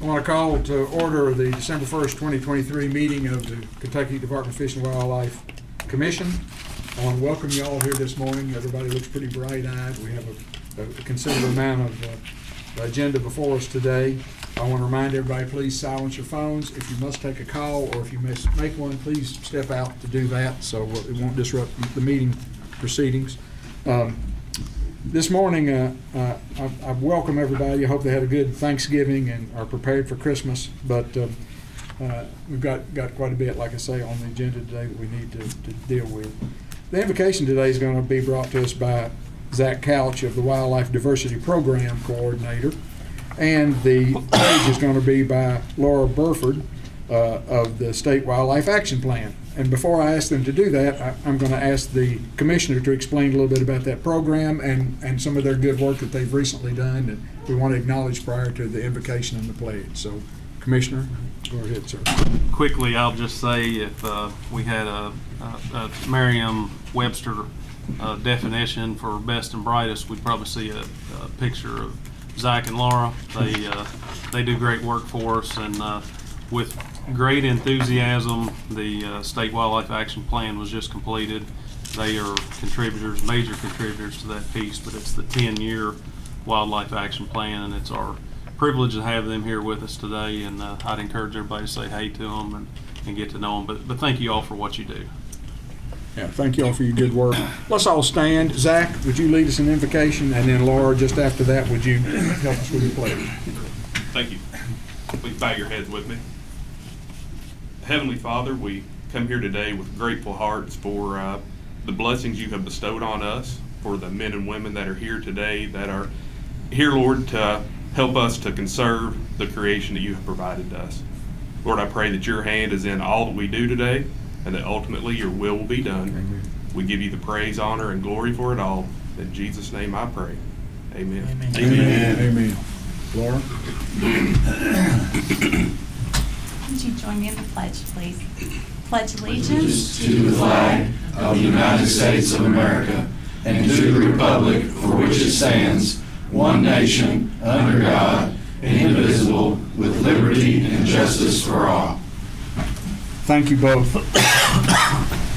I want to call to order the December 1st, 2023 meeting of the Kentucky Department of Fish and Wildlife Commission. I want to welcome you all here this morning. Everybody looks pretty bright-eyed. We have a considerable amount of agenda before us today. I want to remind everybody, please silence your phones. If you must take a call or if you must make one, please step out to do that so it won't disrupt the meeting proceedings. This morning, I welcome everybody. I hope they had a good Thanksgiving and are prepared for Christmas. But we've got quite a bit, like I say, on the agenda today that we need to deal with. The invocation today is going to be brought to us by Zach Couch of the Wildlife Diversity Program Coordinator. And the pledge is going to be by Laura Burford of the State Wildlife Action Plan. And before I ask them to do that, I'm going to ask the commissioner to explain a little bit about that program and some of their good work that they've recently done that we want to acknowledge prior to the invocation and the pledge. So, Commissioner, go ahead, sir. Quickly, I'll just say if we had a Merriam-Webster definition for best and brightest, we'd probably see a picture of Zach and Laura. They do great work for us, and with great enthusiasm, the State Wildlife Action Plan was just completed. They are contributors, major contributors to that piece, but it's the 10-year Wildlife Action Plan, and it's our privilege to have them here with us today, and I'd encourage everybody to say hey to them and get to know them. But thank you all for what you do. Yeah, thank you all for your good work. Let's all stand. Zach, would you lead us in invocation? And then Laura, just after that, would you help us with your pledge? Thank you. Please bow your heads with me. Heavenly Father, we come here today with grateful hearts for the blessings you have bestowed on us, for the men and women that are here today that are here, Lord, to help us to conserve the creation that you have provided to us. Lord, I pray that your hand is in all that we do today, and that ultimately your will be done. Amen. We give you the praise, honor, and glory for it all. In Jesus' name I pray. Amen. Amen. Amen. Amen. Laura? Would you join me in the pledge, please? Pledge allegiance to the flag of the United States of America and to the republic for which it stands, one nation, under God, indivisible, with liberty and justice for all. Thank you both.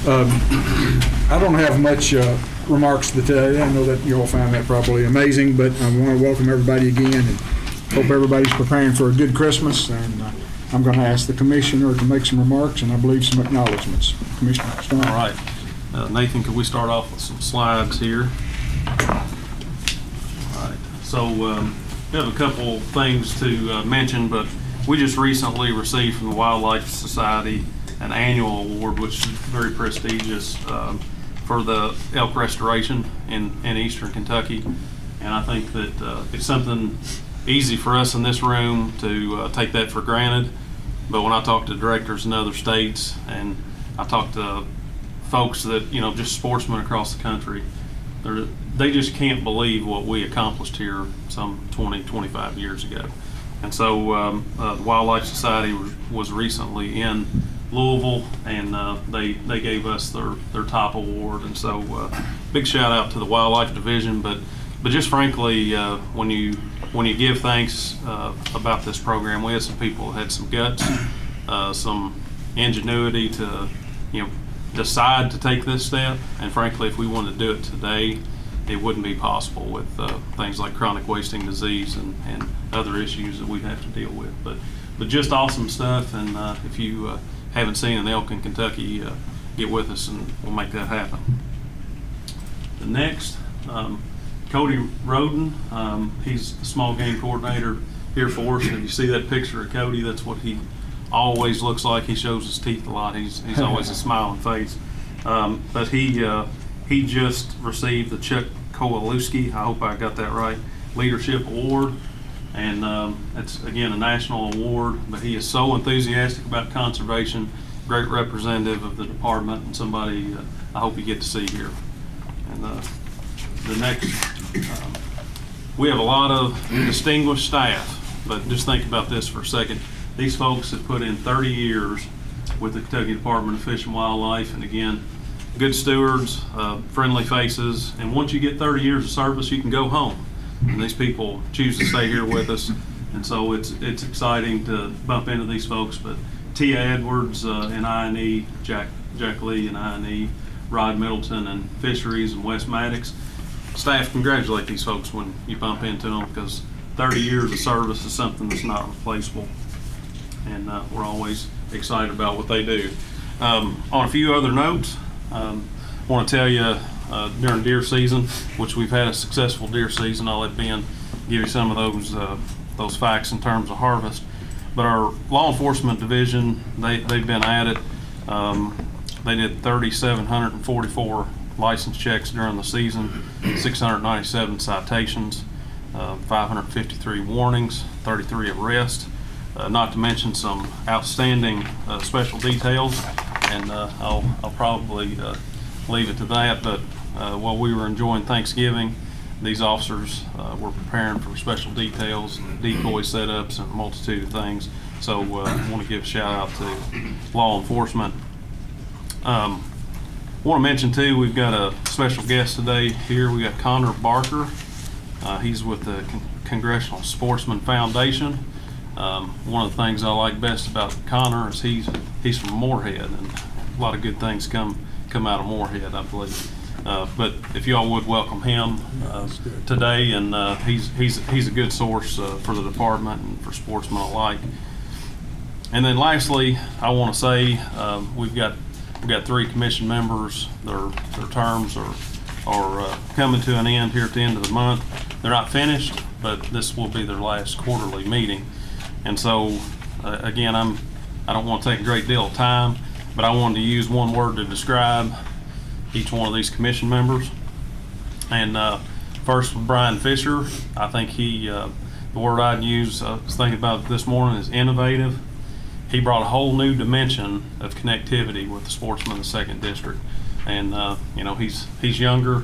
I don't have much remarks today. I know that you all found that probably amazing, but I want to welcome everybody again and hope everybody's preparing for a good Christmas. And I'm going to ask the commissioner to make some remarks and I believe some acknowledgments. Commissioner Stone. All right. Nathan, could we start off with some slides here? All right. So we have a couple things to mention, but we just recently received from the Wildlife Society an annual award, which is very prestigious for the elk restoration in eastern Kentucky. And I think that it's something easy for us in this room to take that for granted. But when I talk to directors in other states and I talk to folks that, just sportsmen across the country, they just can't believe what we accomplished here some 20, 25 years ago. And so the Wildlife Society was recently in Louisville, and they gave us their top award. And so big shout out to the Wildlife Division, but just frankly, when you give thanks about this program, we had some people that had some guts, some ingenuity to decide to take this step. And frankly, if we wanted to do it today, it wouldn't be possible with things like chronic wasting disease and other issues that we'd have to deal with. But just awesome stuff. And if you haven't seen an elk in Kentucky, get with us and we'll make that happen. The next, Cody Roden, he's the small game coordinator here for us. And if you see that picture of Cody, that's what he always looks like. He shows his teeth a lot. He's always a smiling face. But he just received the Chuck Kowalewski, I hope I got that right, Leadership Award. And it's, again, a national award, but he is so enthusiastic about conservation, great representative of the department, and somebody I hope you get to see here. And the next, we have a lot of distinguished staff, but just think about this for a second. These folks have put in 30 years with the Kentucky Department of Fish and Wildlife, and again, good stewards, friendly faces, and once you get 30 years of service, you can go home. And these people choose to stay here with us, And so it's exciting to bump into these folks. But Tia Edwards in I&E, Jack Lee in I&E, Rod Middleton in Fisheries, and Wes Maddox. Staff congratulate these folks when you bump into them, because 30 years of service is something that's not replaceable. And we're always excited about what they do. On a few other notes, I want to tell you during deer season, which we've had a successful deer season. I'll let Ben give you some of those facts in terms of harvest. But our law enforcement division, they've been at it. They did 3,744 license checks during the season, 697 citations, 553 warnings, 33 arrests, not to mention some outstanding special details. And I'll probably leave it to that. But while we were enjoying Thanksgiving, these officers were preparing for special details, decoy setups, and a multitude of things. So I want to give a shout out to law enforcement. I want to mention too, we've got a special guest today here. We got Connor Barker. He's with the Congressional Sportsman Foundation. One of the things I like best about Connor is he's from Moorhead, and a lot of good things come out of Moorhead, I believe. But if y'all would welcome him today, and he's a good source for the department and for sportsmen alike. And then lastly, I want to say we've got 3 commission members. Their terms are coming to an end here at the end of the month. They're not finished, but this will be their last quarterly meeting. And so again, I don't want to take a great deal of time, but I wanted to use one word to describe each one of these commission members. And first with Brian Fisher, I think the word I'd use, I was thinking about this morning, is innovative. He brought a whole new dimension of connectivity with the sportsmen in the 2nd District. And he's younger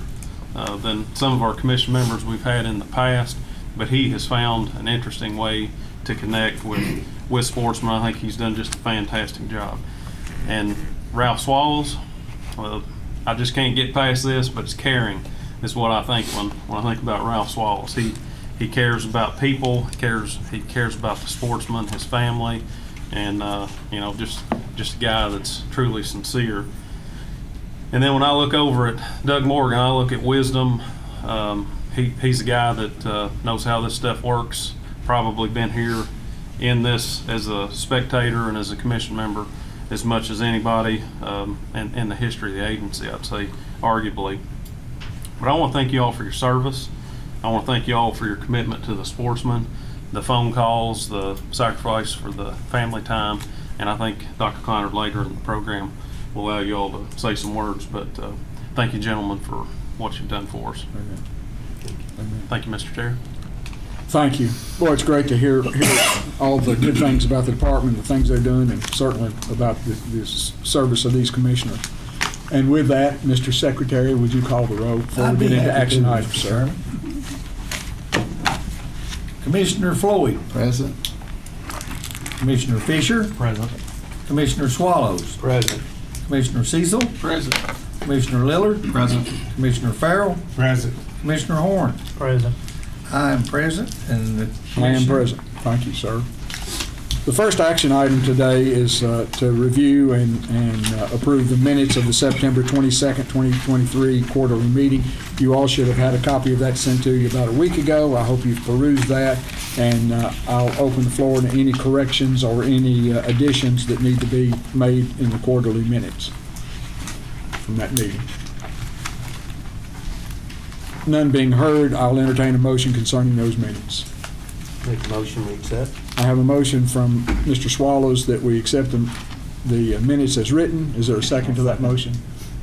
than some of our commission members we've had in the past, but he has found an interesting way to connect with sportsmen. I think he's done just a fantastic job. And Ralph Swallows, I just can't get past this, but it's caring is what I think when I think about Ralph Swallows. He cares about people. He cares about the sportsman, his family, and just a guy that's truly sincere. And then when I look over at Doug Morgan, I look at wisdom. He's a guy that knows how this stuff works. Probably been here in this as a spectator and as a commission member as much as anybody in the history of the agency, I'd say, arguably. But I want to thank you all for your service. I want to thank you all for your commitment to the sportsman, the phone calls, the sacrifice for the family time, and I think Dr. Kleiner later in the program will allow you all to say some words. But thank you, gentlemen, for what you've done for us. Amen. Thank you, Mr. Chair. Thank you. Boy, it's great to hear all the good things about the department, the things they're doing, and certainly about the service of these commissioners. And with that, Mr. Secretary, would you call the roll before we get into action items, sir? Commissioner Floyd. Present. Commissioner Fisher. Present. Commissioner Swallows. Present. Commissioner Cecil. Present. Commissioner Lillard. Present. Commissioner Farrell. Present. Commissioner Horn. Present. I am present, and the I am commissioner- present. Thank you, sir. The first action item today is to review and approve the minutes of the September 22nd, 2023 quarterly meeting. You all should have had a copy of that sent to you about a week ago. I hope you've perused that, and I'll open the floor to any corrections or any additions that need to be made in the quarterly minutes from that meeting. None being heard, I'll entertain a motion concerning those minutes. Make a motion we accept. I have a motion from Mr. Swallows that we accept the minutes as written. Is there a second to that motion?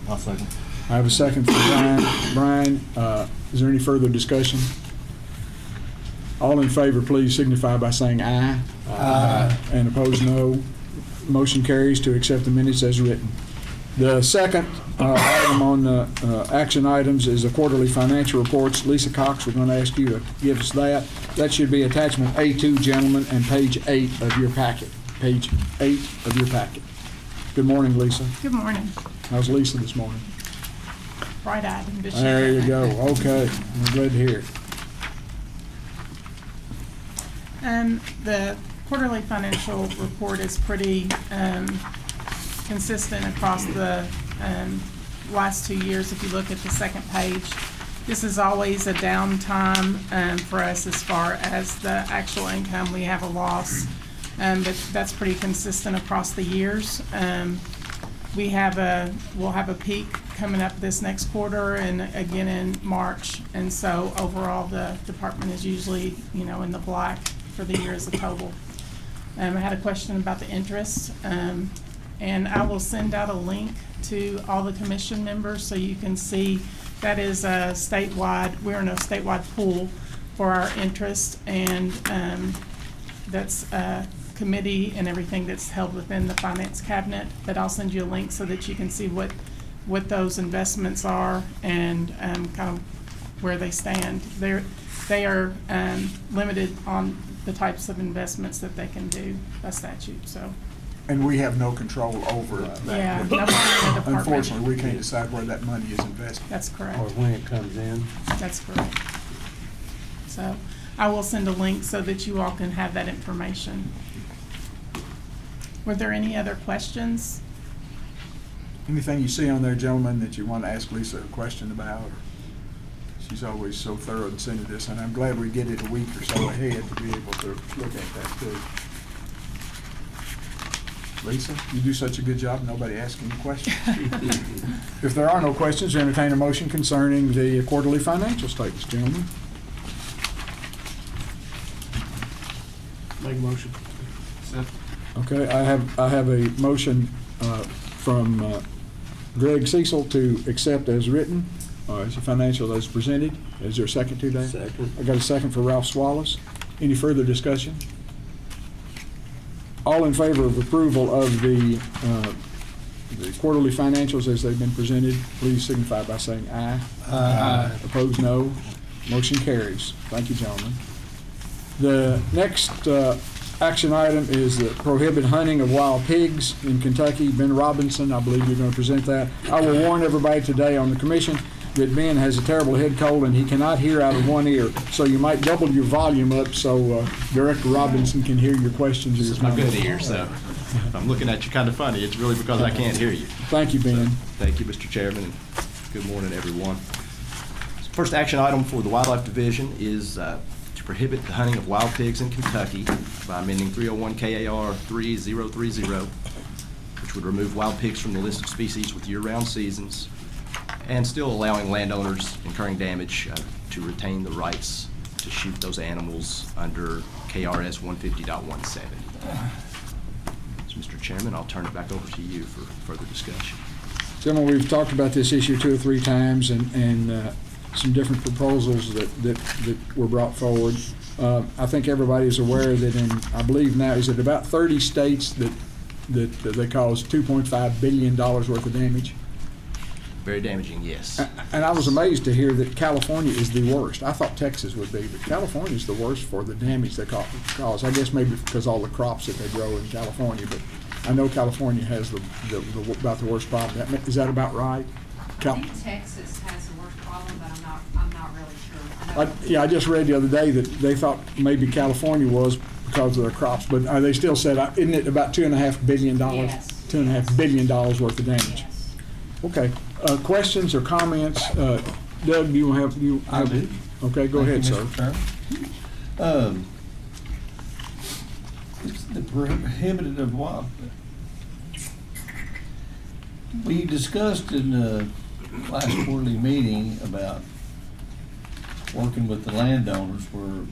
I'll second. I have a second from Brian. Brian, is there any further discussion? All in favor, please signify by saying aye. Aye. And opposed, no. Motion carries to accept the minutes as written. The second item on the action items is the quarterly financial reports. Lisa Cox, we're going to ask you to give us that. That should be attachment A2, gentlemen, and page 8 of your packet. Page 8 of your packet. Good morning, Lisa. Good morning. How's Lisa this morning? Bright-eyed and bushy. There you go. Okay. I'm glad to hear it. The quarterly financial report is pretty consistent across the last 2 years. If you look at the second page, this is always a downtime for us as far as the actual income. We have a loss, but that's pretty consistent across the years. We'll have a peak coming up this next quarter and again in March. And so overall, the department is usually, in the black for the year as a total. I had a question about the interest, and I will send out a link to all the commission members so you can see that is a statewide, we're in a statewide pool for our interest, and that's a committee and everything that's held within the finance cabinet. But I'll send you a link so that you can see what those investments are and kind of where they stand. They are limited on the types of investments that they can do by statute. So. And we have no control over that. Yeah, nobody in the department. Unfortunately, we can't decide where that money is invested. That's correct. Or when it comes in. That's correct. So I will send a link so that you all can have that information. Were there any other questions? Anything you see on there, gentlemen, that you want to ask Lisa a question about? She's always so thorough in sending this, and I'm glad we get it a week or so ahead to be able to look at that too. Lisa, you do such a good job, nobody asking you questions. If there are no questions, entertain a motion concerning the quarterly financial statements, gentlemen. Make a motion. Okay, I have a motion from Greg Cecil to accept as written, as a financial as presented. Is there a second to that? Second. I got a second for Ralph Swallows. Any further discussion? All in favor of approval of the quarterly financials as they've been presented, please signify by saying aye. Aye. Opposed, no. Motion carries. Thank you, gentlemen. The next action item is the prohibit hunting of wild pigs in Kentucky. Ben Robinson, I believe you're going to present that. I will warn everybody today on the commission that Ben has a terrible head cold and he cannot hear out of one ear. So you might double your volume up so Director Robinson can hear your questions. This is my good ear, so if I'm looking at you kind of funny, it's really because I can't hear you. Thank you, Ben. So, thank you, Mr. Chairman, and good morning, everyone. First action item for the Wildlife Division is to prohibit the hunting of wild pigs in Kentucky by amending 301 KAR 3030, which would remove wild pigs from the list of species with year-round seasons, and still allowing landowners incurring damage to retain the rights to shoot those animals under KRS 150.17. So, Mr. Chairman, I'll turn it back over to you for further discussion. Gentlemen, we've talked about this issue 2 or 3 times and some different proposals that were brought forward. I think everybody is aware that in, I believe now, is it about 30 states that they cause $2.5 billion worth of damage? Very damaging, yes. And I was amazed to hear that California is the worst. I thought Texas would be, but California is the worst for the damage they cause. I guess maybe because all the crops that they grow in California, but I know California has about the worst problem. Is that about right? I think Texas has the worst problem, but I'm not really sure. Yeah, I just read the other day that they thought maybe California was because of their crops, but they still said, isn't it about $2.5 billion? Yes. $2.5 billion worth of damage. Yes. Okay. Questions or comments? Doug, do you have? I do. Okay, go ahead, sir. It's the prohibited of wild. We discussed in the last quarterly meeting about working with the landowners where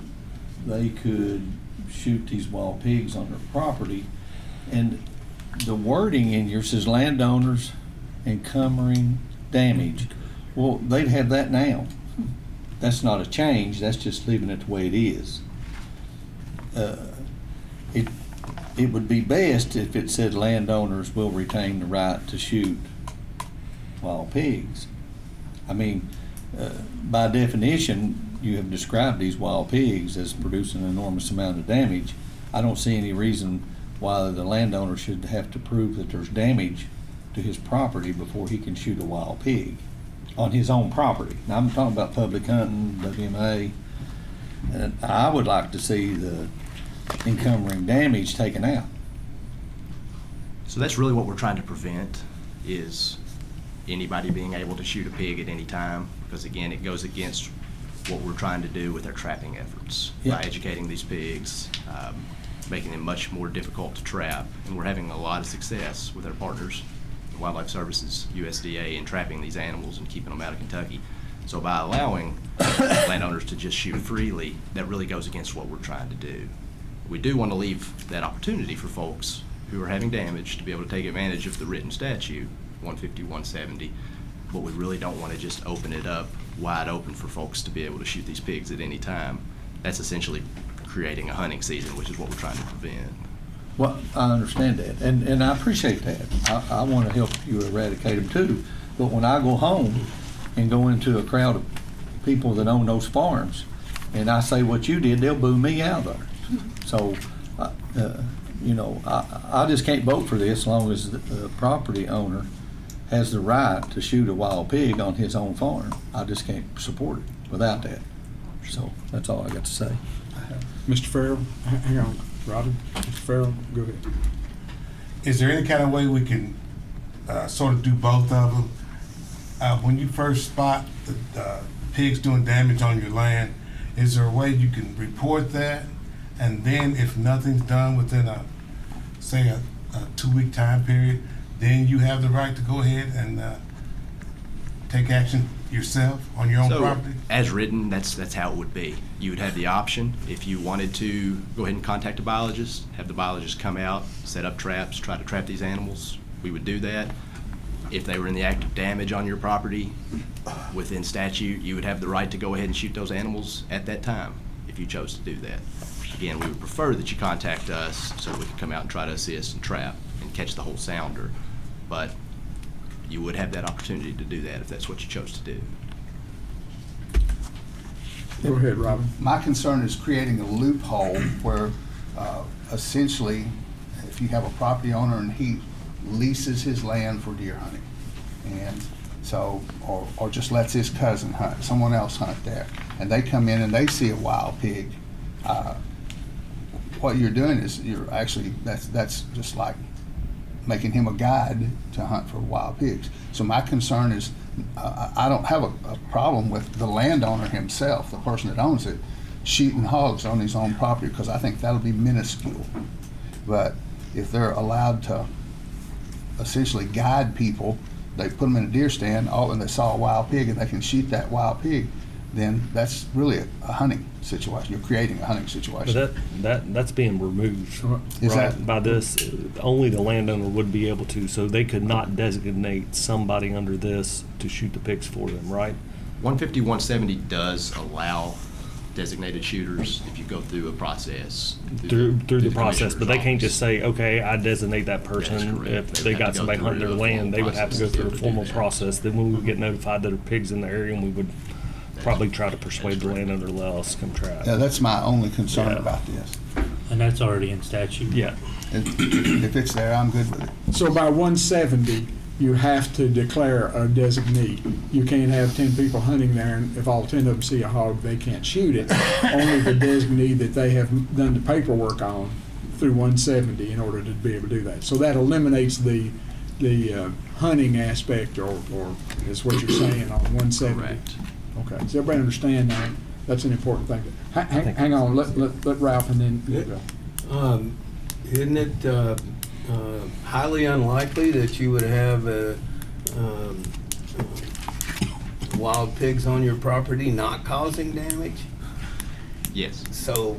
they could shoot these wild pigs on their property, and the wording in here says landowners encumbering damage. Well, they'd have that now. That's not a change, that's just leaving it the way it is. It would be best if it said landowners will retain the right to shoot wild pigs. I mean, by definition, you have described these wild pigs as producing an enormous amount of damage. I don't see any reason why the landowner should have to prove that there's damage to his property before he can shoot a wild pig on his own property. Now, I'm talking about public hunting, WMA, and I would like to see the encumbering damage taken out. So that's really what we're trying to prevent, is anybody being able to shoot a pig at any time, because again, it goes against what we're trying to do with our trapping efforts Yeah. by educating these pigs, making them much more difficult to trap. And we're having a lot of success with our partners, Wildlife Services, USDA, in trapping these animals and keeping them out of Kentucky. So by allowing landowners to just shoot freely, that really goes against what we're trying to do. We do want to leave that opportunity for folks who are having damage to be able to take advantage of the written statute, 150, 170, but we really don't want to just open it up wide open for folks to be able to shoot these pigs at any time. That's essentially creating a hunting season, which is what we're trying to prevent. Well, I understand that, and I appreciate that. I want to help you eradicate them too. But when I go home and go into a crowd of people that own those farms, and I say what you did, they'll boo me out of there. So, you know, I just can't vote for this as long as the property owner has the right to shoot a wild pig on his own farm. I just can't support it without that. So that's all I got to say. Mr. Farrell, hang on, Robin. Mr. Farrell, go ahead. Is there any kind of way we can sort of do both of them? When you first spot the pigs doing damage on your land, is there a way you can report that? And then if nothing's done within say a 2-week time period, then you have the right to go ahead and take action yourself on your own property? As written, that's how it would be. You would have the option, if you wanted to go ahead and contact a biologist, have the biologist come out, set up traps, try to trap these animals. We would do that. If they were in the act of damage on your property, within statute, you would have the right to go ahead and shoot those animals at that time, if you chose to do that. Again, we would prefer that you contact us so we can come out and try to assist and trap and catch the whole sounder. But you would have that opportunity to do that if that's what you chose to do. Go ahead, Robin. My concern is creating a loophole where essentially, if you have a property owner and he leases his land for deer hunting, and so, or just lets his cousin hunt, someone else hunt there, and they come in and they see a wild pig, what you're doing is you're actually, that's just like making him a guide to hunt for wild pigs. So my concern is, I don't have a problem with the landowner himself, the person that owns it, shooting hogs on his own property, because I think that'll be minuscule. But if they're allowed to essentially guide people, they put them in a deer stand, and they saw a wild pig and they can shoot that wild pig, then that's really a hunting situation. You're creating a hunting situation. But that's being removed Is right, that- by this. Only the landowner would be able to, so they could not designate somebody under this to shoot the pigs for them, right? 150, 170 does allow designated shooters if you go through a process. Through the process, commissioner's but they can't just office. say, okay, I designate that That is person. correct. If They they would have got to go somebody hunting through their a land, formal they would have to go process to be through a able to do formal that. process. Then we would get notified that there are pigs in the area, and we would probably try to persuade the landowner to let us come trap. Yeah, that's my only concern Yeah. about this. And that's already in statute? Yeah. If it's there, I'm good with it. So by 170, you have to declare a designee. You can't have 10 people hunting there, and if all 10 of them see a hog, they can't shoot it. Only the designee that they have done the paperwork on through 170 in order to be able to do that. So that eliminates the hunting aspect, or is what you're saying on 170. Correct. Okay, does everybody understand that? That's an important thing. Hang on, let Ralph and then you go. Isn't it highly unlikely that you would have wild pigs on your property not causing damage? Yes. So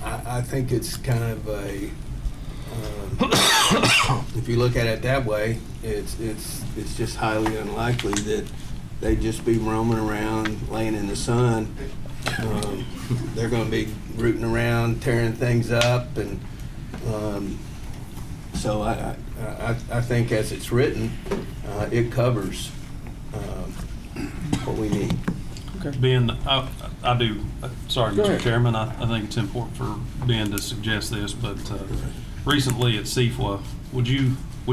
I think it's kind of a, if you look at it that way, it's just highly unlikely that they'd just be roaming around, laying in the sun. They're going to be rooting around, tearing things up, and so I think as it's written, it covers what we need. Ben, I do, sorry, Go Mr. ahead. Chairman, I think it's important for Ben to suggest this, but recently at CFWA, would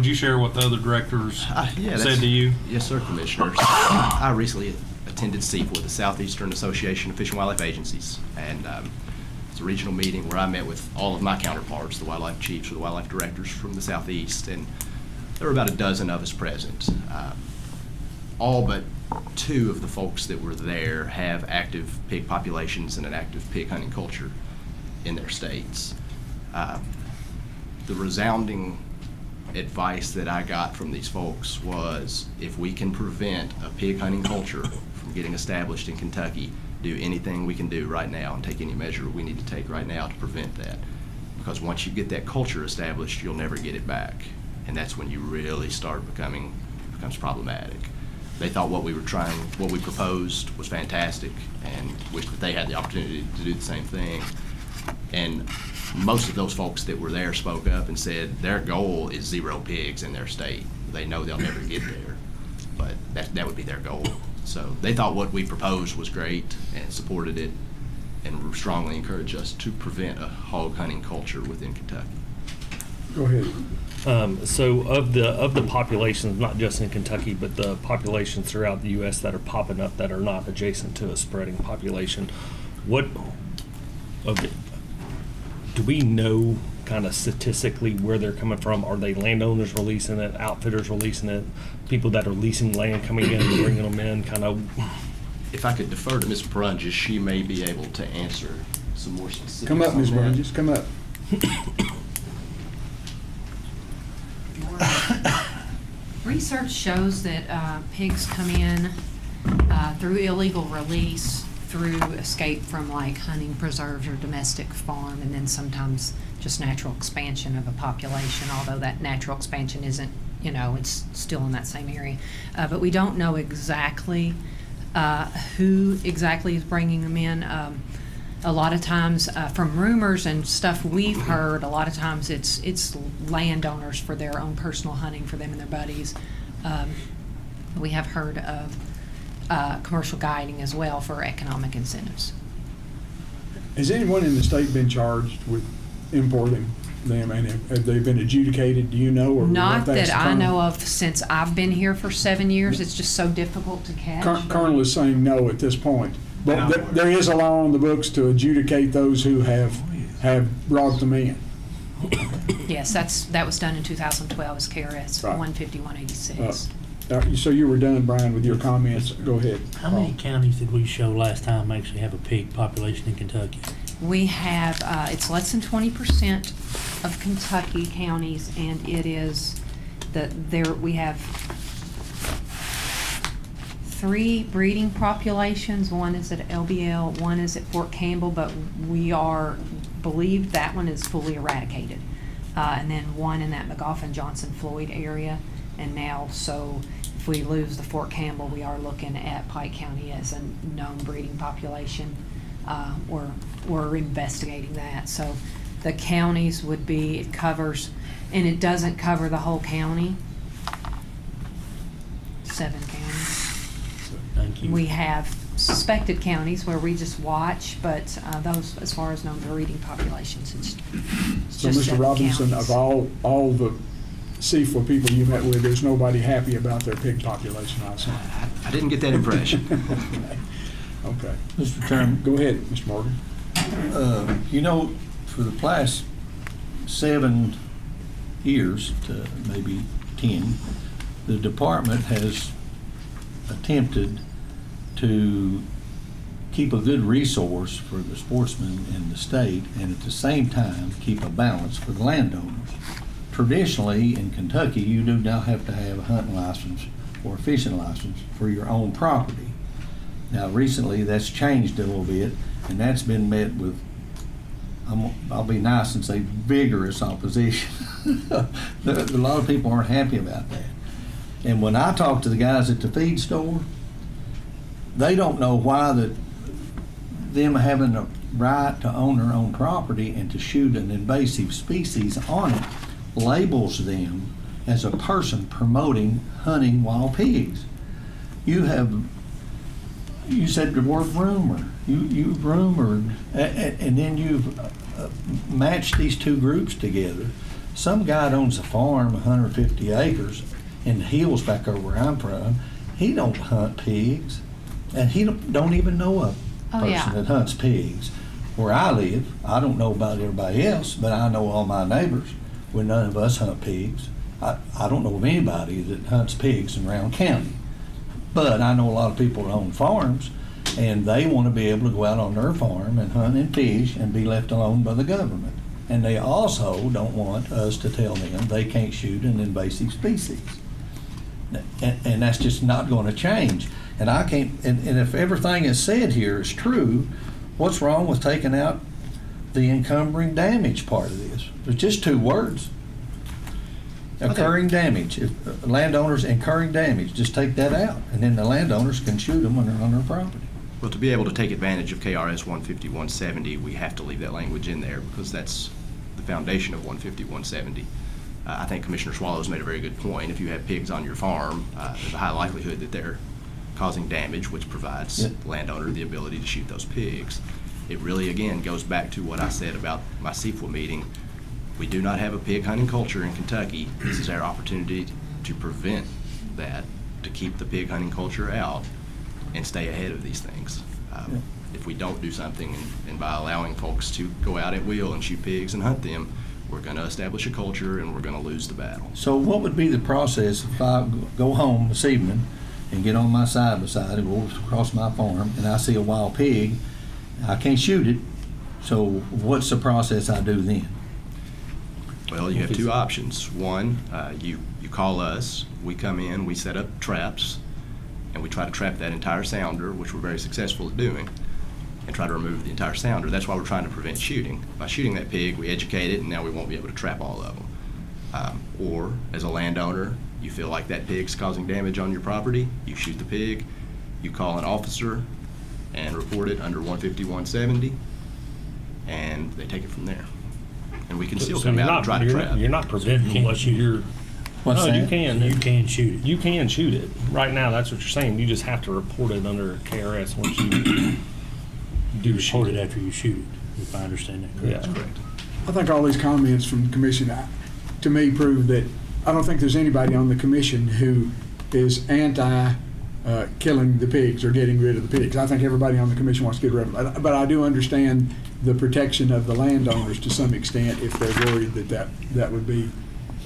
you share what the other directors Yeah, said to you? Yes, sir, Commissioners. I recently attended CFWA, the Southeastern Association of Fish and Wildlife Agencies, and It's a regional meeting where I met with all of my counterparts, the wildlife chiefs or the wildlife directors from the southeast, and there were about a dozen of us present. All but 2 of the folks that were there have active pig populations and an active pig hunting culture in their states. The resounding advice that I got from these folks was, if we can prevent a pig hunting culture from getting established in Kentucky, do anything we can do right now and take any measure we need to take right now to prevent that. Because once you get that culture established, you'll never get it back. And that's when you really start becomes problematic. They thought what we proposed was fantastic and wished that they had the opportunity to do the same thing. And most of those folks that were there spoke up and said their goal is 0 pigs in their state. They know they'll never get there, but that would be their goal. So they thought what we proposed was great and supported it and strongly encouraged us to prevent a hog hunting culture within Kentucky. Go ahead. So of the populations, not just in Kentucky, but the populations throughout the U.S. that are popping up that are not adjacent to a spreading population, do we know kind of statistically where they're coming from? Are they landowners releasing it, outfitters releasing it, people that are leasing land coming in and bringing them in, kind of? If I could defer to Ms. Brunges, she may be able to answer some more specifics. Come up, Ms. on that. Brunges, come up. Research shows that pigs come in through illegal release, through escape from like hunting preserves or domestic farm, and then sometimes just natural expansion of a population, although that natural expansion isn't, it's still in that same area. But we don't know exactly who exactly is bringing them in. A lot of times, from rumors and stuff we've heard, a lot of times it's landowners for their own personal hunting for them and their buddies. We have heard of commercial guiding as well for economic incentives. Has anyone in the state been charged with importing them, and have they been adjudicated? Do you know? Or Not that I know of since I've been here for 7 years. It's just so difficult to catch. Colonel is saying no at this point. But there is a law on the books to adjudicate those who have brought them in. Yes, that was done in 2012 as KRS Right. 15186. So you were done, Brian, with your comments. Go ahead. How many counties did we show last time actually have a pig population in Kentucky? We have, it's less than 20% of Kentucky counties, and it is we have 3 breeding populations. One is at LBL, one is at Fort Campbell, but we believe that one is fully eradicated. And then one in that McGoffin-Johnson-Floyd area. And now, so if we lose the Fort Campbell, we are looking at Pike County as a known breeding population. We're investigating that. So the counties would be, it covers, and it doesn't cover the whole county. 7 counties. Thank you. We have suspected counties where we just watch, but those, as far as known breeding populations, it's So, just Mr. 7 Robinson, counties. of all the CFWA people you met with, there's nobody happy about their pig population, I assume. I didn't get that impression. Okay. Mr. Chairman, Go ahead, Mr. Morgan. For the past 7 years to maybe 10, the department has attempted to keep a good resource for the sportsmen in the state and at the same time keep a balance for the landowners. Traditionally, in Kentucky, you do now have to have a hunting license or a fishing license for your own property. Now, recently, that's changed a little bit, and that's been met with, I'll be nice and say, vigorous opposition. A lot of people aren't happy about that. And when I talk to the guys at the feed store, they don't know why them having a right to own their own property and to shoot an invasive species on it labels them as a person promoting hunting wild pigs. You said the word rumor. You rumored, and then you've matched these 2 groups together. Some guy that owns a farm, 150 acres, in the hills back over where I'm from. He don't hunt pigs, and he don't even know a person that hunts pigs. where I live, I don't know about everybody else, but I know all my neighbors. Well, none of us hunt pigs. I don't know of anybody that hunts pigs in Round County. But I know a lot of people that own farms, and they want to be able to go out on their farm and hunt and fish and be left alone by the government. And they also don't want us to tell them they can't shoot an invasive species. And that's just not going to change. And I can't, and if everything is said here is true, what's wrong with taking out the encumbering damage part of this? There's just two words. Occurring damage. If landowners incurring damage, just take that out, and then the landowners can shoot them when they're on their property. Well, to be able to take advantage of KRS 150-170, we have to leave that language in there because that's the foundation of 150-170. I think Commissioner Swallows made a very good point. If you have pigs on your farm, there's a high likelihood that they're causing damage, which provides the landowner the ability to shoot those pigs. It really, again, goes back to what I said about my CFWA meeting. We do not have a pig hunting culture in Kentucky. This is our opportunity to prevent that, to keep the pig hunting culture out and stay ahead of these things. If we don't do something, and by allowing folks to go out at will and shoot pigs and hunt them, we're going to establish a culture and we're going to lose the battle. So what would be the process if I go home this evening and get on my side-by-side and go across my farm and I see a wild pig? I can't shoot it, so what's the process I do then? Well, you have two options. One, you call us, we come in, we set up traps, and we try to trap that entire sounder, which we're very successful at doing, and try to remove the entire sounder. That's why we're trying to prevent shooting. By shooting that pig, we educate it, and now we won't be able to trap all of them. Or, as a landowner, you feel like that pig's causing damage on your property, you shoot the pig, you call an officer and report it under 150-170, and they take it from there. And we can still come out and try to trap. You're not preventing unless you're. What's that? You can. You can shoot it. You can shoot it. Right now, that's what you're saying. You just have to report it under KRS once you do Report it after you shoot it, if I understand that correctly. Yeah. Correct. I think all these comments from the commission, to me, prove that I don't think there's anybody on the commission who is anti killing the pigs or getting rid of the pigs. I think everybody on the commission wants to get rid of them. But I do understand the protection of the landowners to some extent if they're worried that would be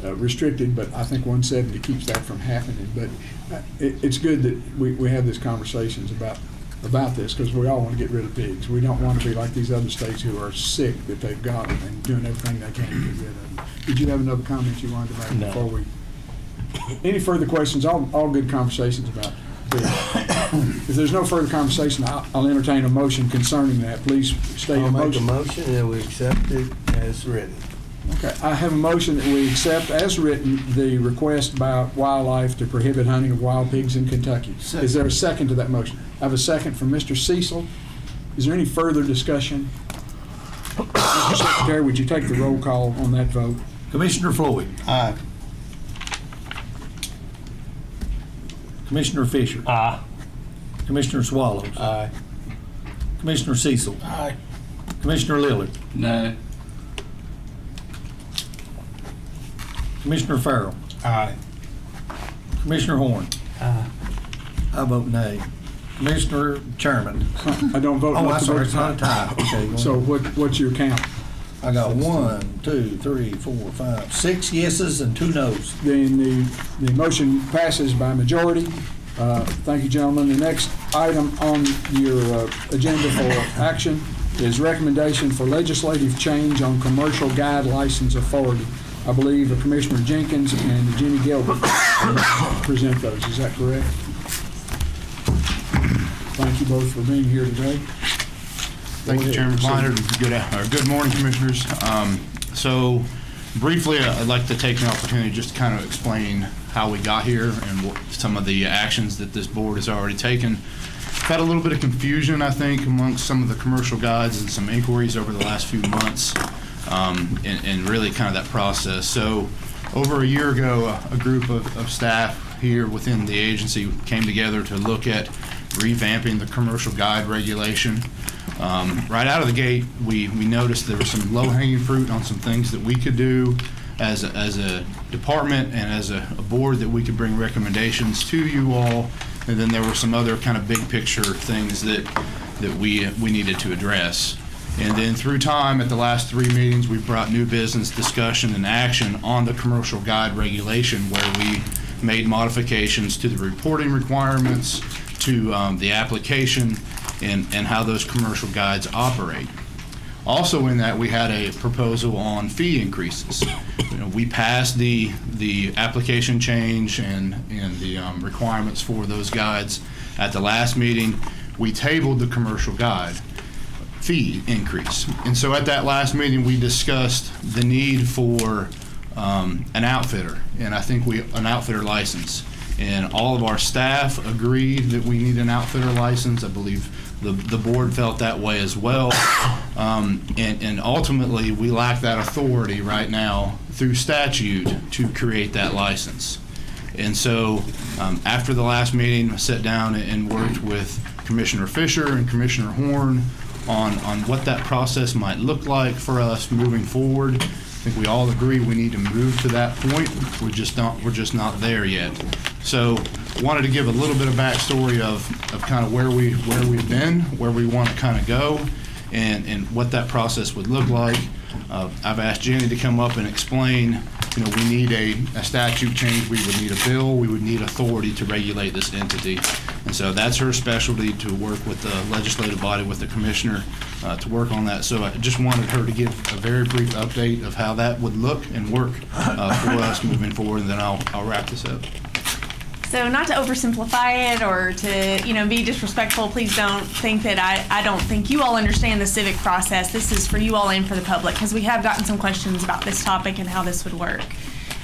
restricted. But I think 170 keeps that from happening. But it's good that we have these conversations about this, because we all want to get rid of pigs. We don't want to be like these other states who are sick that they've got them and doing everything they can to get rid of them. Did you have another comment you wanted to make No. before we? Any further questions? All good conversations about pigs. If there's no further conversation, I'll entertain a motion concerning that. Please state your I'll make a motion. motion that we accept it as written. Okay, I have a motion that we accept as written the request by Wildlife to prohibit hunting of wild pigs in Kentucky. Second. Is there a second to that motion? I have a second from Mr. Cecil. Is there any further discussion? Mr. Secretary, would you take the roll call on that vote? Commissioner Floyd. Aye. Commissioner Fisher. Aye. Commissioner Swallows. Aye. Commissioner Cecil. Aye. Commissioner Lillard. No. Commissioner Farrell. Aye. Commissioner Horn. Aye. I vote nay. Commissioner Chairman. I don't vote. Oh, not I'm to sorry, vote it's not a tie. Okay, go So ahead. what's your count? I got 1, 2, 3, 4, 5, 6 yeses and 2 nos. Then the motion passes by majority. Thank you, gentlemen. The next item on your agenda for action is recommendation for legislative change on commercial guide license authority. I believe Commissioner Jenkins and Jenny Gilbert will present those. Is that correct? Thank you both for being here today. Thank you, Chairman Kleiner. Good morning, Commissioners. So briefly, I'd like to take an opportunity just to kind of explain how we got here and what some of the actions that this board has already taken. I've had a little bit of confusion, I think, amongst some of the commercial guides and some inquiries over the last few months, and really kind of that process. So over a year ago, a group of staff here within the agency came together to look at revamping the commercial guide regulation. Right out of the gate, we noticed there was some low-hanging fruit on some things that we could do as a department and as a board that we could bring recommendations to you all, and then there were some other kind of big picture things that we needed to address. And then through time, at the last 3 meetings, we've brought new business discussion and action on the commercial guide regulation, where we made modifications to the reporting requirements, to the application, and how those commercial guides operate. Also in that, we had a proposal on fee increases. We passed the application change and the requirements for those guides at the last meeting. We tabled the commercial guide fee increase. And so at that last meeting, we discussed the need for an outfitter, and I think an outfitter license. And all of our staff agreed that we need an outfitter license. I believe the board felt that way as well. And ultimately, we lack that authority right now through statute to create that license. And so after the last meeting, I sat down and worked with Commissioner Fisher and Commissioner Horn on what that process might look like for us moving forward. I think we all agree we need to move to that point. We're just not there yet. So wanted to give a little bit of backstory of kind of where we've been, where we want to kind of go, and what that process would look like. I've asked Jenny to come up and explain, we need a statute change, we would need a bill, we would need authority to regulate this entity. And so that's her specialty, to work with the legislative body, with the commissioner, to work on that. So I just wanted her to give a very brief update of how that would look and work for us moving forward, and then I'll wrap this up. So not to oversimplify it or to, be disrespectful, please don't think that I don't think you all understand the civic process. This is for you all and for the public, because we have gotten some questions about this topic and how this would work.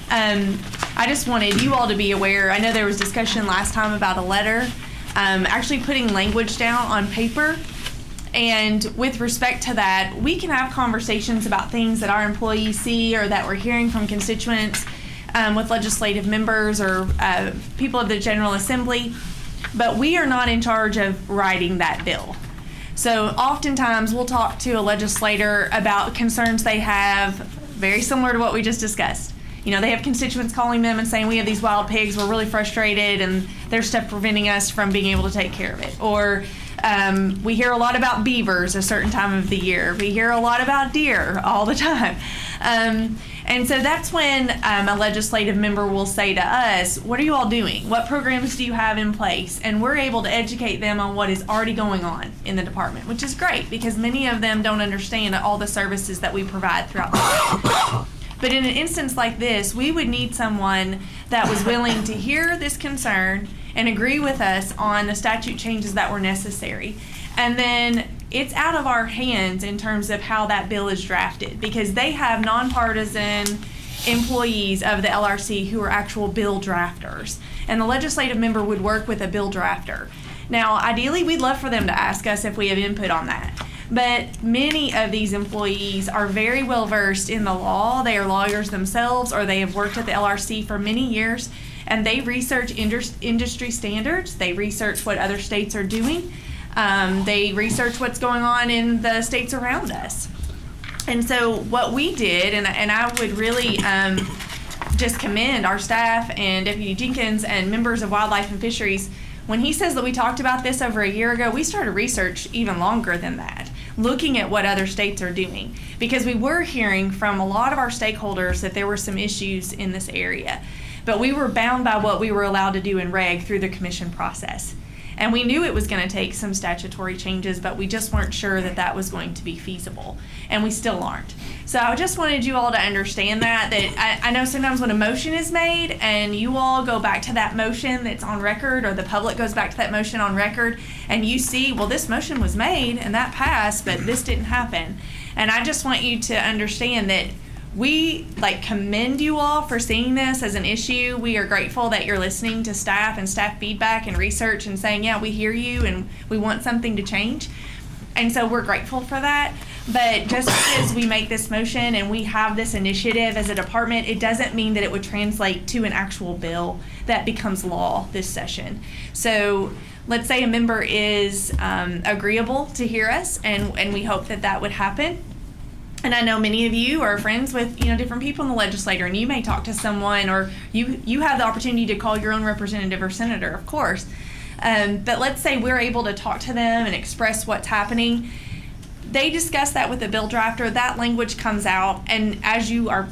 I just wanted you all to be aware. I know there was discussion last time about a letter, actually putting language down on paper. And with respect to that, we can have conversations about things that our employees see or that we're hearing from constituents, with legislative members or people of the General Assembly, but we are not in charge of writing that bill. So oftentimes we'll talk to a legislator about concerns they have, very similar to what we just discussed. They have constituents calling them and saying, we have these wild pigs, we're really frustrated, and there's stuff preventing us from being able to take care of it. Or we hear a lot about beavers a certain time of the year. We hear a lot about deer all the time. And so that's when a legislative member will say to us, what are you all doing? What programs do you have in place? And we're able to educate them on what is already going on in the department, which is great, because many of them don't understand all the services that we provide throughout the day. But in an instance like this, we would need someone that was willing to hear this concern and agree with us on the statute changes that were necessary. And then it's out of our hands in terms of how that bill is drafted, because they have nonpartisan employees of the LRC who are actual bill drafters. And the legislative member would work with a bill drafter. Now, ideally, we'd love for them to ask us if we have input on that. But many of these employees are very well versed in the law. They are lawyers themselves, or they have worked at the LRC for many years, and they research industry standards. They research what other states are doing. They research what's going on in the states around us. And so what we did, and I would really just commend our staff and Deputy Jenkins and members of Wildlife and Fisheries. When he says that we talked about this over a year ago, we started research even longer than that, looking at what other states are doing, because we were hearing from a lot of our stakeholders that there were some issues in this area. But we were bound by what we were allowed to do in reg through the commission process. And we knew it was going to take some statutory changes, but we just weren't sure that that was going to be feasible. And we still aren't. So I just wanted you all to understand that I know sometimes when a motion is made and you all go back to that motion that's on record, or the public goes back to that motion on record, and you see, well, this motion was made and that passed, but this didn't happen. And I just want you to understand that we commend you all for seeing this as an issue. We are grateful that you're listening to staff and staff feedback and research and saying, yeah, we hear you and we want something to change. And so we're grateful for that. But just because we make this motion and we have this initiative as a department, it doesn't mean that it would translate to an actual bill that becomes law this session. So let's say a member is agreeable to hear us, and we hope that that would happen. And I know many of you are friends with different people in the legislature, and you may talk to someone, or you have the opportunity to call your own representative or senator, of course. But let's say we're able to talk to them and express what's happening. they discuss that with the bill drafter. That language comes out, and as you are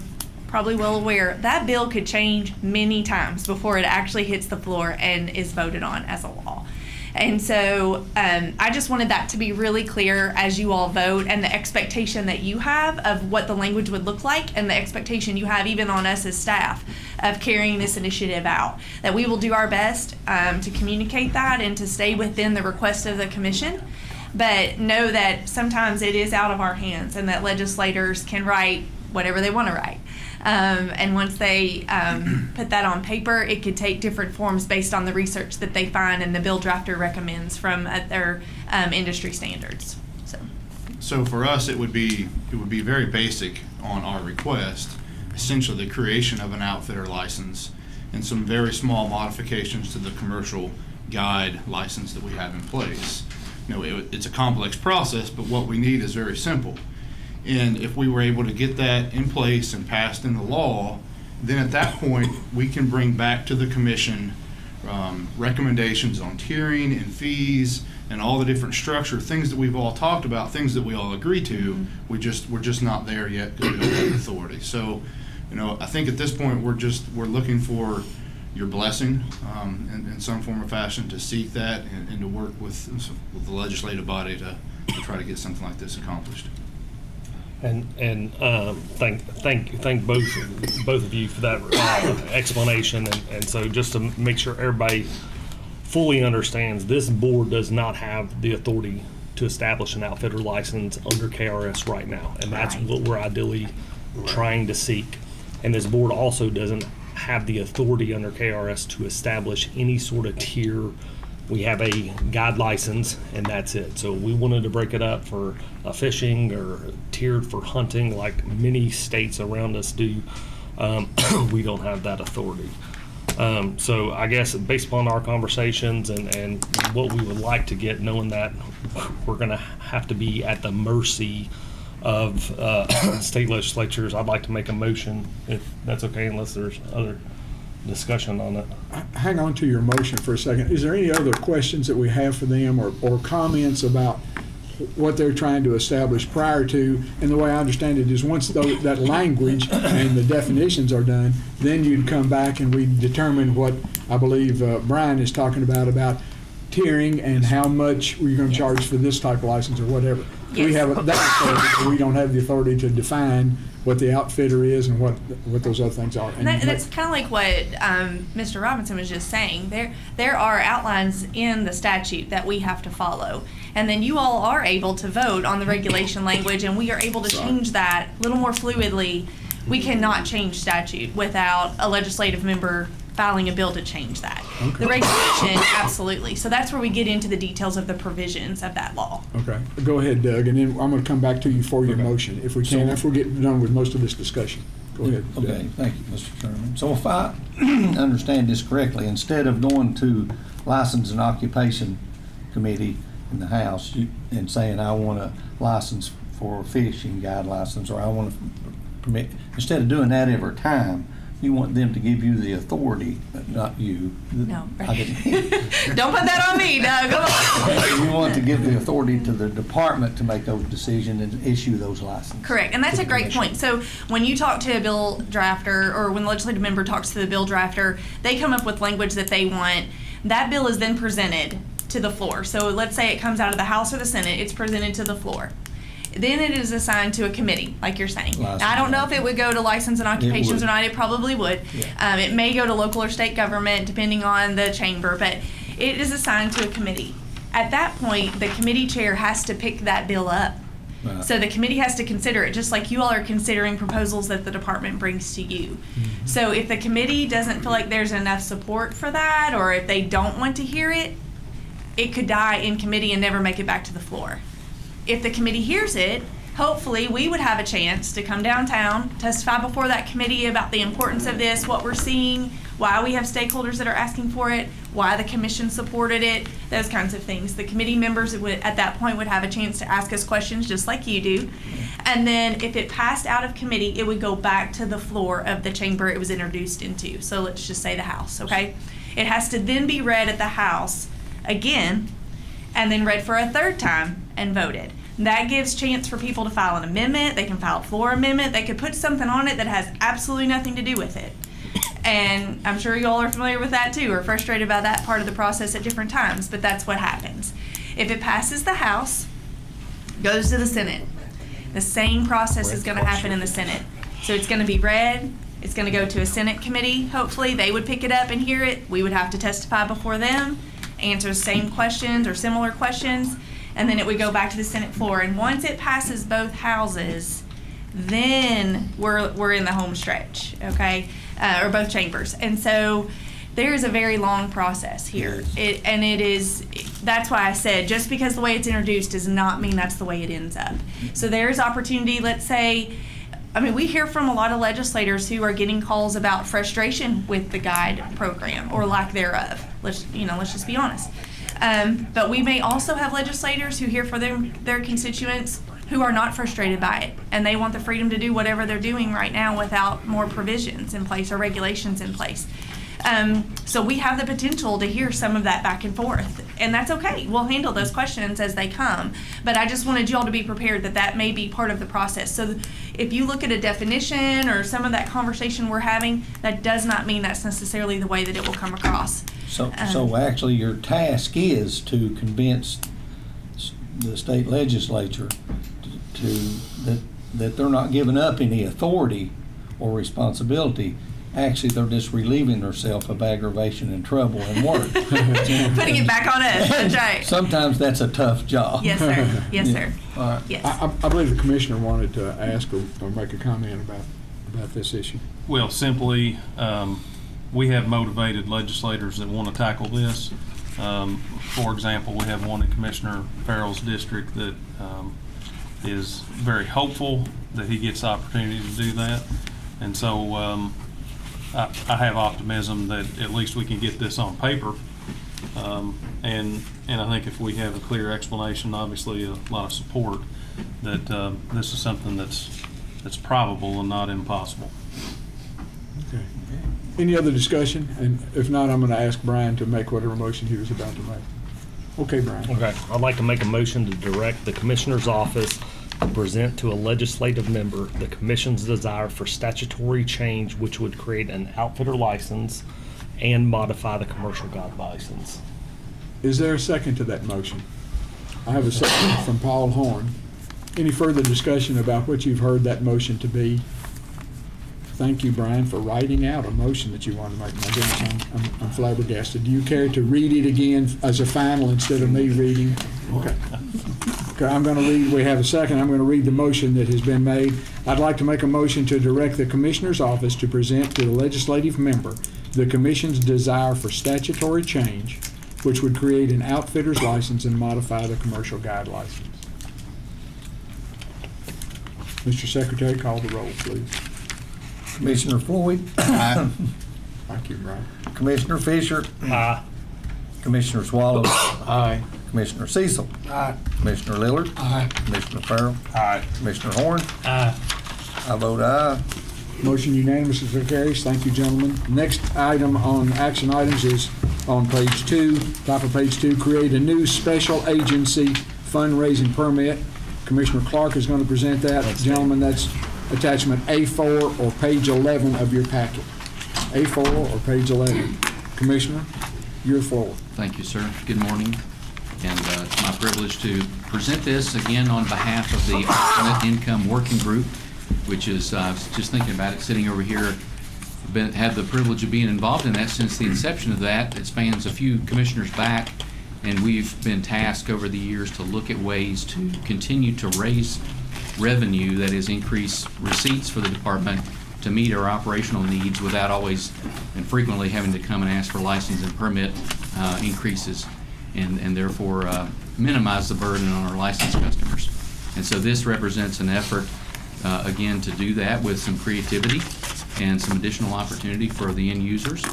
probably well aware, that bill could change many times before it actually hits the floor and is voted on as a law. And so I just wanted that to be really clear as you all vote, and the expectation that you have of what the language would look like, and the expectation you have even on us as staff of carrying this initiative out. That we will do our best to communicate that and to stay within the request of the commission, but know that sometimes it is out of our hands, and that legislators can write whatever they want to write. And once they put that on paper, it could take different forms based on the research that they find and the bill drafter recommends from their industry standards. So for us, it would be very basic on our request, essentially the creation of an outfitter license and some very small modifications to the commercial guide license that we have in place. It's a complex process, but what we need is very simple. And if we were able to get that in place and passed in the law, then at that point, we can bring back to the commission recommendations on tiering and fees and all the different structure, things that we've all talked about, things that we all agree to. We're just not there yet because we don't have authority. So, I think at this point, we're looking for your blessing in some form or fashion to seek that and to work with the legislative body to try to get something like this accomplished. And thank both of you for that explanation. And so just to make sure everybody fully understands, this board does not have the authority to establish an outfitter license under KRS right now, and that's what we're ideally trying to seek. And this board also doesn't have the authority under KRS to establish any sort of tier. We have a guide license, and that's it. So we wanted to break it up for fishing or tiered for hunting like many states around us do. We don't have that authority. So I guess based upon our conversations and what we would like to get, knowing that we're going to have to be at the mercy of state legislatures, I'd like to make a motion, if that's okay, unless there's other discussion on it. Hang on to your motion for a second. Is there any other questions that we have for them or comments about what they're trying to establish prior to? And the way I understand it is once that language and the definitions are done, then you'd come back and we'd determine what I believe Brian is talking about tiering and how much we're going to charge for this type of license or whatever. Yes. We have that authority, but we don't have the authority to define what the outfitter is and what those other things are. And that's kind of like what Mr. Robinson was just saying. There are outlines in the statute that we have to follow. And then you all are able to vote on the regulation language, and we are able to change that a little more fluidly. We cannot change statute without a legislative member filing a bill to change that. Okay. The regulation, absolutely. So that's where we get into the details of the provisions of that law. Okay. Go ahead, Doug, and then I'm going to come back to you for your motion, if we can, after we get done with most of this discussion. Go ahead. Okay, thank you, Mr. Chairman. So if I understand this correctly, instead of going to License and Occupation Committee in the House and saying, I want a license for a fishing guide license, or I want to permit, instead of doing that every time, you want them to give you the authority, not you. No. I didn't. Don't put that on me, Doug. Come on. You want to give the authority to the department to make those decisions and issue those licenses. Correct, and that's a great point. So when you talk to a bill drafter, or when the legislative member talks to the bill drafter, they come up with language that they want. That bill is then presented to the floor. So let's say it comes out of the House or the Senate, it's presented to the floor. Then it is assigned to a committee, like you're saying. Now, I don't know if it would go to license and occupations or not. It probably would. Yeah. It may go to local or state government, depending on the chamber, but it is assigned to a committee. At that point, the committee chair has to pick that bill up. Right. So the committee has to consider it, just like you all are considering proposals that the department brings to you. Mm-hmm. So if the committee doesn't feel like there's enough support for that, or if they don't want to hear it, it could die in committee and never make it back to the floor. If the committee hears it, hopefully we would have a chance to come downtown, testify before that committee about the importance of this, what we're seeing, why we have stakeholders that are asking for it, why the commission supported it, those kinds of things. The committee members would, at that point, would have a chance to ask us questions just like you do. And then if it passed out of committee, it would go back to the floor of the chamber it was introduced into. So let's just say the House, okay? It has to then be read at the House again, and then read for a third time and voted. That gives chance for people to file an amendment. They can file a floor amendment. They could put something on it that has absolutely nothing to do with it. And I'm sure you all are familiar with that too, or frustrated by that part of the process at different times, but that's what happens. If it passes the House, goes to the Senate, the same process is going to happen in the Senate. So it's going to be read. It's going to go to a Senate committee. Hopefully they would pick it up and hear it. We would have to testify before them, answer the same questions or similar questions, and then it would go back to the Senate floor. And once it passes both houses, then we're in the home stretch, okay, or both chambers. And so there is a very long process here. That's why I said, just because the way it's introduced does not mean that's the way it ends up. So there's opportunity, let's say, we hear from a lot of legislators who are getting calls about frustration with the guide program or lack thereof. Let's just be honest. But we may also have legislators who hear from their constituents who are not frustrated by it, and they want the freedom to do whatever they're doing right now without more provisions in place or regulations in place. So we have the potential to hear some of that back and forth, and that's okay. We'll handle those questions as they come, but I just wanted you all to be prepared that may be part of the process. So if you look at a definition or some of that conversation we're having, that does not mean that's necessarily the way that it will come across. So actually your task is to convince the state legislature that they're not giving up any authority or responsibility. Actually, they're just relieving themselves of aggravation and trouble and work. Putting it back on us, that's right. Sometimes that's a tough job. Yes, sir. Yes, sir. All right. Yes. I believe the commissioner wanted to ask or make a comment about this issue. Well, simply, we have motivated legislators that want to tackle this. For example, we have one in Commissioner Farrell's district that is very hopeful that he gets the opportunity to do that. And so I have optimism that at least we can get this on paper. And I think if we have a clear explanation, obviously a lot of support, that this is something that's probable and not impossible. Okay. Any other discussion? And if not, I'm going to ask Brian to make whatever motion he was about to make. Okay, Brian. Okay, I'd like to make a motion to direct the Commissioner's Office to present to a legislative member the Commission's desire for statutory change which would create an outfitter license and modify the commercial guide license. Is there a second to that motion? I have a second from Paul Horn. Any further discussion about what you've heard that motion to be? Thank you, Brian, for writing out a motion that you want to make. My goodness, I'm flabbergasted. Do you care to read it again as a final instead of me reading? Okay. Okay, I'm going to read. We have a second. I'm going to read the motion that has been made. I'd like to make a motion to direct the Commissioner's Office to present to the legislative member the Commission's desire for statutory change, which would create an outfitter's license and modify the commercial guide license. Mr. Secretary, call the roll, please. Commissioner Floyd? Aye. Thank you, Brian. Commissioner Fisher? Aye. Commissioner Swallows? Aye. Commissioner Cecil? Aye. Commissioner Lillard? Aye. Commissioner Farrell? Aye. Commissioner Horn? Aye. I vote aye. Motion unanimously carries. Thank you, gentlemen. Next item on action items is on page 2, top of page 2, create a new special agency fundraising permit. Commissioner Clark is going to present that. Gentlemen, that's attachment A4 or page 11 of your packet. A4 or page 11. Commissioner, your floor. Thank you, sir. Good morning. And it's my privilege to present this again on behalf of the Alternate Income Working Group, which is, I was just thinking about it, sitting over here, had the privilege of being involved in that since the inception of that. It spans a few commissioners back, and we've been tasked over the years to look at ways to continue to raise revenue, that is, increase receipts for the department to meet our operational needs without always and frequently having to come and ask for license and permit increases, and therefore minimize the burden on our licensed customers. And so this represents an effort, again, to do that with some creativity and some additional opportunity for the end users.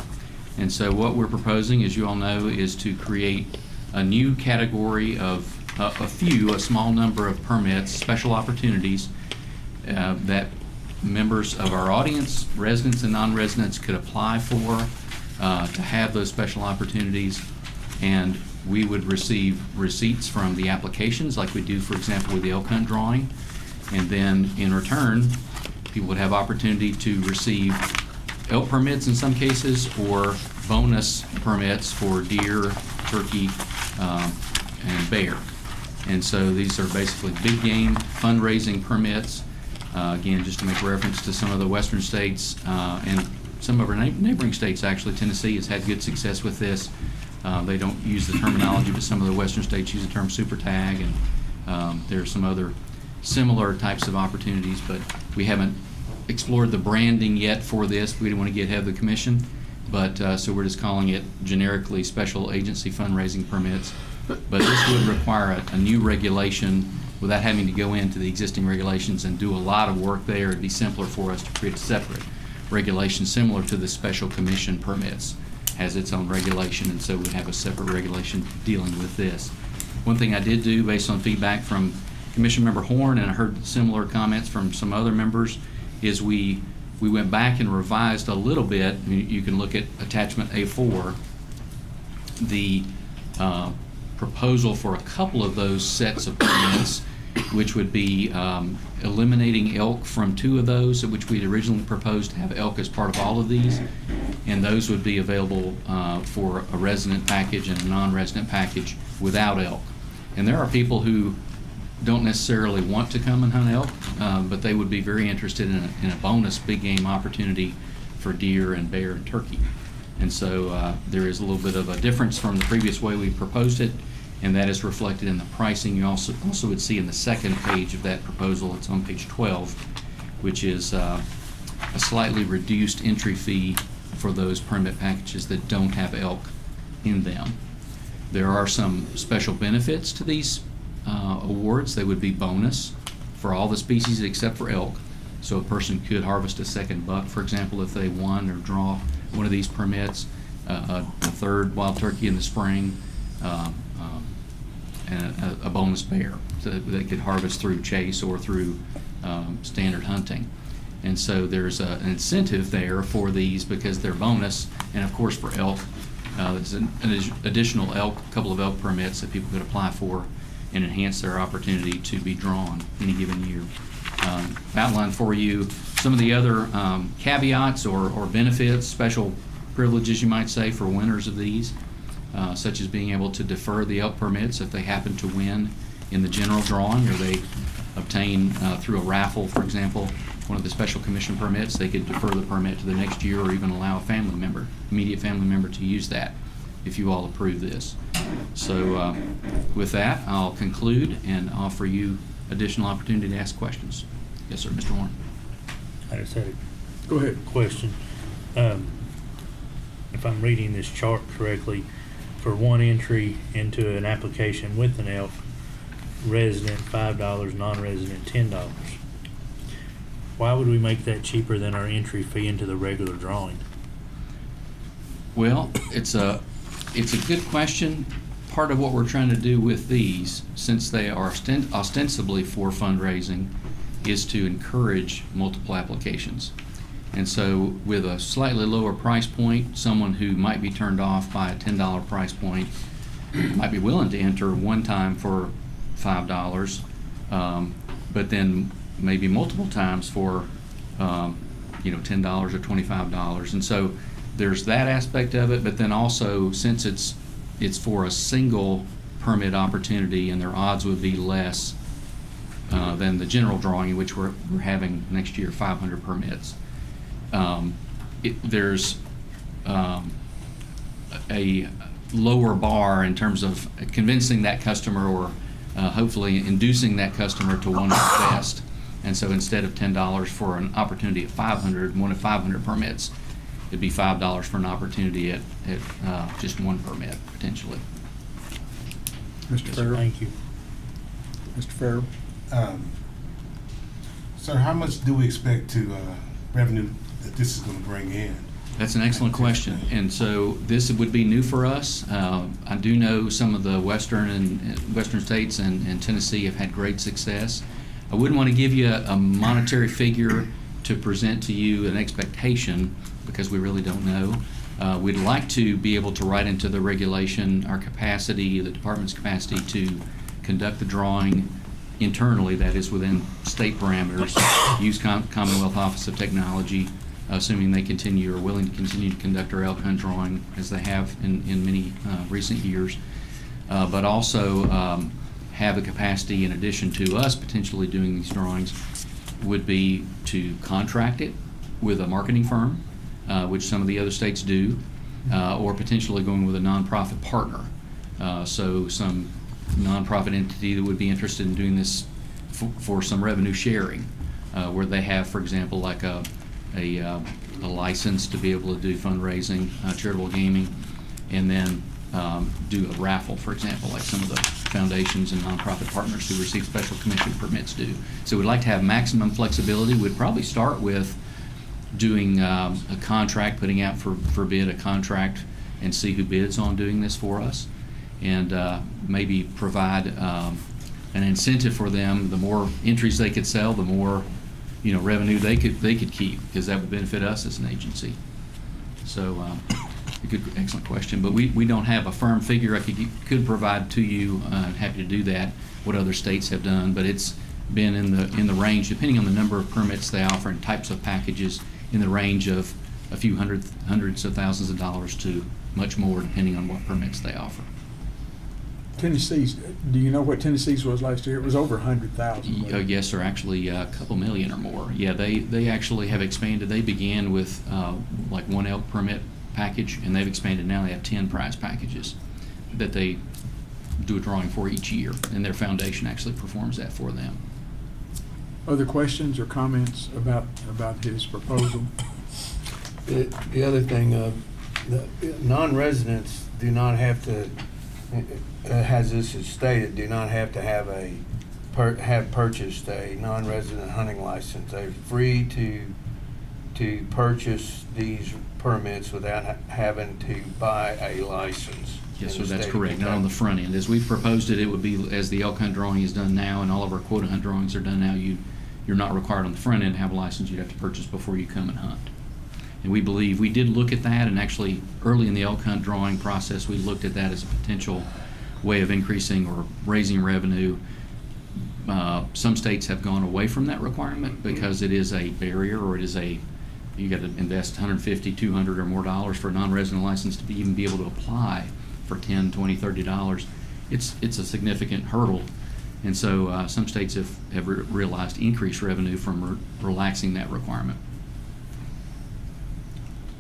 And so what we're proposing, as you all know, is to create a new category of a small number of permits, special opportunities that members of our audience, residents and non-residents, could apply for to have those special opportunities. And we would receive receipts from the applications like we do, for example, with the elk hunt drawing. And then in return, people would have opportunity to receive elk permits in some cases or bonus permits for deer, turkey, and bear. And so these are basically big game fundraising permits. Again, just to make reference to some of the western states and some of our neighboring states, actually, Tennessee has had good success with this. They don't use the terminology, but some of the western states use the term super tag, and there are some other similar types of opportunities, but we haven't explored the branding yet for this. We didn't want to get ahead of the commission, but so we're just calling it generically special agency fundraising permits. But this would require a new regulation without having to go into the existing regulations and do a lot of work there. It'd be simpler for us to create a separate regulation similar to the special commission permits. Has its own regulation, and so we'd have a separate regulation dealing with this. One thing I did do based on feedback from Commission Member Horn, and I heard similar comments from some other members, is we went back and revised a little bit. You can look at attachment A4, the proposal for a couple of those sets of permits, which would be eliminating elk from 2 of those, which we'd originally proposed to have elk as part of all of these, and those would be available for a resident package and a non-resident package without elk. And there are people who don't necessarily want to come and hunt elk, but they would be very interested in a bonus big game opportunity for deer and bear and turkey. And so there is a little bit of a difference from the previous way we proposed it, and that is reflected in the pricing. You also would see in the second page of that proposal, it's on page 12, which is a slightly reduced entry fee for those permit packages that don't have elk in them. There are some special benefits to these awards. They would be bonus for all the species except for elk. So a person could harvest a second buck, for example, if they won or draw one of these permits, a third wild turkey in the spring, and a bonus bear so that they could harvest through chase or through standard hunting. And so there's an incentive there for these because they're bonus, and of course for elk, there's an additional couple of elk permits that people could apply for and enhance their opportunity to be drawn any given year. Outlined for you some of the other caveats or benefits, special privileges you might say for winners of these, such as being able to defer the elk permits if they happen to win in the general drawing, or they obtain through a raffle, for example, one of the special commission permits. They could defer the permit to the next year, or even allow a family member, immediate family member, to use that if you all approve this. So with that, I'll conclude and offer you additional opportunity to ask questions. Yes, sir, Mr. Warren. I just had a Go ahead. question. If I'm reading this chart correctly, for one entry into an application with an elk, resident $5, non-resident $10. Why would we make that cheaper than our entry fee into the regular drawing? Well, it's a good question. Part of what we're trying to do with these, since they are ostensibly for fundraising, is to encourage multiple applications. And so with a slightly lower price point, someone who might be turned off by a $10 price point might be willing to enter one time for $5, but then maybe multiple times for $10 or $25. And so there's that aspect of it, but then also since it's for a single permit opportunity and their odds would be less than the general drawing, in which we're having next year 500 permits. There's a lower bar in terms of convincing that customer or hopefully inducing that customer to want to invest. And so instead of $10 for an opportunity at 500, one of 500 permits, it'd be $5 for an opportunity at just one permit, potentially. Mr. Farrell. Thank you. Mr. Farrell. Sir, how much do we expect to revenue that this is going to bring in? That's an excellent question. And so this would be new for us. I do know some of the western states and Tennessee have had great success. I wouldn't want to give you a monetary figure to present to you an expectation because we really don't know. We'd like to be able to write into the regulation our capacity, the department's capacity to conduct the drawing internally, that is within state parameters, use Commonwealth Office of Technology, assuming they continue or willing to continue to conduct our elk hunt drawing as they have in many recent years, but also have a capacity in addition to us potentially doing these drawings would be to contract it with a marketing firm, which some of the other states do, or potentially going with a nonprofit partner. So some nonprofit entity that would be interested in doing this for some revenue sharing, where they have, for example, like a license to be able to do fundraising, charitable gaming, and then do a raffle, for example, like some of the foundations and nonprofit partners who receive special commission permits do. So we'd like to have maximum flexibility. We'd probably start with doing a contract, putting out for bid a contract, and see who bids on doing this for us, and maybe provide an incentive for them. The more entries they could sell, the more revenue they could keep, because that would benefit us as an agency. So a good, excellent question, but we don't have a firm figure I could provide to you. Happy to do that, what other states have done, but it's been in the range, depending on the number of permits they offer and types of packages, in the range of a few hundreds of thousands of dollars to much more, depending on what permits they offer. Tennessee's, do you know what Tennessee's was last year? It was over 100,000. Yes, sir, actually a couple million or more. Yeah, they actually have expanded. They began with like one elk permit package, and they've expanded now. They have 10 prize packages that they do a drawing for each year, and their foundation actually performs that for them. Other questions or comments about his proposal? The other thing, the non-residents do not have to, as this is stated, do not have to have purchased a non-resident hunting license. They're free to purchase these permits without having to buy a license. Yes, sir, that's correct. Not on the front end. As we've proposed it, it would be as the elk hunt drawing is done now, and all of our quota hunt drawings are done now. You're not required on the front end to have a license. You'd have to purchase before you come and hunt. And we believe, we did look at that, and actually early in the elk hunt drawing process, we looked at that as a potential way of increasing or raising revenue. Some states have gone away from that requirement because it is a barrier, or you got to invest $150, $200 or more dollars for a non-resident license to even be able to apply for $10, $20, $30. It's a significant hurdle. And so some states have realized increased revenue from relaxing that requirement.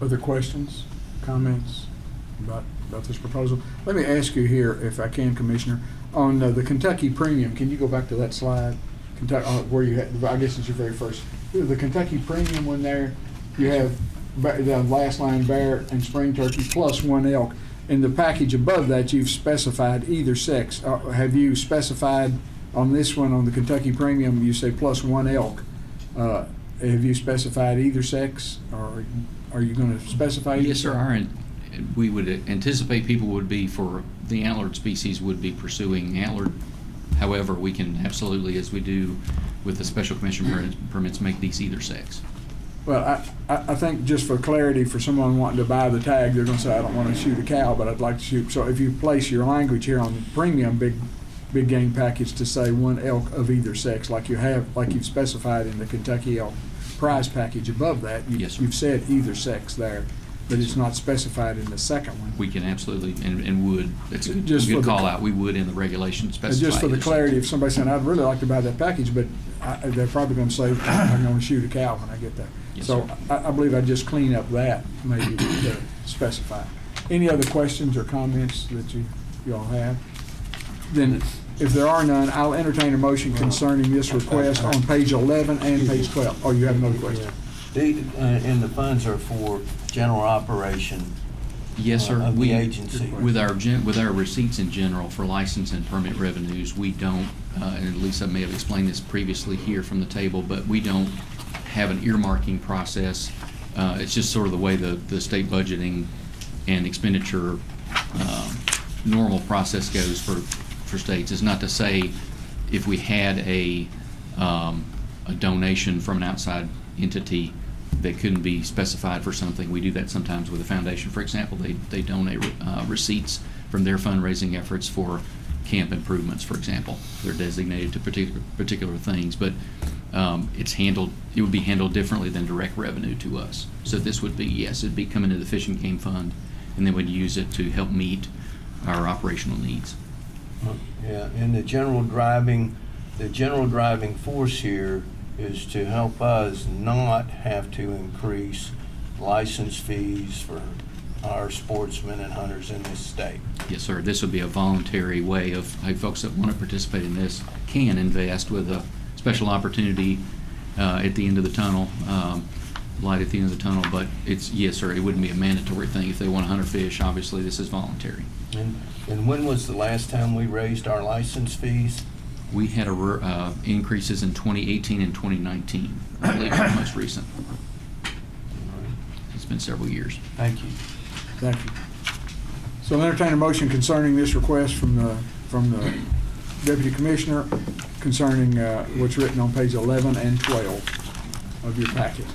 Other questions, comments about this proposal? Let me ask you here, if I can, Commissioner, on the Kentucky premium. Can you go back to that slide? Kentucky, where you had, I guess it's your very first. The Kentucky premium one there, you have the last line bear and spring turkey plus one elk. In the package above that, you've specified either sex. Have you specified on this one, on the Kentucky premium, you say plus one elk? Have you specified either sex, or are you going to specify either? Yes, sir. We would anticipate people would be, for the antlered species, would be pursuing antlered. However, we can absolutely, as we do with the special commission permits, make these either sex. Well, I think just for clarity, for someone wanting to buy the tag, they're going to say, I don't want to shoot a cow, but I'd like to shoot. So if you place your language here on the premium big game package to say one elk of either sex, like you've specified in the Kentucky elk prize package above that, you've said either sex there, but it's not specified in the second one. We can absolutely, and would, it's a good call out, we would in the regulation specify. Just for the clarity, if somebody's saying, I'd really like to buy that package, but they're probably going to say, I'm going to shoot a cow when I get there. Yes, so I believe I'd just clean up that, maybe to specify. Any other questions or comments that you all have? Then, if there are none, I'll entertain a motion concerning this request on page 11 and page 12. Oh, you have another question? And the funds are for general operation. Yes, sir. Of the agency. With our receipts in general for license and permit revenues, we don't, and at least I may have explained this previously here from the table, but we don't have an earmarking process. It's just sort of the way the state budgeting and expenditure normal process goes for states. Is not to say if we had a donation from an outside entity that couldn't be specified for something. We do that sometimes with a foundation, for example. They donate receipts from their fundraising efforts for camp improvements, for example. They're designated to particular things, but it would be handled differently than direct revenue to us. So this would be, yes, it'd be coming to the Fish and Game Fund, and then we'd use it to help meet our operational needs. Yeah, and the general driving force here is to help us not have to increase license fees for our sportsmen and hunters in this state. Yes, sir. This would be a voluntary way of how folks that want to participate in this can invest with a special opportunity at the end of the tunnel, light at the end of the tunnel. But it's, yes, sir, it wouldn't be a mandatory thing. If they want to hunt or fish, obviously this is voluntary. And when was the last time we raised our license fees? We had increases in 2018 and 2019, I believe, the most recent. It's been several years. Thank you. Thank you. So I'll entertain a motion concerning this request from the Deputy Commissioner concerning what's written on page 11 and 12 of your packet.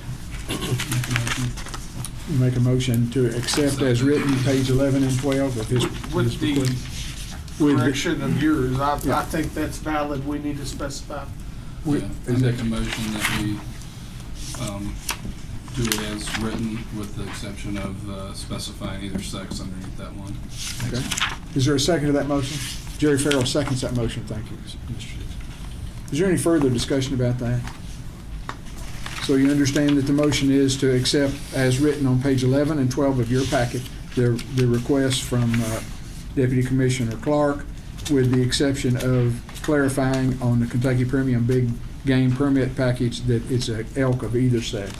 You make a motion to accept as written page 11 and 12 of his With the correction of yours, I Yeah. think that's valid. We need to specify. Yeah, I make a motion that we do it as written with the exception of specifying either sex underneath that one. Okay. Is there a second to that motion? Jerry Farrell seconds that motion. Thank you, Mr. Dixon. Is there any further discussion about that? So you understand that the motion is to accept as written on page 11 and 12 of your packet, the request from Deputy Commissioner Clark, with the exception of clarifying on the Kentucky Premium Big Game Permit Package that it's an elk of either sex.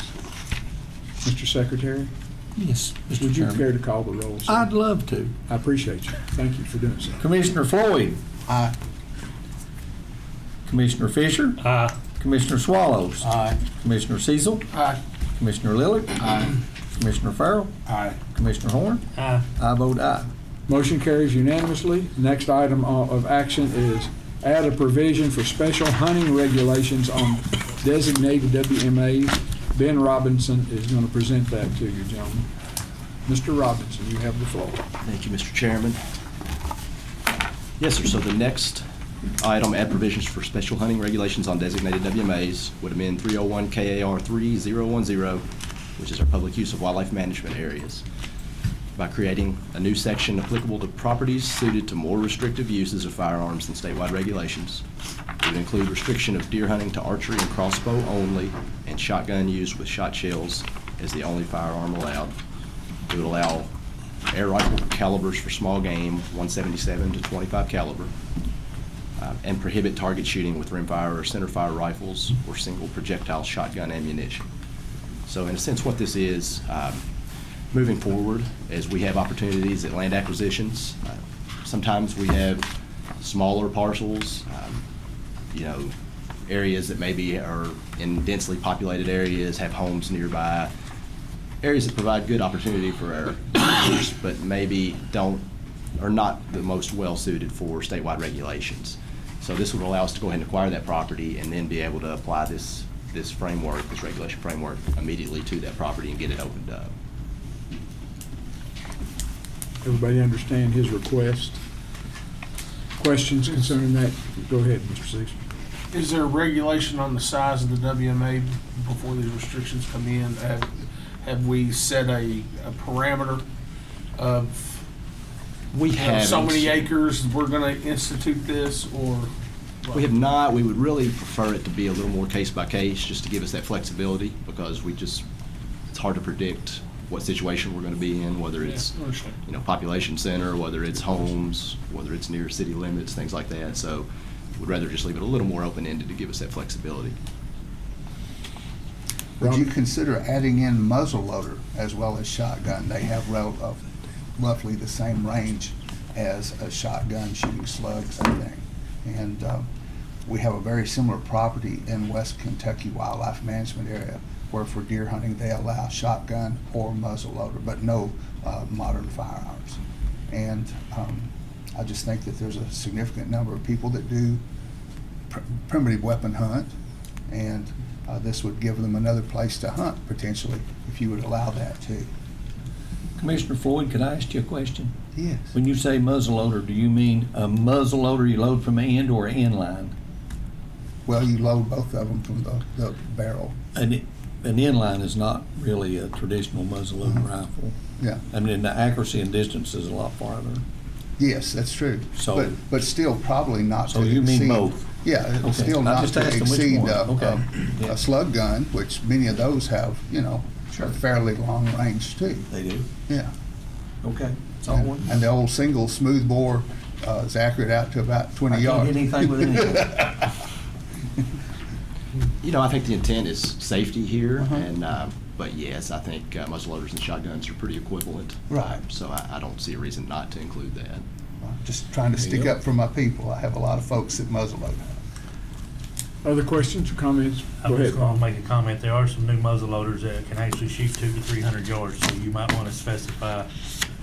Mr. Secretary? Yes, Mr. Would you Chairman. care to call the roll, sir? I'd love to. I appreciate you. Thank you for doing so. Commissioner Floyd. Aye. Commissioner Fisher. Aye. Commissioner Swallows. Aye. Commissioner Cecil. Aye. Commissioner Lillard. Aye. Commissioner Farrell. Aye. Commissioner Horn. Aye. I vote aye. Motion carries unanimously. Next item of action is add a provision for special hunting regulations on designated WMAs. Ben Robinson is going to present that to you, gentlemen. Mr. Robinson, you have the floor. Thank you, Mr. Chairman. Yes, sir. So the next item, add provisions for special hunting regulations on designated WMAs, would amend 301 KAR 3010, which is our public use of wildlife management areas, by creating a new section applicable to properties suited to more restrictive uses of firearms than statewide regulations. It would include restriction of deer hunting to archery and crossbow only, and shotgun use with shot shells as the only firearm allowed. It would allow air rifle calibers for small game, 177 to 25 caliber, and prohibit target shooting with rimfire or centerfire rifles or single projectile shotgun ammunition. So in a sense, what this is, moving forward, as we have opportunities at land acquisitions, sometimes we have smaller parcels, areas that maybe are in densely populated areas, have homes nearby, areas that provide good opportunity for our users, but maybe are not the most well-suited for statewide regulations. So this would allow us to go ahead and acquire that property and then be able to apply this framework, this regulation framework, immediately to that property and get it opened up. Everybody understand his request? Questions concerning that? Go ahead, Mr. Six. Is there a regulation on the size of the WMA before these restrictions come in? Have we set a parameter of We have so many acres we're going to institute this, or? We have not. We would really prefer it to be a little more case by case, just to give us that flexibility, because it's hard to predict what situation we're going to be in, whether it's population center, whether it's homes, whether it's near city limits, things like that. So we'd rather just leave it a little more open-ended to give us that flexibility. Would you consider adding in muzzleloader as well as shotgun? They have roughly the same range as a shotgun shooting slugs, I think. And we have a very similar property in West Kentucky Wildlife Management Area where for deer hunting they allow shotgun or muzzleloader, but no modern firearms. And I just think that there's a significant number of people that do primitive weapon hunt, And this would give them another place to hunt, potentially, if you would allow that too. Commissioner Floyd, could I ask you a question? Yes. When you say muzzleloader, do you mean a muzzleloader you load from an end or an inline? Well, you load both of them from the barrel. An inline is not really a traditional muzzleloader rifle. Yeah. I mean, the accuracy and distance is a lot farther. Yes, that's true. So- but still probably not So to you mean exceed- both? Yeah, it's Okay. still I not just to asked them which exceed one. Okay. Yeah. a slug gun, which many of those have, a fairly long range too. They do? Yeah. Okay. That's all I wanted. And the old single smooth bore is accurate out to about 20 I yards. can't hit anything with anything. I think the intent is safety here, and but yes, I think muzzleloaders and shotguns are pretty equivalent. Right. So I don't see a reason not to include that. Just trying to stick up for my people. I have a lot of folks that muzzleload. Other questions or comments? I Go was ahead, going Bob. to make a comment. There are some new muzzleloaders that can actually shoot 200 to 300 yards, so you might want to specify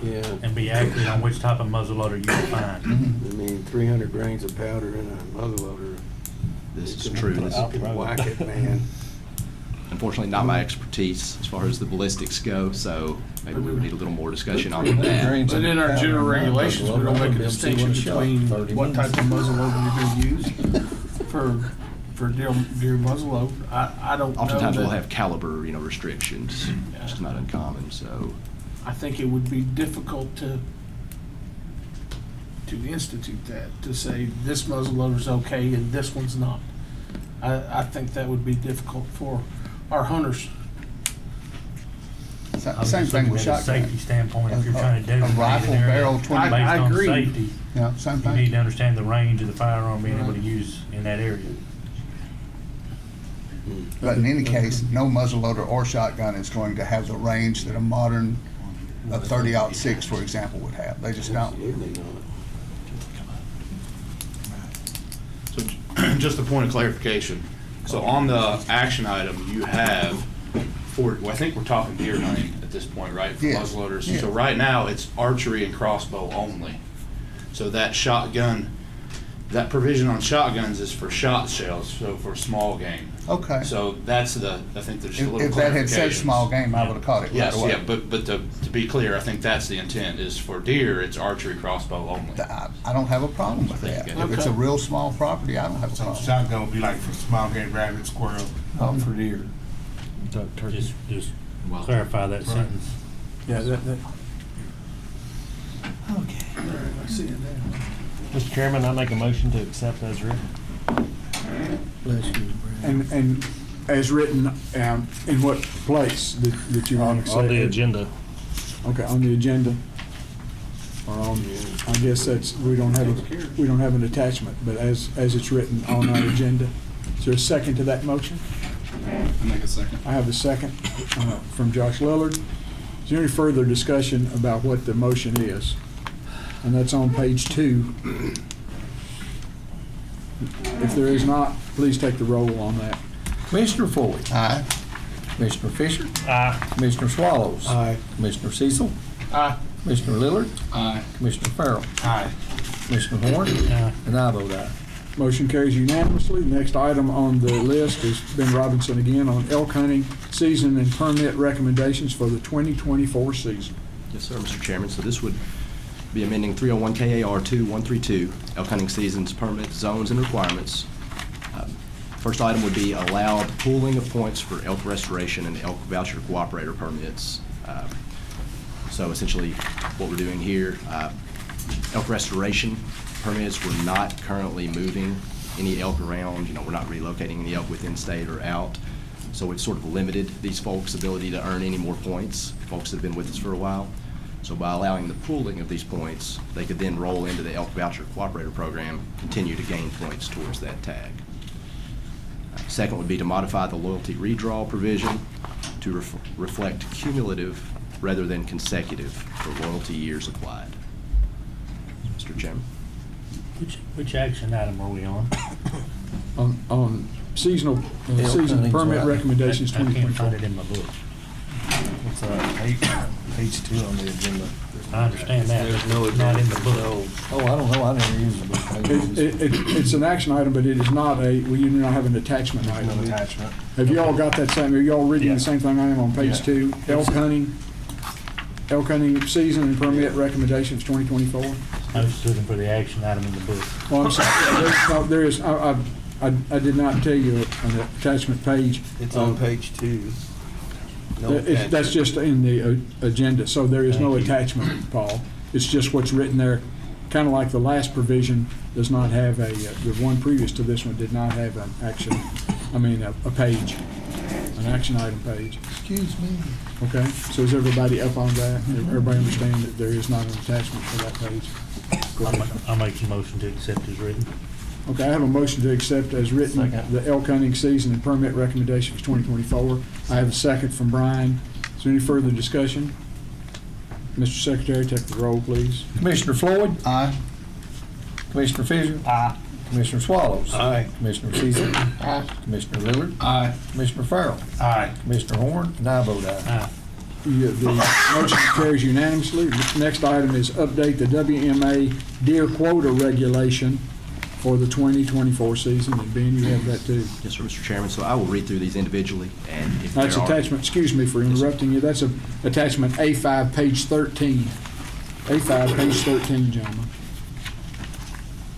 Yeah, and be accurate on which type of muzzleloader you will find. I mean, 300 grains of powder in a muzzleloader. This is true. This You can whack it, man. unfortunately not my expertise as far as the ballistics go, so maybe we would need a little more discussion on But that. But in our general regulations, we don't make a distinction between what type of muzzleloader you're gonna use for deer muzzleload. I don't know Oftentimes we'll that- have caliber, restrictions, just not uncommon, so. I think it would be difficult to institute that, to say this muzzleloader's okay and this one's not. I think that would be difficult for our hunters. I was Same just thing looking with at a shotgun. safety standpoint, if you're trying to A designate rifle an area barrel 20. based I on agree. safety, Yeah, same you need thing. to understand the range of the firearm being able to use in that area. But in any case, no muzzleloader or shotgun is going to have the range that a modern 30-06, for example, would have. They just don't. So just a point of clarification. So on the action item, you have, I think we're talking deer hunting at this point, right? For Yes. muzzleloaders. Yeah. So right now, it's archery and crossbow only. So that shotgun, that provision on shotguns is for shot shells, so for small game. Okay. So that's I think there's a little If that had said clarification. small game, I would have caught it right Yes, away. yeah, but to be clear, I think that's the intent, is for deer, it's archery crossbow only. I don't have a problem with that. If it's a real small property, I don't have a So problem. shotgun would be like for small game, rabbit, squirrel. Not for deer. Just clarify that sentence. Yeah, that. Okay. I see it now. Mr. Chairman, I make a motion to accept as written. Bless you, Brad. And as written, in what place that you want to say? On the agenda. Okay, on the agenda. Or on, I guess that's, we don't have an attachment, but as it's written on our agenda. Is there a second to that motion? I make a second. I have a second from Josh Lillard. Is there any further discussion about what the motion is? And that's on page 2. If there is not, please take the roll on that. Commissioner Floyd. Aye. Commissioner Fisher. Aye. Commissioner Swallows. Aye. Commissioner Cecil. Aye. Commissioner Lillard. Aye. Commissioner Farrell. Aye. Commissioner Horn. Aye. And I vote aye. Motion carries unanimously. Next item on the list is Ben Robinson again on elk hunting season and permit recommendations for the 2024 season. Yes, sir, Mr. Chairman. So this would be amending 301 KAR 2132, elk hunting seasons, permits, zones, and requirements. First item would be allowed pooling of points for elk restoration and elk voucher cooperator permits. So essentially, what we're doing here, elk restoration permits, we're not currently moving any elk around. We're not relocating any elk within state or out. So we've sort of limited these folks' ability to earn any more points, folks that have been with us for a while. So by allowing the pooling of these points, they could then roll into the elk voucher cooperator program, continue to gain points towards that tag. Second would be to modify the loyalty redraw provision to reflect cumulative rather than consecutive for loyalty years applied. Mr. Chairman. Which action item are we on? On seasonal, Elk season hunting's permit right. recommendations I can't 2024. find it in my book. It's page 2 on the agenda. I understand that. There's no not in the agenda. book. Oh, I don't know, I never used the book. It's an action item, but it is not a, well, you do not have an attachment item. No attachment. Have you all got that same, are you all reading Yeah. the same thing I am on page Yeah. 2? Elk hunting season and permit recommendations 2024? I was just looking for the action item in the book. Well, I'm sorry, there is, I did not tell you an attachment page. It's on page 2. No That's attachment. just in the agenda, so there is no Thank you. attachment, Paul. It's just what's written there, kind of like the last provision does not have the one previous to this one did not have an action, a page, an action item page. Excuse me. Okay, so is everybody up on that? Everybody understand that there is not an attachment for that page? Go ahead. I'll make the motion to accept as written. Okay, I have a motion to accept as written Second. the elk hunting season and permit recommendations 2024. I have a second from Brian. Is there any further discussion? Mr. Secretary, take the roll, please. Commissioner Floyd? Aye. Commissioner Fisher? Aye. Commissioner Swallows? Aye. Commissioner Cecil? Aye. Commissioner Lillard? Aye. Commissioner Farrell? Aye. Commissioner Horn? And I vote aye. The motion carries unanimously. The next item is update the WMA deer quota regulation for the 2024 season. And Ben, you have that too. Yes, sir, Mr. Chairman. So I will read through these individually, and if That's there are... attachment, excuse me for interrupting you, that's attachment A5, page 13. A5, page 13, gentlemen.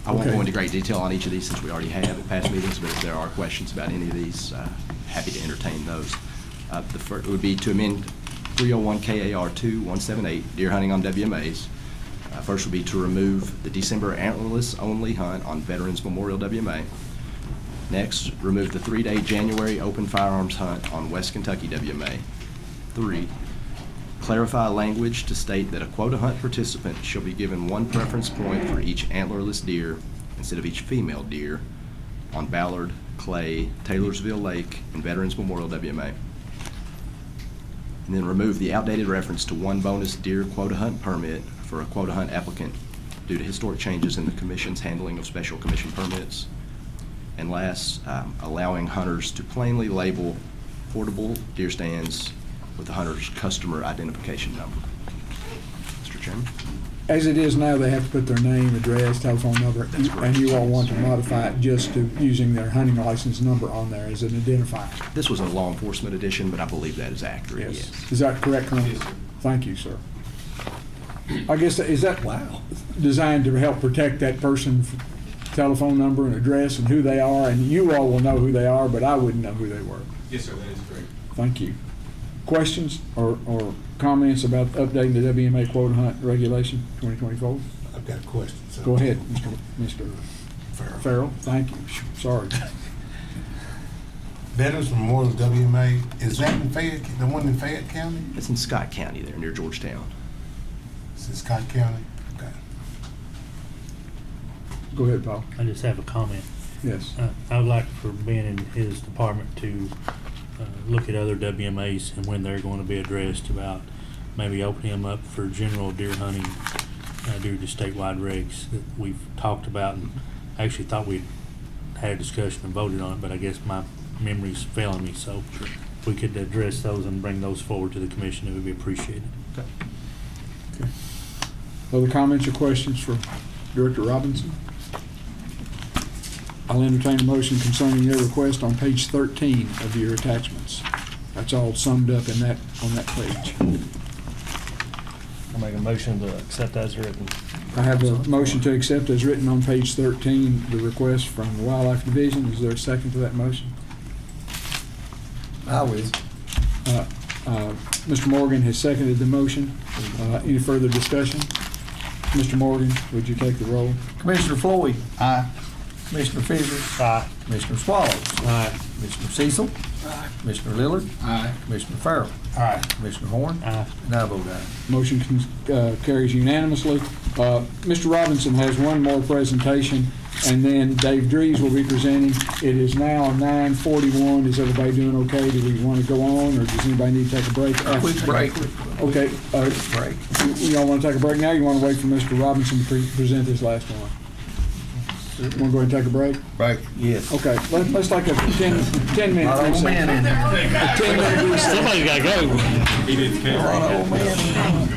I won't Okay. go into great detail on each of these since we already have at past meetings, but if there are questions about any of these, happy to entertain those. The first would be to amend 301 KAR 2178, deer hunting on WMAs. First would be to remove the December antlerless only hunt on Veterans Memorial WMA. Next, remove the 3-day January open firearms hunt on West Kentucky WMA. 3, clarify language to state that a quota hunt participant shall be given 1 preference point for each antlerless deer instead of each female deer on Ballard, Clay, Taylorsville Lake, and Veterans Memorial WMA. And then remove the outdated reference to 1 bonus deer quota hunt permit for a quota hunt applicant due to historic changes in the Commission's handling of special commission permits. And last, allowing hunters to plainly label portable deer stands with the hunter's customer identification number. Mr. Chairman? As it is now, they have to put their name, address, telephone number, and you all want to modify it just to using their hunting license number on there as an identifier. This was a law enforcement edition, but I believe that is accurate, yes. Is that correct, Colonel? Yes, sir. Thank you, sir. I guess, is that designed to help protect that person's telephone number and address and who they are? And you all will know who they are, but I wouldn't know who they were. Yes, sir, that is correct. Thank you. Questions or comments about updating the WMA quota hunt regulation 2024? I've got a question. So. Go ahead, Mr. Farrell. Thank you. Sorry. Veterans Memorial WMA, is that in Fayette, the one in Fayette County? It's in Scott County there, near Georgetown. It's in Scott County? Okay. Go ahead, Paul. I just have a comment. Yes. I would like for Ben and his department to look at other WMAs and when they're going to be addressed about maybe opening them up for general deer hunting due to statewide regs that we've talked about, and I actually thought we'd had a discussion and voted on it, but I guess my memory's failing me, so if we could address those and bring those forward to the commission, it would be appreciated. Okay. Other comments or questions for Director Robinson? I'll entertain a motion concerning their request on page 13 of your attachments. That's all summed up in that, on that page. I'll make a motion to accept as written. I have a motion to accept as written on page 13, the request from the Wildlife Division. Is there a second to that motion? I will. Mr. Morgan has seconded the motion. Any further discussion? Mr. Morgan, would you take the roll? Commissioner Floyd? Aye. Commissioner Fisher? Aye. Commissioner Swallows? Aye. Commissioner Cecil? Aye. Commissioner Lillard? Aye. Commissioner Farrell? Aye. Commissioner Horn? Aye. And I vote aye. Motion carries unanimously. Mr. Robinson has one more presentation, and then Dave Dries will be presenting. It is now 9:41. Is everybody doing okay? Do we want to go on, or does anybody need to take a break? Quick break. Okay. Break. Y'all want to take a break now? You want to wait for Mr. Robinson to present his last one? Want to go ahead and take a break? Break. Yes. Okay. Let's take a 10-minute Not all recess. man in there. A 10-minute recess. Somebody's got to go. He did the camera. Old man.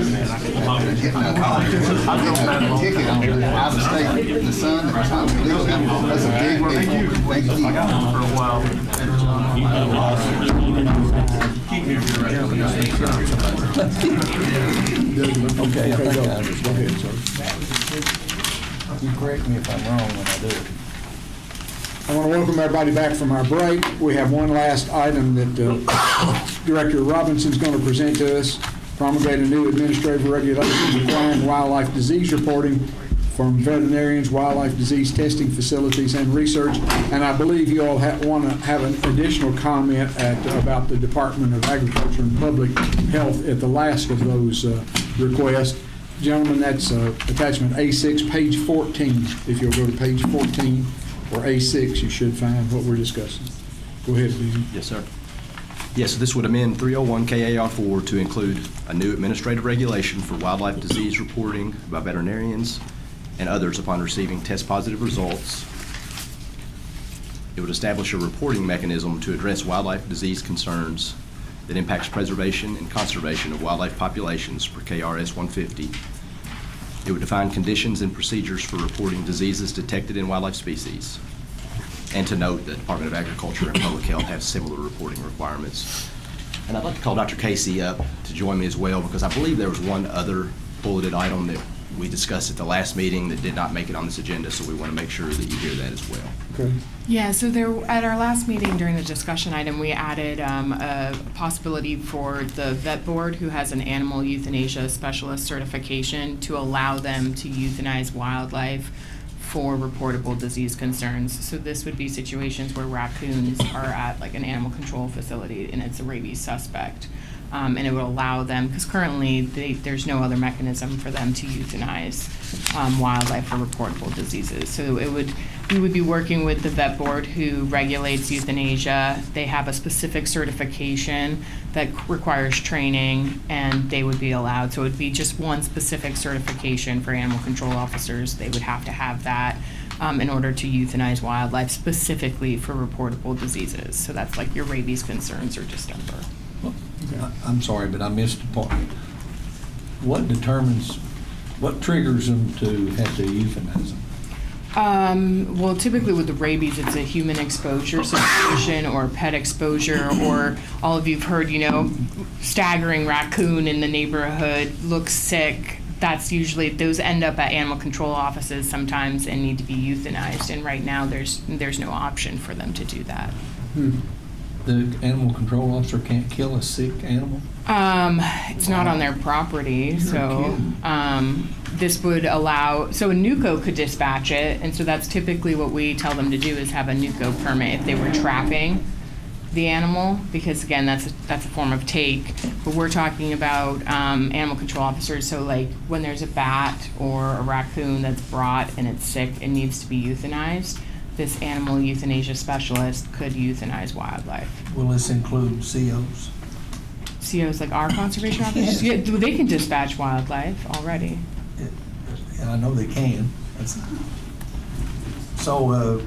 ticket on it, out of state, the son or something. That's a big deal. Thank you. For a while. Okay, I think I understand. Go ahead, sir. You correct me if I'm wrong when I do it. I want to welcome everybody back from our break. We have one last item that Director Robinson's going to present to us. Promulgate a new administrative regulation requiring wildlife disease reporting from veterinarians, wildlife disease testing facilities, and research. And I believe you all want to have an additional comment about the Department of Agriculture and Public Health at the last of those requests. Gentlemen, that's attachment A6, page 14. If you'll go to page 14 or A6, you should find what we're discussing. Go ahead, please. Yes, sir. Yes, this would amend 301 KAR4 to include a new administrative regulation for wildlife disease reporting by veterinarians and others upon receiving test positive results. It would establish a reporting mechanism to address wildlife disease concerns that impacts preservation and conservation of wildlife populations per KRS 150. It would define conditions and procedures for reporting diseases detected in wildlife species. And to note that the Department of Agriculture and Public Health have similar reporting requirements. And I'd like to call Dr. Casey up to join me as well, because I believe there was one other bulleted item that we discussed at the last meeting that did not make it on this agenda, so we want to make sure that you hear that as well. Okay. Yeah, so there, at our last meeting during the discussion item, we added a possibility for the vet board, who has an animal euthanasia specialist certification, to allow them to euthanize wildlife for reportable disease concerns. So this would be situations where raccoons are at like an animal control facility and it's a rabies suspect. And it would allow them, because currently there's no other mechanism for them to euthanize wildlife for reportable diseases. So we would be working with the vet board who regulates euthanasia. They have a specific certification that requires training, and they would be allowed. So it would be just one specific certification for animal control officers. They would have to have that in order to euthanize wildlife specifically for reportable diseases. So that's like your rabies concerns or distemper. I'm sorry, but I missed the point. What triggers them to have to euthanize them? Well, typically with the rabies, it's a human exposure situation or pet exposure, or all of you've heard, staggering raccoon in the neighborhood, looks sick. That's usually, those end up at animal control offices sometimes and need to be euthanized. And right now, there's no option for them to do that. The animal control officer can't kill a sick animal? It's not on their property, so this would allow, so a NUCO could dispatch it, and so that's typically what we tell them to do, is have a NUCO permit if they were trapping the animal, because again, that's a form of take. But we're talking about animal control officers, so like when there's a bat or a raccoon that's brought and it's sick and needs to be euthanized, this animal euthanasia specialist could euthanize wildlife. Will this include COs? COs like our conservation officers? Yes. Yeah, they can dispatch wildlife already. I know they can. So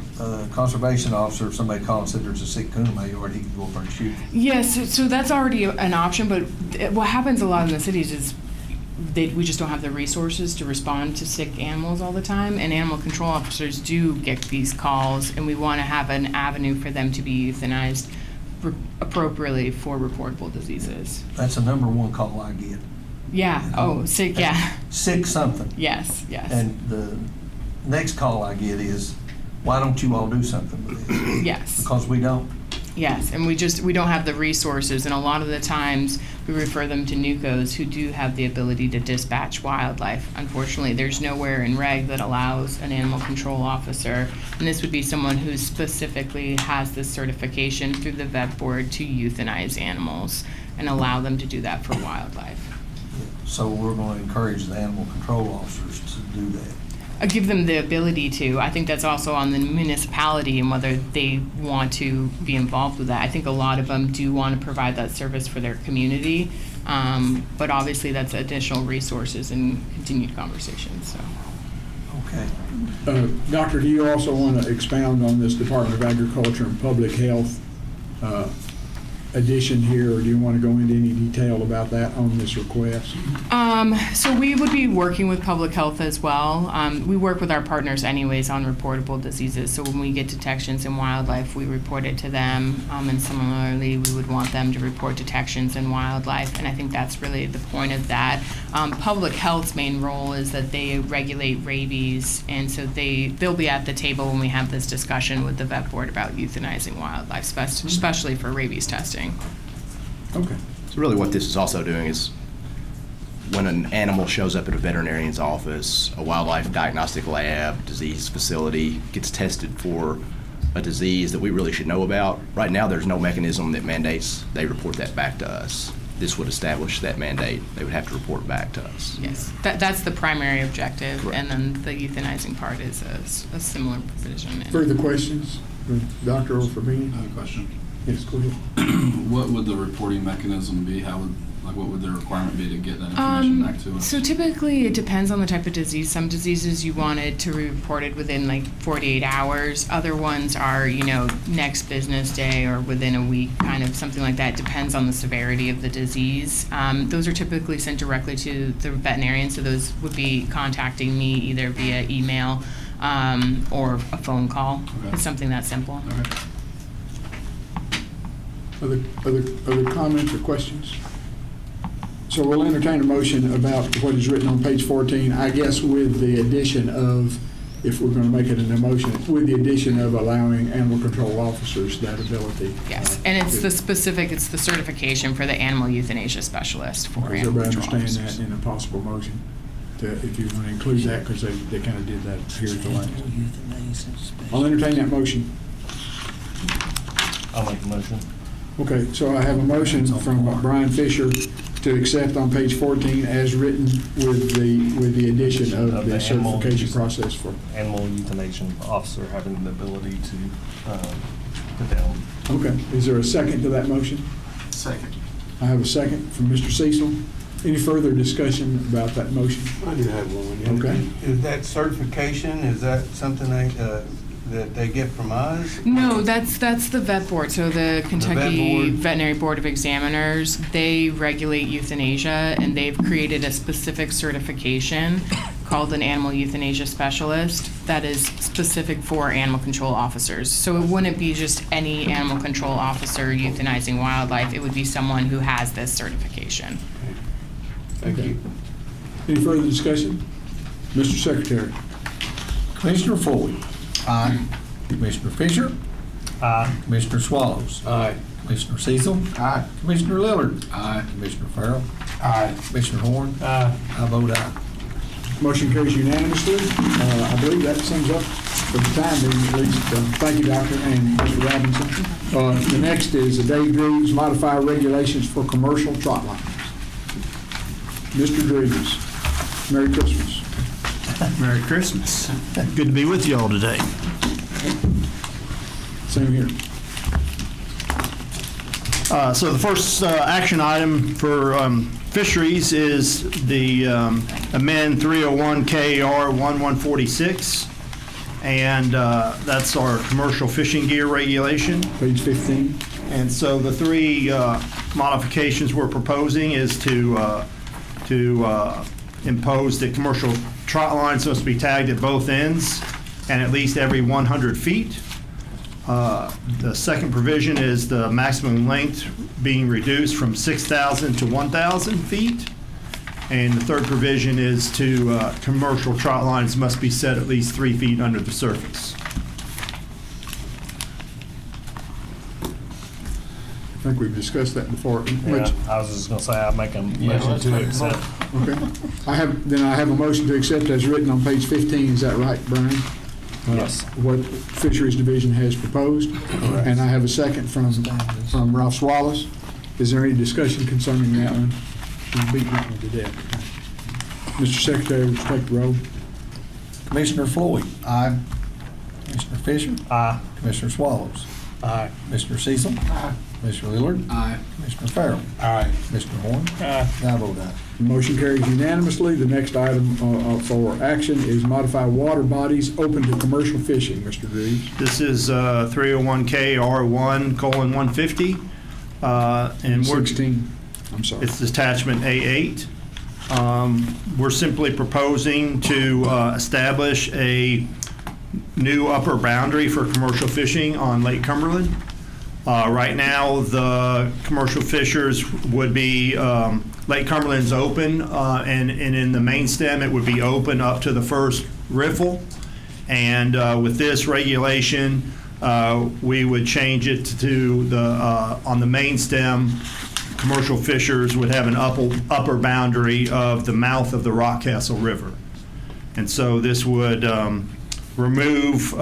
conservation officer, if somebody calls and said there's a sick coon in my yard, he can go over and shoot. Yes, so that's already an option, but what happens a lot in the cities is we just don't have the resources to respond to sick animals all the time, and animal control officers do get these calls, and we want to have an avenue for them to be euthanized appropriately for reportable diseases. That's the number one call I get. Yeah, sick, yeah. Sick something. Yes. And the next call I get is, why don't you all do something with this? Yes. Because we don't. Yes, and we don't have the resources, and a lot of the times we refer them to NUCOs who do have the ability to dispatch wildlife. Unfortunately, there's nowhere in reg that allows an animal control officer, and this would be someone who specifically has this certification through the vet board to euthanize animals and allow them to do that for wildlife. So we're going to encourage the animal control officers to do that. Give them the ability to. I think that's also on the municipality and whether they want to be involved with that. I think a lot of them do want to provide that service for their community, but obviously that's additional resources and continued conversations. So. Okay. Doctor, do you also want to expound on this Department of Agriculture and Public Health addition here, or do you want to go into any detail about that on this request? So we would be working with public health as well. We work with our partners anyways on reportable diseases. So when we get detections in wildlife, we report it to them. And similarly, we would want them to report detections in wildlife. And I think that's really the point of that. Public health's main role is that they regulate rabies. And so they'll be at the table when we have this discussion with the vet board about euthanizing wildlife, especially for rabies testing. Okay. So really what this is also doing is when an animal shows up at a veterinarian's office, a wildlife diagnostic lab, disease facility gets tested for a disease that we really should know about. Right now, there's no mechanism that mandates they report that back to us. This would establish that mandate. They would have to report back to us. Yes, that's the primary objective, correct. And then the euthanizing part is a similar provision. Further questions for Dr. or for me? I have a question. Yes, go ahead. What would the reporting mechanism be? What would the requirement be to get that information back to us? So typically it depends on the type of disease. Some diseases you wanted to be reported within like 48 hours. Other ones are, next business day or within a week, kind of something like that. Depends on the severity of the disease. Those are typically sent directly to the veterinarian. So those would be contacting me either via email or a phone call. Okay. It's something that simple. Okay. Other comments or questions? So we'll entertain a motion about what is written on page 14, I guess with the addition of, if we're going to make it an emotion, with the addition of allowing animal control officers that ability. Yes, and it's the certification for the animal euthanasia specialist for does animal everybody control understand officers. that in a possible motion? If you want to include that, because they kind of did that here at the last. I'll entertain that motion. I'll make the motion. Okay, so I have a motion from Brian Fisher to accept on page 14 as written with the addition of the certification process for animal euthanasia officer having the ability to put down. Okay, is there a second to that motion? Second. I have a second from Mr. Cecil. Any further discussion about that motion? I do have one. Okay. Is that certification, is that something that they get from us? No, that's the vet board. So the Kentucky Veterinary Board of Examiners, they regulate euthanasia, and they've created a specific certification called an animal euthanasia specialist that is specific for animal control officers. So it wouldn't be just any animal control officer euthanizing wildlife. It would be someone who has this certification. Thank you. Any further discussion? Mr. Secretary. Commissioner Floyd. Aye. Commissioner Fisher. Aye. Commissioner Swallows. Aye. Commissioner Cecil. Aye. Commissioner Lillard. Aye. Commissioner Farrell. Aye. Commissioner Horn. Aye. I vote aye. Motion carries unanimously. I believe that sums up for the time being at least. Thank you, Doctor, and Mr. Robinson. The next is Dave Drews, modify regulations for commercial trot lines. Mr. Drews, Merry Christmas. Merry Christmas. Good to be with you all today. Same here. So the first action item for fisheries is the amend 301 KAR 1146, and that's our commercial fishing gear regulation. Page 15. And so the three modifications we're proposing is to impose that commercial trot lines must be tagged at both ends and at least every 100 feet. The second provision is the maximum length being reduced from 6,000 to 1,000 feet. And the third provision is to commercial trot lines must be set at least 3 feet under the surface. I think we've discussed that before. Yeah, I was just going to say I'll make a motion to accept. Okay. I have a motion to accept as written on page 15. Is that right, Brian? Yes. What Fisheries Division has proposed. And I have a second from Ralph Wallace. Is there any discussion concerning that one? We beat that one to death. Mr. Secretary, would you take the roll? Commissioner Floyd. Aye. Commissioner Fisher. Aye. Commissioner Swallows. Aye. Commissioner Cecil. Aye. Commissioner Lillard. Aye. Commissioner Farrell. Aye. Commissioner Horn. Aye. I vote aye. The motion carries unanimously. The next item for action is modify water bodies open to commercial fishing. Mr. Reeves. This is 301 KR 1:150. And we're 16, I'm sorry. It's attachment A8. We're simply proposing to establish a new upper boundary for commercial fishing on Lake Cumberland. Right now, the commercial fishers would be, Lake Cumberland's open, and in the main stem, it would be open up to the first riffle. And with this regulation, we would change it to on the main stem, commercial fishers would have an upper boundary of the mouth of the Rockcastle River. And so this would remove,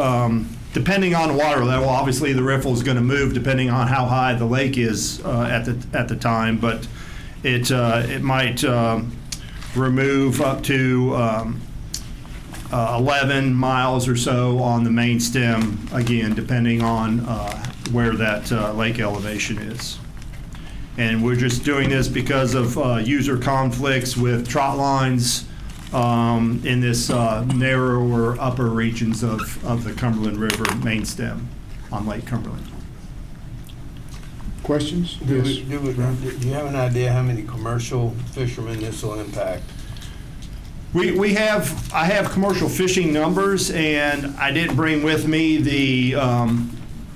depending on the water level, obviously the riffle is going to move depending on how high the lake is at the time, but it might remove up to 11 miles or so on the main stem, again, depending on where that lake elevation is. And we're just doing this because of user conflicts with trot lines in this narrower upper regions of the Cumberland River main stem on Lake Cumberland. Questions? Do you have an idea how many commercial fishermen this will impact? I have commercial fishing numbers, and I didn't bring with me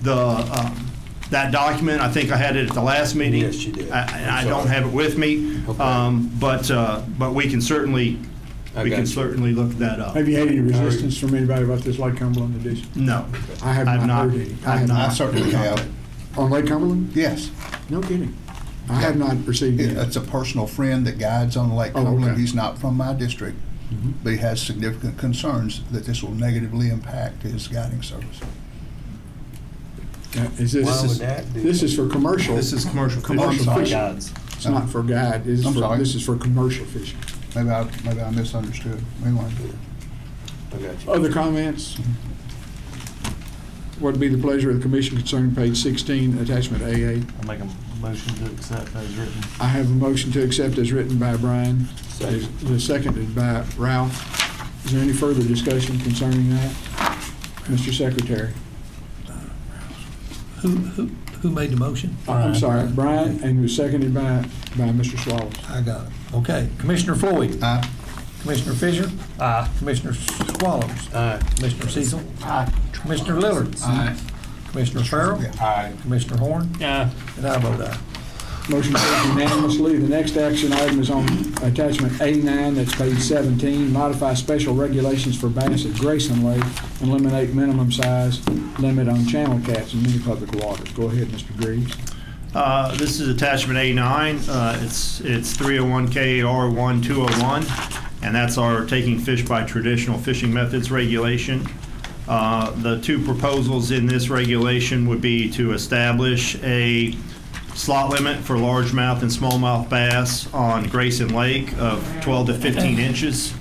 that document. I think I had it at the last meeting. Yes, you did. I don't have it with me, Okay. but we can certainly look that up. Have you had any resistance from anybody about this Lake Cumberland edition? No, I have not heard any. I certainly have. On Lake Cumberland? Yes. No kidding. I have not received it. It's a personal friend that guides on Lake Oh, Cumberland. okay. He's not from my district, but he has significant concerns that this will negatively impact his guiding service. Is this, Why would that be? This is for commercial. This is commercial fishing. guides. It's not for guide. This is for commercial fishing. Maybe I misunderstood. Anyway. I got you. Other comments? What would be the pleasure of the commission concerning page 16, attachment A8? I'll make a motion to accept as written. I have a motion to accept as written by Brian. Second. Seconded by Ralph. Is there any further discussion concerning that? Mr. Secretary. Who made the motion? I'm sorry, Brian, and was seconded by Mr. Swallows. I got it. Okay. Commissioner Floyd? Aye. Commissioner Fisher? Aye. Commissioner Swallows? Aye. Commissioner Cecil? Aye. Commissioner Lillard? Aye. Commissioner Farrell? Aye. Commissioner Horn? Aye. And I vote aye. Motion carries unanimously. The next action item is on attachment A9, that's page 17, modify special regulations for bass at Grayson Lake, and eliminate minimum size limit on channel cats in many public waters. Go ahead, Mr. Greaves. This is attachment A9. It's 301 KAR 1201, and that's our taking fish by traditional fishing methods regulation. The two proposals in this regulation would be to establish a slot limit for largemouth and smallmouth bass on Grayson Lake of 12 to 15 inches.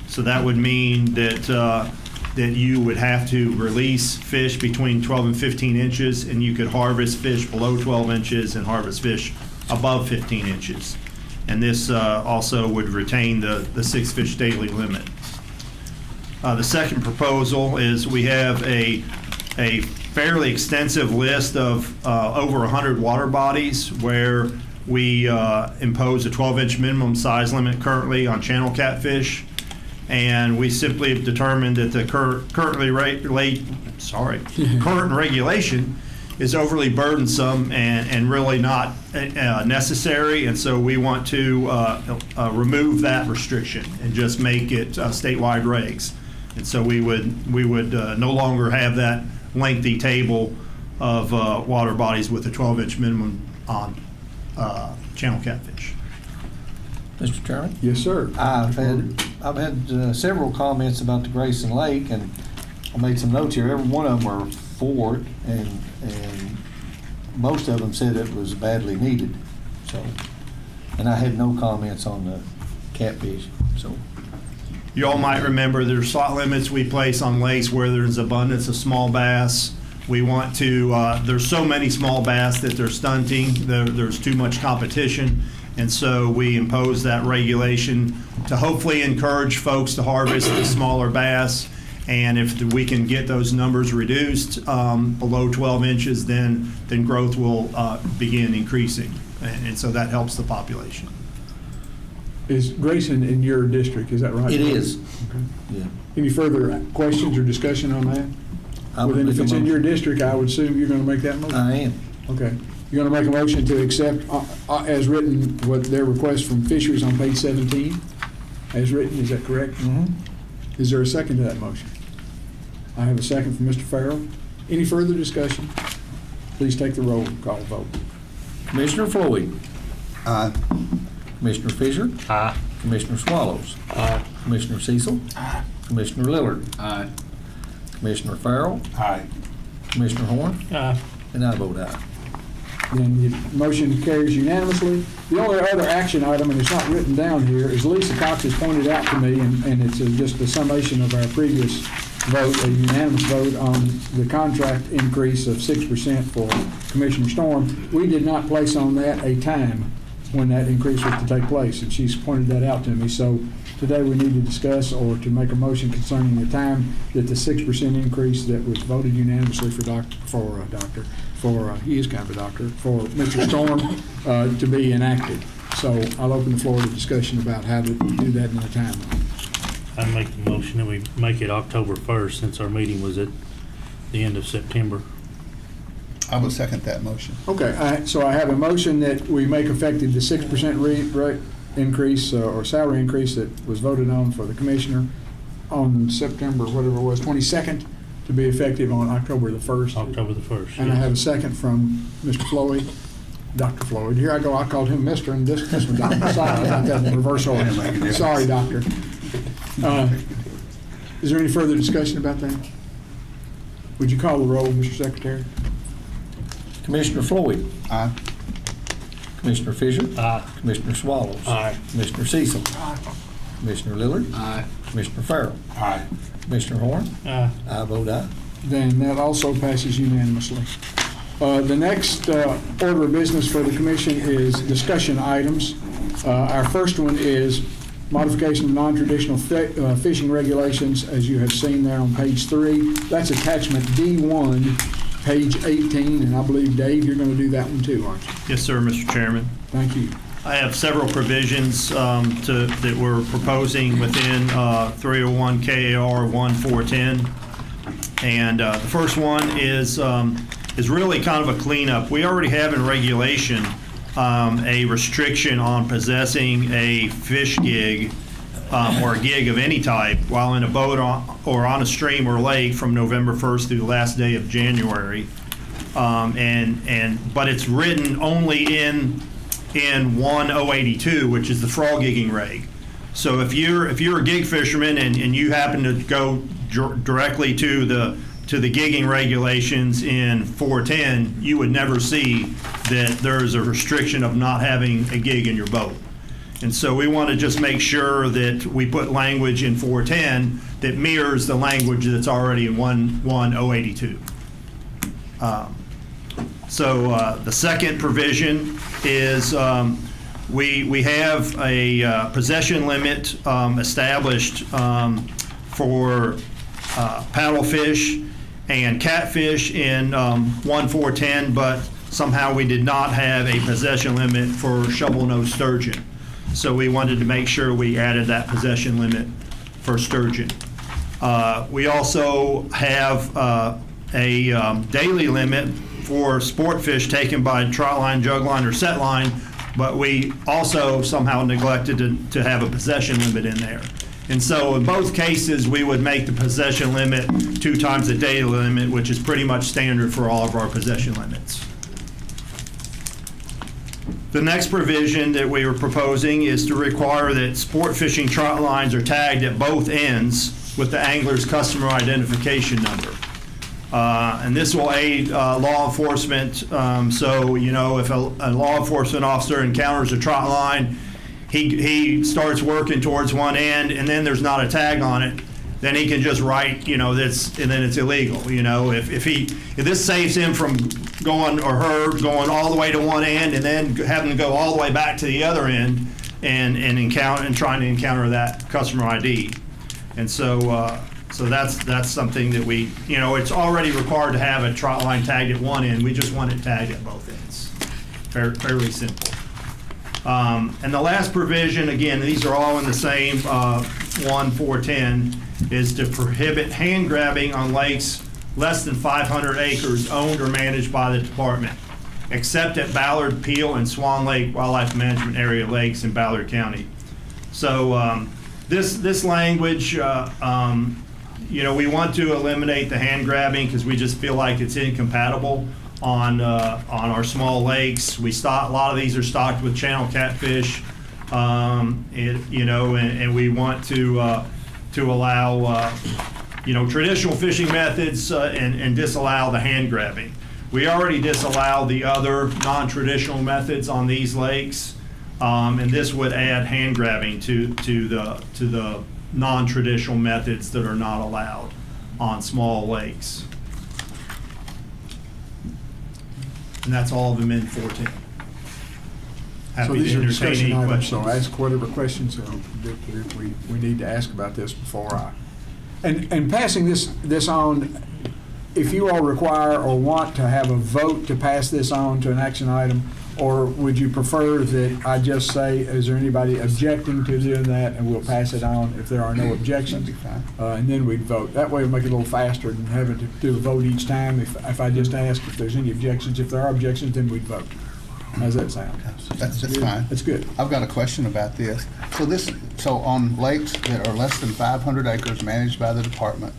So that would mean that you would have to release fish between 12 and 15 inches, and you could harvest fish below 12 inches and harvest fish above 15 inches. And this also would retain the 6 fish daily limit. The second proposal is we have a fairly extensive list of over 100 water bodies where we impose a 12-inch minimum size limit currently on channel catfish, and we simply have determined that the current regulation is overly burdensome and really not necessary, and so we want to remove that restriction and just make it statewide regs. And so we would no longer have that lengthy table of water bodies with a 12-inch minimum on channel catfish. Mr. Chairman? Yes, sir. I've had several comments about the Grayson Lake, and I made some notes here. Every one of them are for it, and most of them said it was badly needed. So, and I had no comments on the catfish. So, you all might remember there's slot limits we place on lakes where there's abundance of small bass. We want to. There's so many small bass that they're stunting. There's too much competition. And so we impose that regulation to hopefully encourage folks to harvest the smaller bass And if we can get those numbers reduced below 12 inches, then growth will begin increasing. And so that helps the population. Is Grayson in your district, is that right? It is. Okay. Yeah. Any further questions or discussion on that? I would Well, then if make a it's in your motion. district, I would assume you're gonna make that motion? I am. Okay. You're gonna make a motion to accept, as written, what their request from Fisheries on page 17? As written, is that correct? Mm-hmm. Is there a second to that motion? I have a second from Mr. Farrell. Any further discussion? Please take the roll, call the vote. Commissioner Floyd. Aye. Commissioner Fisher. Aye. Commissioner Swallows. Aye. Commissioner Cecil. Aye. Commissioner Lillard. Aye. Commissioner Farrell. Aye. Commissioner Horn. Aye. And I vote aye. Then the motion carries unanimously. The only other action item, and it's not written down here, is Lisa Cox has pointed out to me, and it's just a summation of our previous vote, a unanimous vote on the contract increase of 6% for Commissioner Storm. We did not place on that a time when that increase was to take place, and she's pointed that out to me. So today we need to discuss or to make a motion concerning the time that the 6% increase that was voted unanimously he is kind of a doctor, for Mr. Storm to be enacted. So I'll open the floor to discussion about how to do that in a timeline. I'd make the motion that we make it October 1st, since our meeting was at the end of September. I would second that motion. Okay, so I have a motion that we make effective the 6% rate increase or salary increase that was voted on for the commissioner on September, whatever it was, 22nd, to be effective on October the 1st. October the 1st. And I have a second from Mr. Floyd, Dr. Floyd. Here I go, I called him Mr. and this one Dr. Sorry about that in reverse order. Sorry, Doctor. Is there any further discussion about that? Would you call the roll, Mr. Secretary? Commissioner Floyd. Aye. Commissioner Fisher. Aye. Commissioner Swallows. Aye. Commissioner Cecil. Commissioner Lillard. Aye. Commissioner Farrell. Aye. Commissioner Horn. Aye. I vote aye. Then that also passes unanimously. The next order of business for the commission is discussion items. Our first one is modification of non-traditional fishing regulations, as you have seen there on page 3. That's attachment D1, page 18, and I believe, Dave, you're going to do that one too, aren't you? Yes, sir, Mr. Chairman. Thank you. I have several provisions that we're proposing within 301 KAR 1410. And the first one is really kind of a cleanup. We already have in regulation a restriction on possessing a fish gig or a gig of any type while in a boat or on a stream or lake from November 1st through the last day of January. But it's written only in 1082, which is the frog gigging reg. So if you're a gig fisherman and you happen to go directly to the gigging regulations in 410, you would never see that there's a restriction of not having a gig in your boat. And so we want to just make sure that we put language in 410 that mirrors the language that's already in 1082. So the second provision is we have a possession limit established for paddlefish and catfish in 1410, but somehow we did not have a possession limit for shovel-nosed sturgeon. So we wanted to make sure we added that possession limit for sturgeon. We also have a daily limit for sport fish taken by trot line, jug line, or set line, but we also somehow neglected to have a possession limit in there. And so in both cases, we would make the possession limit 2 times the daily limit, which is pretty much standard for all of our possession limits. The next provision that we were proposing is to require that sport fishing trot lines are tagged at both ends with the angler's customer identification number. And this will aid law enforcement. So, you know, if a law enforcement officer encounters a trot line, he starts working towards one end, and then there's not a tag on it, then he can just write, you know, this, and then it's illegal. You know, if this saves him from going, or her going all the way to one end and then having to go all the way back to the other end and trying to encounter that customer ID. And so So that's something that we, it's already required to have a trot line tagged at one end. We just want it tagged at both ends. Fairly simple. And the last provision, again, these are all in the same 1.410, is to prohibit hand grabbing on lakes less than 500 acres owned or managed by the department, except at Ballard, Peel, and Swan Lake Wildlife Management Area lakes in Ballard County. So this language, we want to eliminate the hand grabbing because we just feel like it's incompatible on our small lakes. A lot of these are stocked with channel catfish, and we want to allow traditional fishing methods and disallow the hand grabbing. We already disallow the other non-traditional methods on these lakes, and this would add hand grabbing to the non-traditional methods that are not allowed on small lakes. And that's all of them in 14. So Happy these to are entertain discussion any items, so questions. ask whatever questions that we need to ask about this before I. And passing this on, if you all require or want to have a vote to pass this on to an action item, or would you prefer that I just say, is there anybody objecting to doing that, and we'll pass it on if there are no objections? And then we'd vote. That way it'll make it a little faster than having to do a vote each time. If I just ask if there's any objections, if there are objections, then we'd vote. How's that sound? That's fine. That's good. I've got a question about this. So on lakes that are less than 500 acres managed by the department,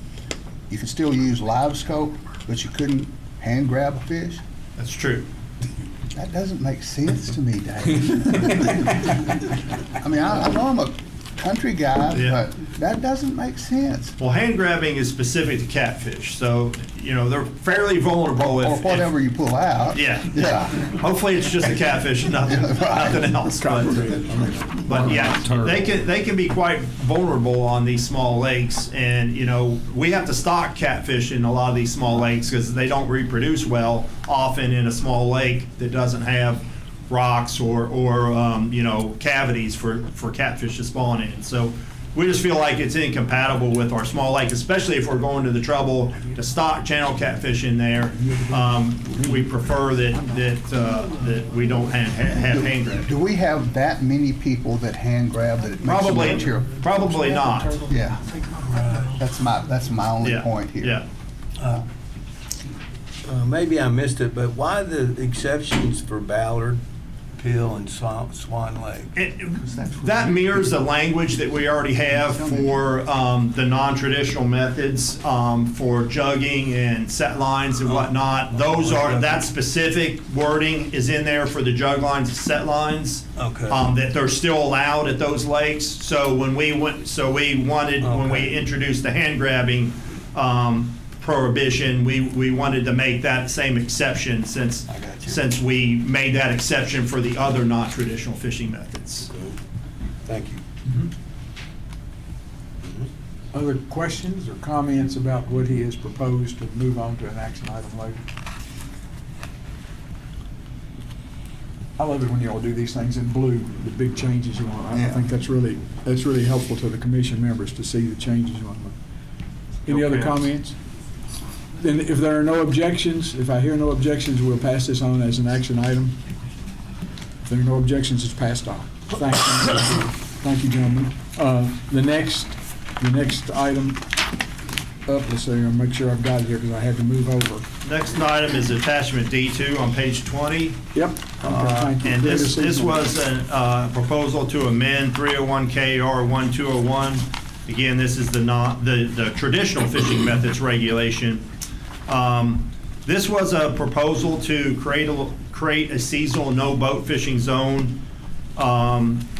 you can still use live scope, but you couldn't hand grab a fish? That's true. That doesn't make sense to me, Dave. I mean, I know I'm a country guy, Yeah. but that doesn't make sense. Well, hand grabbing is specific to catfish, so they're fairly vulnerable. Or whatever you pull out. Yeah. Hopefully it's just a catfish, nothing else. But yeah, they can be quite vulnerable on these small lakes, and we have to stock catfish in a lot of these small lakes because they don't reproduce well often in a small lake that doesn't have rocks or cavities for catfish to spawn in. So we just feel like it's incompatible with our small lake, especially if we're going to the trouble to stock channel catfish in there. We prefer that we don't have hand grab. Do we have that many people that hand grab that it makes Probably, it material? probably not. Yeah. That's my only point here. Yeah. Maybe I missed it, but why the exceptions for Ballard, Peel, and Swan Lake? That mirrors the language that we already have for the non-traditional methods for jugging and set lines and whatnot. That specific wording is in there for the jug lines and set lines. Okay. That they're still allowed at those lakes. So when we introduced the hand grabbing prohibition, we wanted to make that same exception since we made that exception for the other non-traditional fishing methods. Thank you. Other questions or comments about what he has proposed to move on to an action item later? I love it when y'all do these things in blue, the big changes you want. I think that's really helpful to the commission members to see the changes you want. Any other comments? Then if there are no objections, if I hear no objections, we'll pass this on as an action item. If there are no objections, it's passed on. Thank you. Thank you, gentlemen. The next item up, let's see, I'll make sure I've got it here because I had to move over. Next item is attachment D2 on page 20. Yep. Thank you. And this was a proposal to amend 301 KR 1201. Again, this is the traditional fishing methods regulation. This was a proposal to create a seasonal no boat fishing zone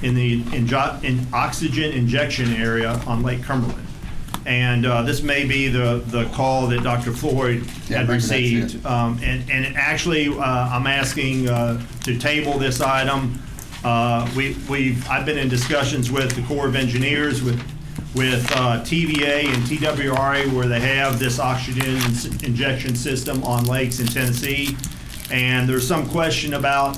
in oxygen injection area on Lake Cumberland. And this may be the call that Dr. Floyd had received. And actually, I'm asking to table this item. I've been in discussions with the Corps of Engineers, with TVA and TWRA, where they have this oxygen injection system on lakes in Tennessee. And there's some question about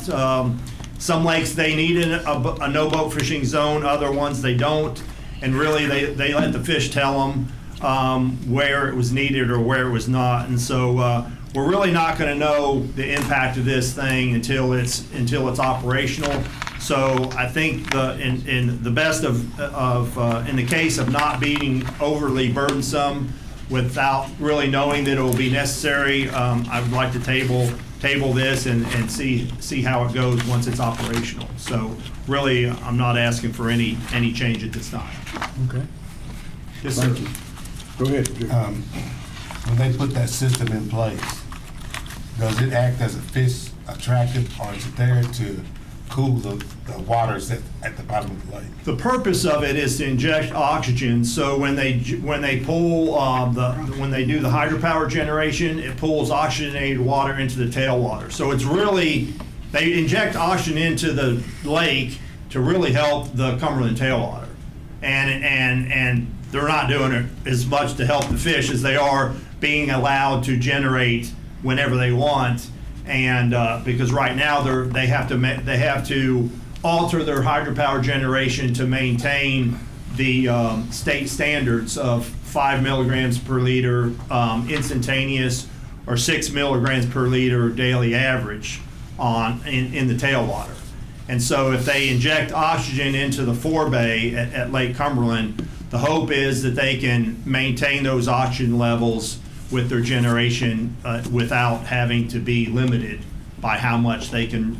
some lakes they need a no boat fishing zone, other ones they don't. And really, they let the fish tell them. where it was needed or where it was not. And so we're really not going to know the impact of this thing until it's operational. So I think in the best of in the case of not being overly burdensome, without really knowing that it will be necessary, I would like to table this and see how it goes once it's operational. So really, I'm not asking for any change at this time. Okay. Yes, sir. Thank you. Go ahead. When they put that system in place, does it act as a fish attractant, or is it there to cool the waters at the bottom of the lake? The purpose of it is to inject oxygen. So when they pull when they do the hydropower generation, it pulls oxygenated water into the tailwater. So it's really, they inject oxygen into the lake to really help the Cumberland tailwater, and they're not doing it as much to help the fish as they are being allowed to generate whenever they want. And because right now they have to alter their hydropower generation to maintain the state standards of 5 milligrams per liter instantaneous, or 6 milligrams per liter daily average in the tailwater. And so if they inject oxygen into the forebay at Lake Cumberland, the hope is that they can maintain those oxygen levels with their generation without having to be limited by how much they can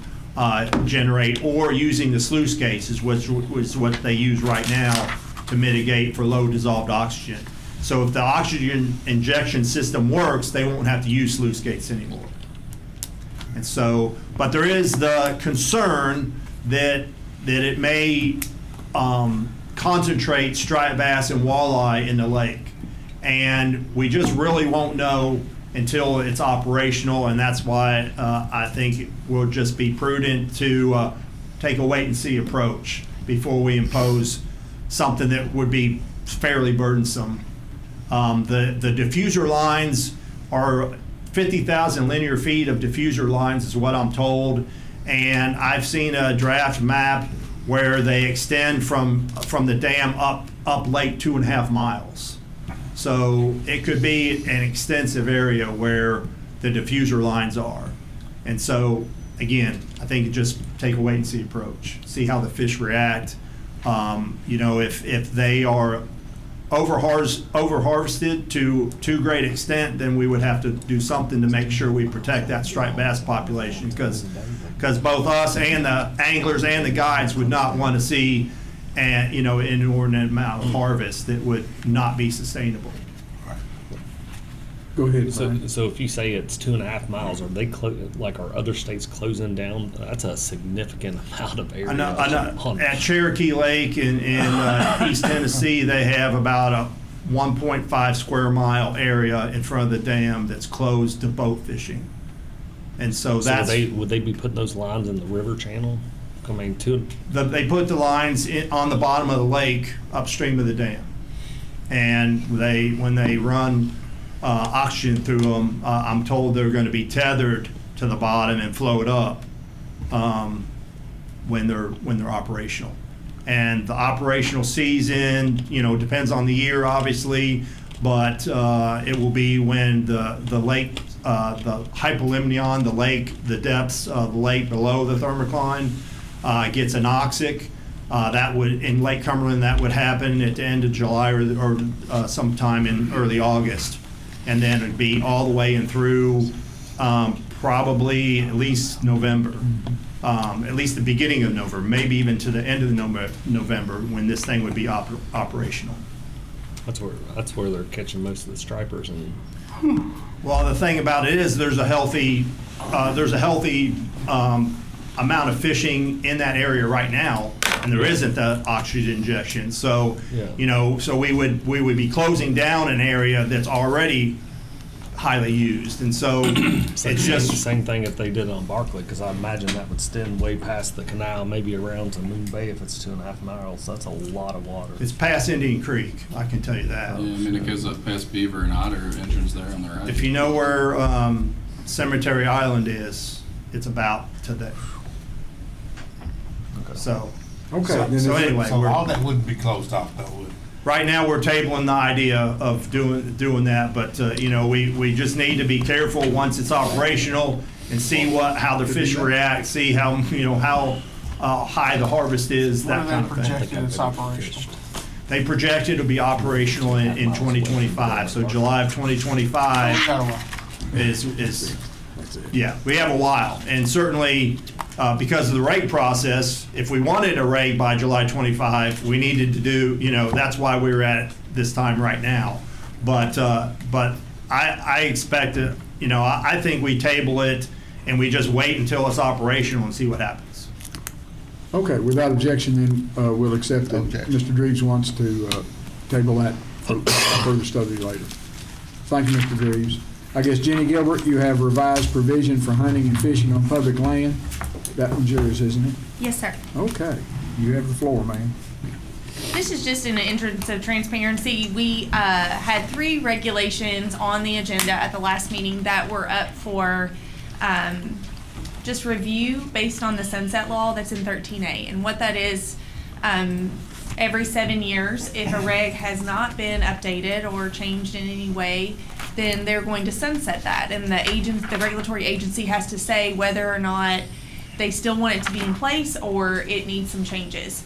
generate, or using the sluice gates, which is what they use right now to mitigate for low dissolved oxygen. So if the oxygen injection system works, they won't have to use sluice gates anymore. And so, but there is the concern that it may concentrate striped bass and walleye in the lake. And we just really won't know until it's operational, and that's why I think it will just be prudent to take a wait-and-see approach before we impose something that would be fairly burdensome. The diffuser lines are 50,000 linear feet of diffuser lines is what I'm told, and I've seen a draft map where they extend from the dam up lake 2.5 miles. So it could be an extensive area where the diffuser lines are. And so, again, I think just take a wait-and-see approach. See how the fish react. If they are over-harvested to too great extent, then we would have to do something to make sure we protect that striped bass population, because both us and the anglers and the guides would not want to see an inordinate amount of harvest that would not be sustainable. Go ahead. So if you say it's 2.5 miles, are they are other states closing down? That's a significant amount of area. I know. At Cherokee Lake in East Tennessee, they have about a 1.5 square mile area in front of the dam that's closed to boat fishing. And so that's... would they be putting those lines in the river channel? I mean, they put the lines on the bottom of the lake upstream of the dam. And when they run oxygen through them, I'm told they're going to be tethered to the bottom and float up when they're operational. And the operational season, depends on the year, obviously, but it will be when the lake, the hypolimnion, the depths of the lake below the thermocline gets anoxic. That would, in Lake Cumberland, that would happen at the end of July or sometime in early August. And then it'd be all the way and through probably at least November, at least the beginning of November, maybe even to the end of November, when this thing would be operational. That's where they're catching most of the stripers. Well, the thing about it is there's a healthy amount of fishing in that area right now, and there isn't the oxygen injection. So, so we would be closing down an area that's already highly used, and so it's just the same thing if they did it on Barkley, because I imagine that would extend way past the canal, maybe around to Moon Bay if it's 2.5 miles. That's a lot of water. It's past Indian Creek, I can tell you that. Yeah, I mean, it goes up past Beaver and Otter entrance there on the right. If you know where Cemetery Island is, it's about to there. Okay. So. Okay. So anyway, all that wouldn't be closed off, though, would right now we're tabling the idea of doing that, but, we just need to be careful once it's operational and see how the fish react, see how, how high the harvest is, that kind of thing. What are they projecting it's operational? They project it to be operational in 2025, so July of 2025 is, yeah, we have a while. And certainly, because of the reg process, if we wanted a reg by July 25, we needed to do, that's why we're at this time right now. But I expect it, I think we table it and we just wait until it's operational and see what happens. Okay, without objection, then we'll accept that Mr. Dreves wants to table that for further study later. Thank you, Mr. Dreves. I guess, Jenny Gilbert, you have revised provision for hunting and fishing on public land. That one's yours, isn't it? Yes, sir. Okay, you have the floor, ma'am. This is just in the interest of transparency. We had 3 regulations on the agenda at the last meeting that were up for just review based on the sunset law that's in 13A. And what that is, every 7 years, if a reg has not been updated or changed in any way, then they're going to sunset that. And the regulatory agency has to say whether or not they still want it to be in place or it needs some changes.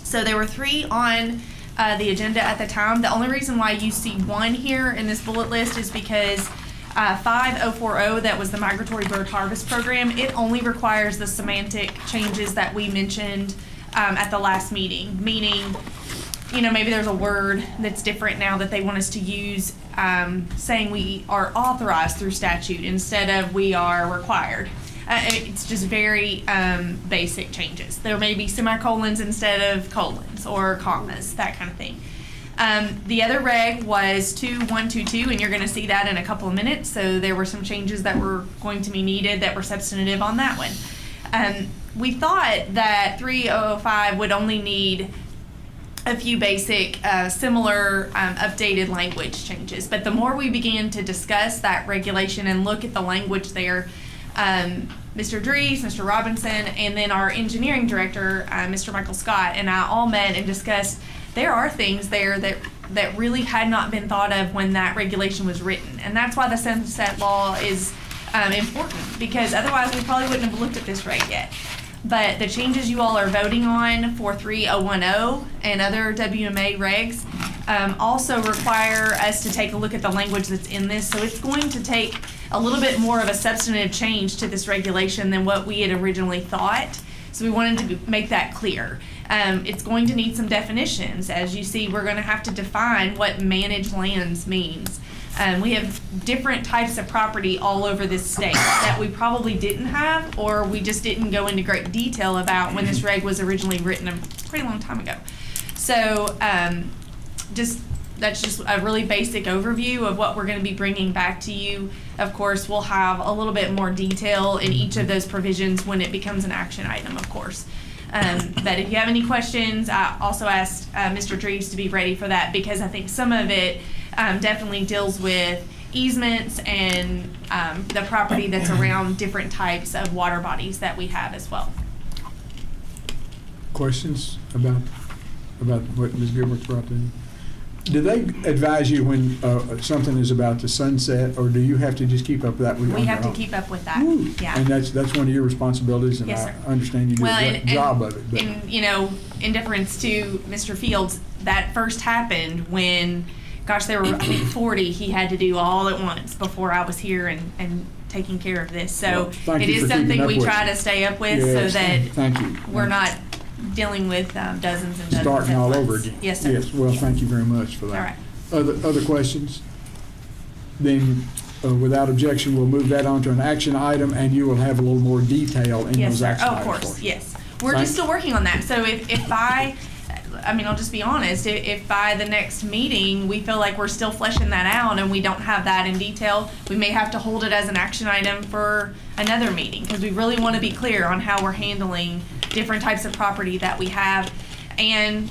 So there were 3 on the agenda at the time. The only reason why you see 1 here in this bullet list is because 5040, that was the migratory bird harvest program, it only requires the semantic changes that we mentioned at the last meeting. Meaning, maybe there's a word that's different now that they want us to use, saying we are authorized through statute instead of we are required. It's just very basic changes. There may be semicolons instead of colons or commas, that kind of thing. The other reg was 2122, and you're going to see that in a couple of minutes. So there were some changes that were going to be needed that were substantive on that one. We thought that 3005 would only need a few basic, similar, updated language changes. But the more we began to discuss that regulation and look at the language there, Mr. Drees, Mr. Robinson, and then our engineering director, Mr. Michael Scott, and I all met and discussed there are things there that really had not been thought of when that regulation was written. And that's why the sunset law is important, because otherwise we probably wouldn't have looked at this reg yet. But the changes you all are voting on for 3010 and other WMA regs also require us to take a look at the language that's in this. So it's going to take a little bit more of a substantive change to this regulation than what we had originally thought. So we wanted to make that clear. It's going to need some definitions. As you see, we're going to have to define what managed lands means. We have different types of property all over this state that we probably didn't have, or we just didn't go into great detail about when this reg was originally written a pretty long time ago. So that's just a really basic overview of what we're going to be bringing back to you. Of course, we'll have a little bit more detail in each of those provisions when it becomes an action item, of course. But if you have any questions, I also asked Mr. Dreves to be ready for that, because I think some of it definitely deals with easements and the property that's around different types of water bodies that we have as well. Questions about what Ms. Gilbert brought in? Do they advise you when something is about to sunset, or do you have to just keep up with that? We have to keep up with that. Ooh. Yeah. And that's one of your responsibilities, and yes, sir. I understand you do a great job of it. But. And in deference to Mr. Fields, that first happened when, gosh, there were 40 he had to do all at once before I was here and taking care of this. So it is something we try to stay up with, so that we're not dealing with dozens and dozens starting all once. over again. Yes, sir. Yes. Well, thank you very much for that. All right. Other questions? Then, without objection, we'll move that on to an action item, and you will have a little more detail in those action items. Of course. Yes. We're just still working on that. So if I'll just be honest, if by the next meeting we feel like we're still fleshing that out and we don't have that in detail, we may have to hold it as an action item for another meeting, because we really want to be clear on how we're handling different types of property that we have, and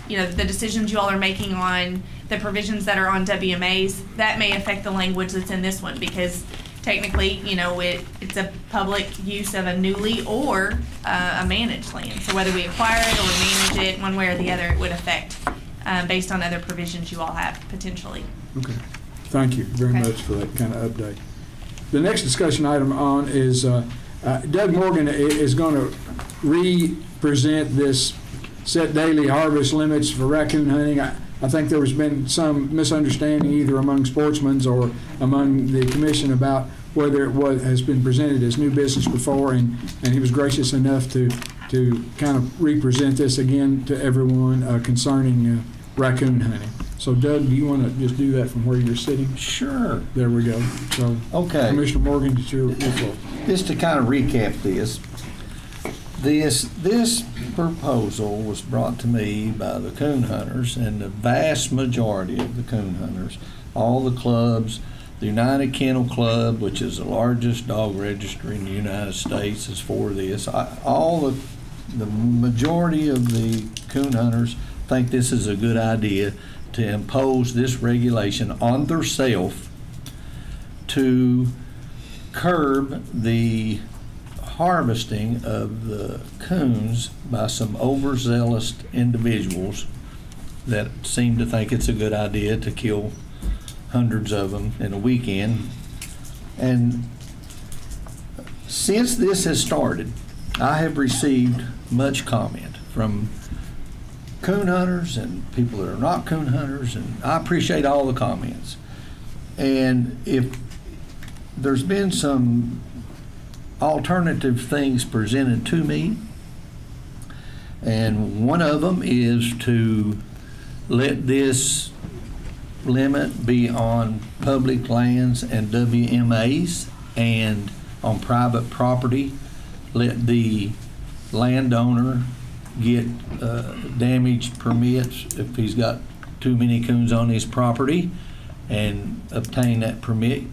the decisions you all are making on the provisions that are on WMAs, that may affect the language that's in this one, because technically, it's a public use of a newly or a managed land. So whether we acquire it or manage it, one way or the other, it would affect based on other provisions you all have potentially. Okay. Thank you very Okay. much for that kind of update. The next discussion item on is Doug Morgan is going to re-present this set daily harvest limits for raccoon hunting. I think there has been some misunderstanding either among sportsmen or among the commission about whether it has been presented as new business before, and he was gracious enough to kind of re-present this again to everyone concerning raccoon hunting. So Doug, do you want to just do that from where you're sitting? Sure. There we go. So, okay. Commissioner Morgan, it's your floor. Just to kind of recap this proposal was brought to me by the coon hunters, and the vast majority of the coon hunters, all the clubs, the United Kennel Club, which is the largest dog registry in the United States, is for this. All the majority of the coon hunters think this is a good idea to impose this regulation on themselves to curb the harvesting of the coons by some overzealous individuals that seem to think it's a good idea to kill hundreds of them in a weekend. And since this has started, I have received much comment from coon hunters and people that are not coon hunters, and I appreciate all the comments. And if there's been some alternative things presented to me, and one of them is to let this limit be on public lands and WMAs, and on private property let the landowner get damage permits if he's got too many coons on his property, and obtain that permit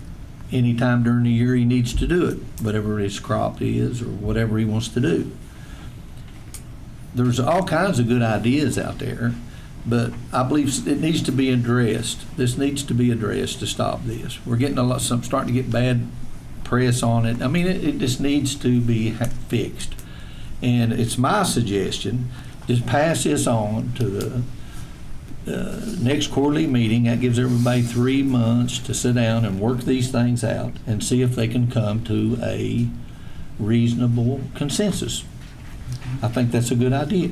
anytime during the year he needs to do it, whatever his crop is or whatever he wants to do. There's all kinds of good ideas out there, but I believe it needs to be addressed. This needs to be addressed to stop this. We're getting starting to get bad press on it. I mean, it just needs to be fixed. And it's my suggestion, just pass this on to the next quarterly meeting. That gives everybody 3 months to sit down and work these things out and see if they can come to a reasonable consensus. I think that's a good idea.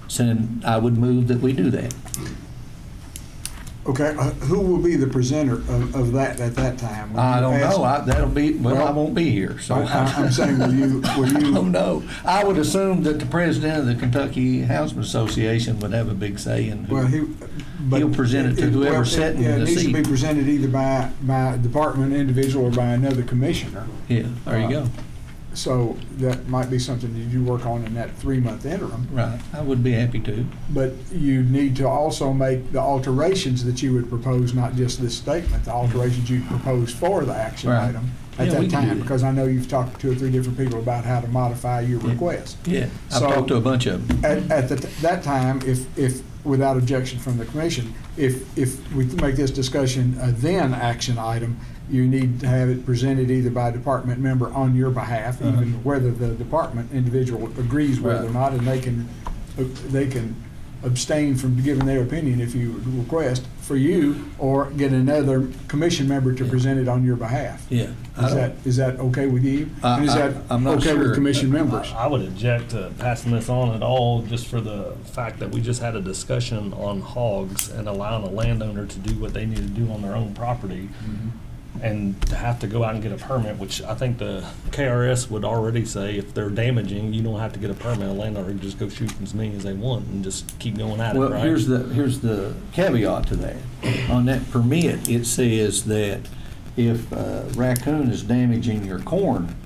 So I would move that we do that. Okay, who will be the presenter of that at that time? I don't know. I won't be here. So I'm saying, will you? I don't know. I would assume that the president of the Kentucky Houndsman Association would have a big say in who. He'll present it to whoever's sitting in the seat. It needs to be presented either by a department individual or by another commissioner. Yeah, there you go. So that might be something that you work on in that 3-month interim. Right, I would be happy to. But you need to also make the alterations that you would propose, not just this statement, the alterations you propose for the action item at that time, because I know you've talked to 2 or 3 different people about how to modify your request. Yeah, I've talked to a bunch of them. At that time, if without objection from the commission, if we make this discussion a then action item, you need to have it presented either by a department member on your behalf, even whether the department individual agrees with it or not, and they can abstain from giving their opinion if you request for you, or get another commission member to present it on your behalf. Yeah. Is that okay with you? And is that I'm not okay sure. with commission members? I would object to passing this on at all, just for the fact that we just had a discussion on hogs and allowing a landowner to do what they need to do on their own property. And to have to go out and get a permit, which I think the KRS would already say if they're damaging, you don't have to get a permit. A landowner can just go shoot as many as they want and just keep going at it, right? Well, here's the caveat to that. On that permit, it says that if a raccoon is damaging your corn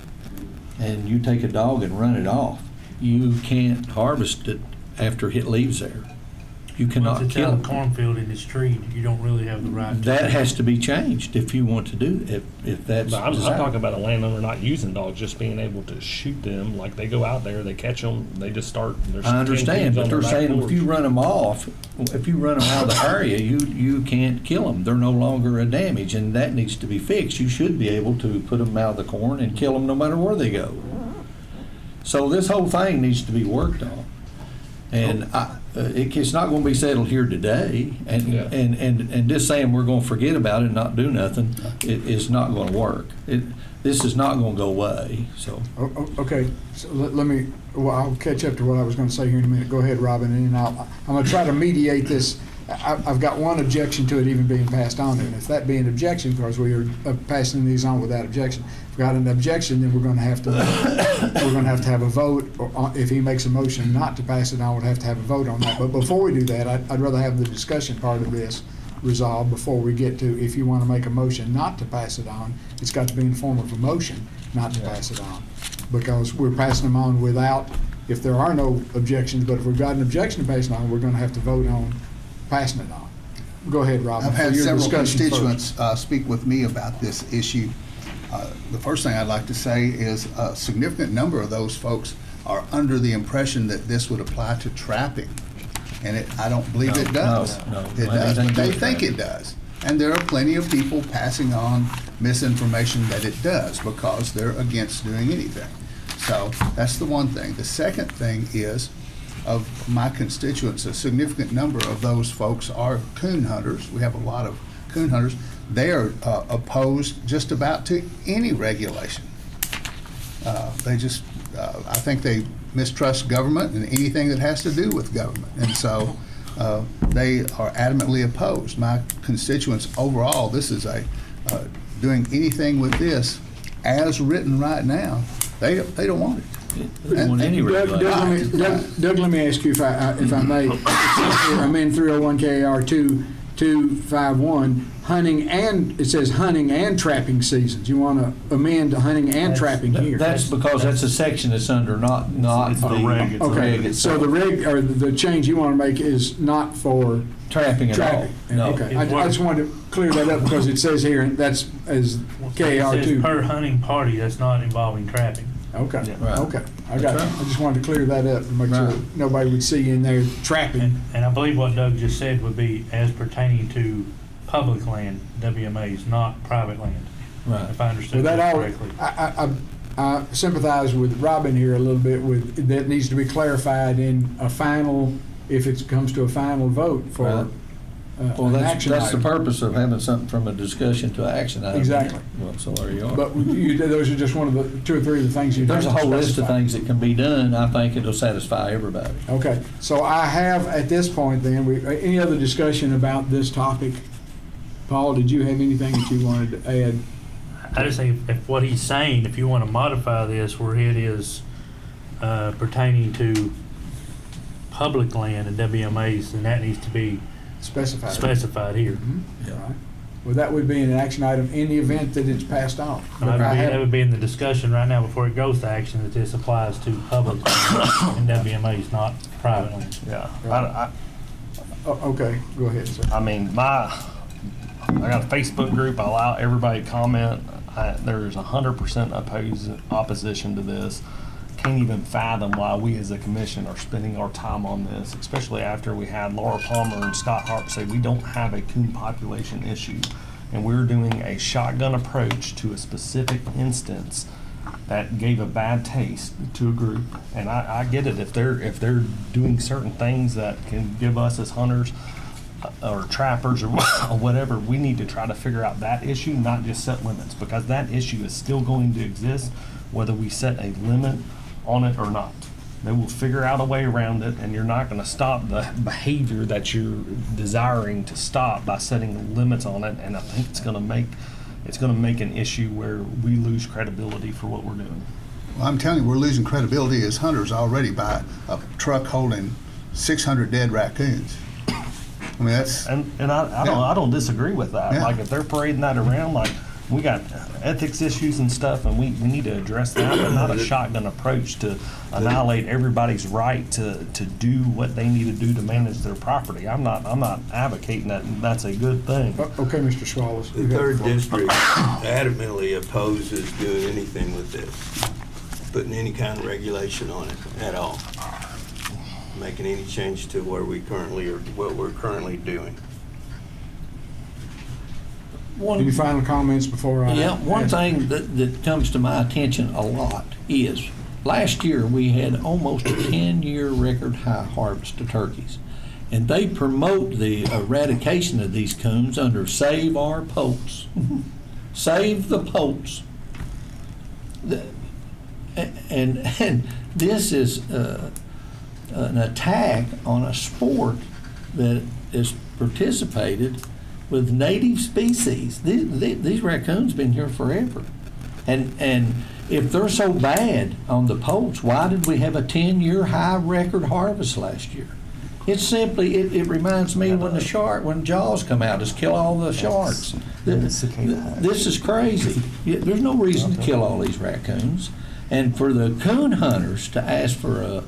and you take a dog and run it off, you can't harvest it after it leaves there. You cannot Once it's kill out it. of the cornfield and it's treed, you don't really have the right to. That has to be changed if you want to do, if that's But I'm desired. talking about a landowner not using dogs, just being able to shoot them. Like they go out there, they catch them, they just start. I understand, but they're saying if you run them off, if you run them out of the area, you can't kill them. They're no longer a damage, and that needs to be fixed. You should be able to put them out of the corn and kill them no matter where they go. So this whole thing needs to be worked on. And it's not going to be settled here today, and just saying we're going to forget about it and not do nothing, it's not going to work. This is not going to go away. So Okay, so let me. Well, I'll catch up to what I was going to say here in a minute. Go ahead, Robin, and then I'm going to try to mediate this. I've got one objection to it even being passed on, and if that be an objection, because we are passing these on without objection. If we've got an objection, then we're going to have to have a vote. Or if he makes a motion not to pass it on, we'll have to have a vote on that. But before we do that, I'd rather have the discussion part of this resolved before we get to, if you want to make a motion not to pass it on, it's got to be in the form of a motion not to pass it on, because we're passing them on without, if there are no objections, but if we've got an objection to passing on, we're going to have to vote on passing it on. Go ahead, Robin. I've had your several discussion constituents speak with me about this issue. The first thing I'd like to say is a significant number of those folks are under the impression that this would apply to trapping. And I don't believe it does. No. It does, but they think it does. And there are plenty of people passing on misinformation that it does because they're against doing anything. So that's the one thing. The second thing is, of my constituents, a significant number of those folks are coon hunters. We have a lot of coon hunters. They are opposed just about to any regulation. They just, I think they mistrust government and anything that has to do with government. And so they are adamantly opposed. My constituents overall, this is doing anything with this as written right now, they don't want it. Doug, let me ask you if I may. I'm in 301 KAR 2251, hunting and, it says hunting and trapping seasons. You want to amend hunting and trapping here. that's because that's a section that's under not the reg. Okay, so the reg, or the change you want to make is not for trapping at all. No. Okay, I just wanted to clear that up because it says here, and that's as KAR 2. It says per hunting party, that's not involving trapping. Okay, Right. okay, I got it. I just wanted to clear that up to make sure nobody would see in there trapping. And I believe what Doug just said would be as pertaining to public land, WMAs, not private land. Right. If I understood Well, that correctly. I sympathize with Robin here a little bit with, that needs to be clarified in a final, if it comes to a final vote for Right. Well, an that's action the item. purpose of having something from a discussion to action item. Exactly. Well, so there you are. But those are just one of the 2 or 3 of the things you There's a have to whole list of specify. things that can be done. I think it'll satisfy everybody. Okay, so I have at this point then, any other discussion about this topic? Paul, did you have anything that you wanted to add? I just think if what he's saying, if you want to modify this where it is pertaining to public land and WMAs, then that needs to be specified here. Mm-hmm. Right. Well, that would be an action item in the event that it's passed on. That would be in the discussion right now before it goes to action, that this applies to public land and WMAs, not private land. Yeah. Okay, go ahead, sir. I mean, I got a Facebook group. I allow everybody to comment. There's 100% opposition to this. Can't even fathom why we as a commission are spending our time on this, especially after we had Laura Palmer and Scott Harp say we don't have a coon population issue, and we're doing a shotgun approach to a specific instance that gave a bad taste to a group. And I get it, if they're doing certain things that can give us as hunters or trappers or whatever, we need to try to figure out that issue, not just set limits, because that issue is still going to exist whether we set a limit on it or not. They will figure out a way around it, and you're not going to stop the behavior that you're desiring to stop by setting limits on it. And I think it's going to make an issue where we lose credibility for what we're doing. Well, I'm telling you, we're losing credibility as hunters already by a truck holding 600 dead raccoons. I mean, that's... And I don't disagree with that. Yeah. Like, if they're parading that around, like, we got ethics issues and stuff, and we need to address that, but not a shotgun approach to annihilate everybody's right to do what they need to do to manage their property. I'm not advocating that that's a good thing. Okay, Mr. Swallows. The 3rd District adamantly opposes doing anything with this, putting any kind of regulation on it at all, making any change to where we currently are, what we're currently doing. Any final comments before I... One thing that comes to my attention a lot is last year, we had almost a 10-year record high harvest of turkeys. And they promote the eradication of these coons under Save Our Poults. Save the poults. And this is an attack on a sport that is participated with native species. These raccoons been here forever. And if they're so bad on the poults, why did we have a 10-year high record harvest last year? It's simply, it reminds me when Jaws come out, just kill all the sharks. This is crazy. There's no reason to kill all these raccoons. And for the coon hunters to ask for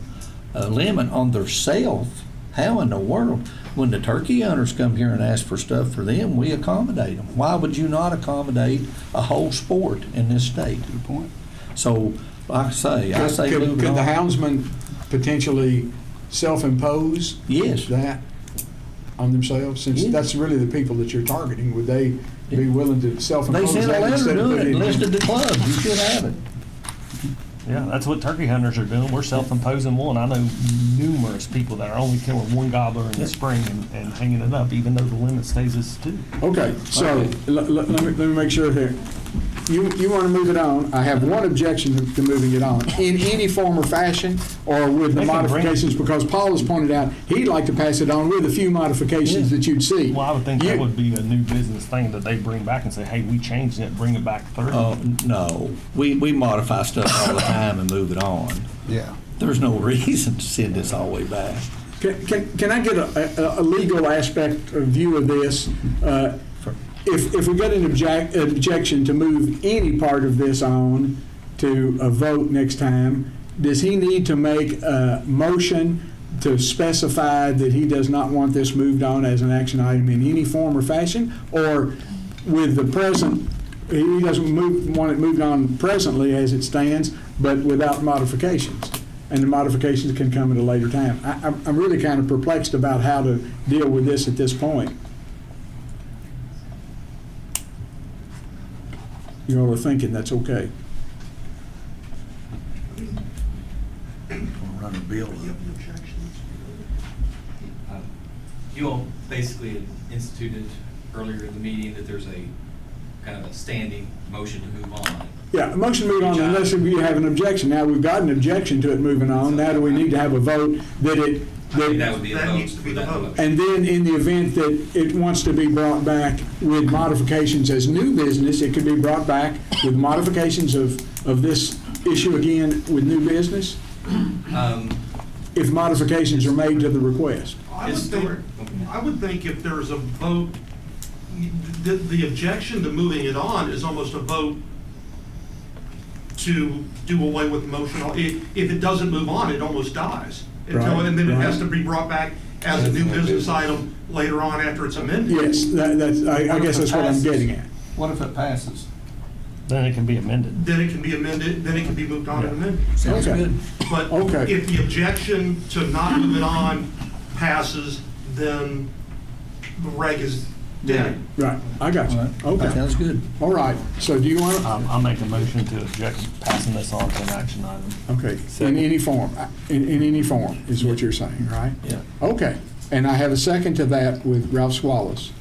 a limit on their self, how in the world? When the turkey hunters come here and ask for stuff for them, we accommodate them. Why would you not accommodate a whole sport in this state? Good point. So, like I say could the houndsman potentially self-impose that on themselves? Since that's really the people that you're targeting, would they be willing to self-impose that? They sent a letter doing it and listed the clubs. You should have it. Yeah, that's what turkey hunters are doing. We're self-imposing one. I know numerous people that are only killing one gobbler in the spring and hanging it up, even though the limit stays as 2. Okay, so let me make sure here. You want to move it on. I have one objection to moving it on in any form or fashion, or with the modifications, because Paul has pointed out he'd like to pass it on with a few modifications that you'd see. Well, I would think that would be a new business thing that they bring back and say, hey, we changed it, bring it back 30. Oh, no. We modify stuff all the time and move it on. Yeah. There's no reason to send this all the way back. Can I get a legal aspect of view of this? If we get an objection to move any part of this on to a vote next time, does he need to make a motion to specify that he does not want this moved on as an action item in any form or fashion? Or with the present, he doesn't want it moved on presently as it stands, but without modifications? And the modifications can come at a later time. I'm really kind of perplexed about how to deal with this at this point. You all are thinking that's okay. Run a bill. You all basically instituted earlier in the meeting that there's a kind of a standing motion to move on. Yeah, a motion to move on unless you have an objection. Now, we've got an objection to it moving on. Now do we need to have a vote that it... That would be a vote. Needs to be the vote. And then in the event that it wants to be brought back with modifications as new business, it could be brought back with modifications of this issue again with new business? If modifications are made to the request. I would think if there's a vote, the objection to moving it on is almost a vote to do away with the motion. If it doesn't move on, it almost dies. And then it has to be brought back as a new business item later on after it's amended. Yes, I guess that's what I'm getting at. What if it passes? Then it can be amended. Then it can be amended, then it can be moved on and amended. Sounds good. But if the objection to not move it on passes, then the reg is dead. Right, I got you. Okay. Sounds good. All right, so do you want to? I'll make a motion to object passing this on to an action item. Okay, in any form, in any form is what you're saying, right? Yeah. Okay, and I have a second to that with Ralph Swallows.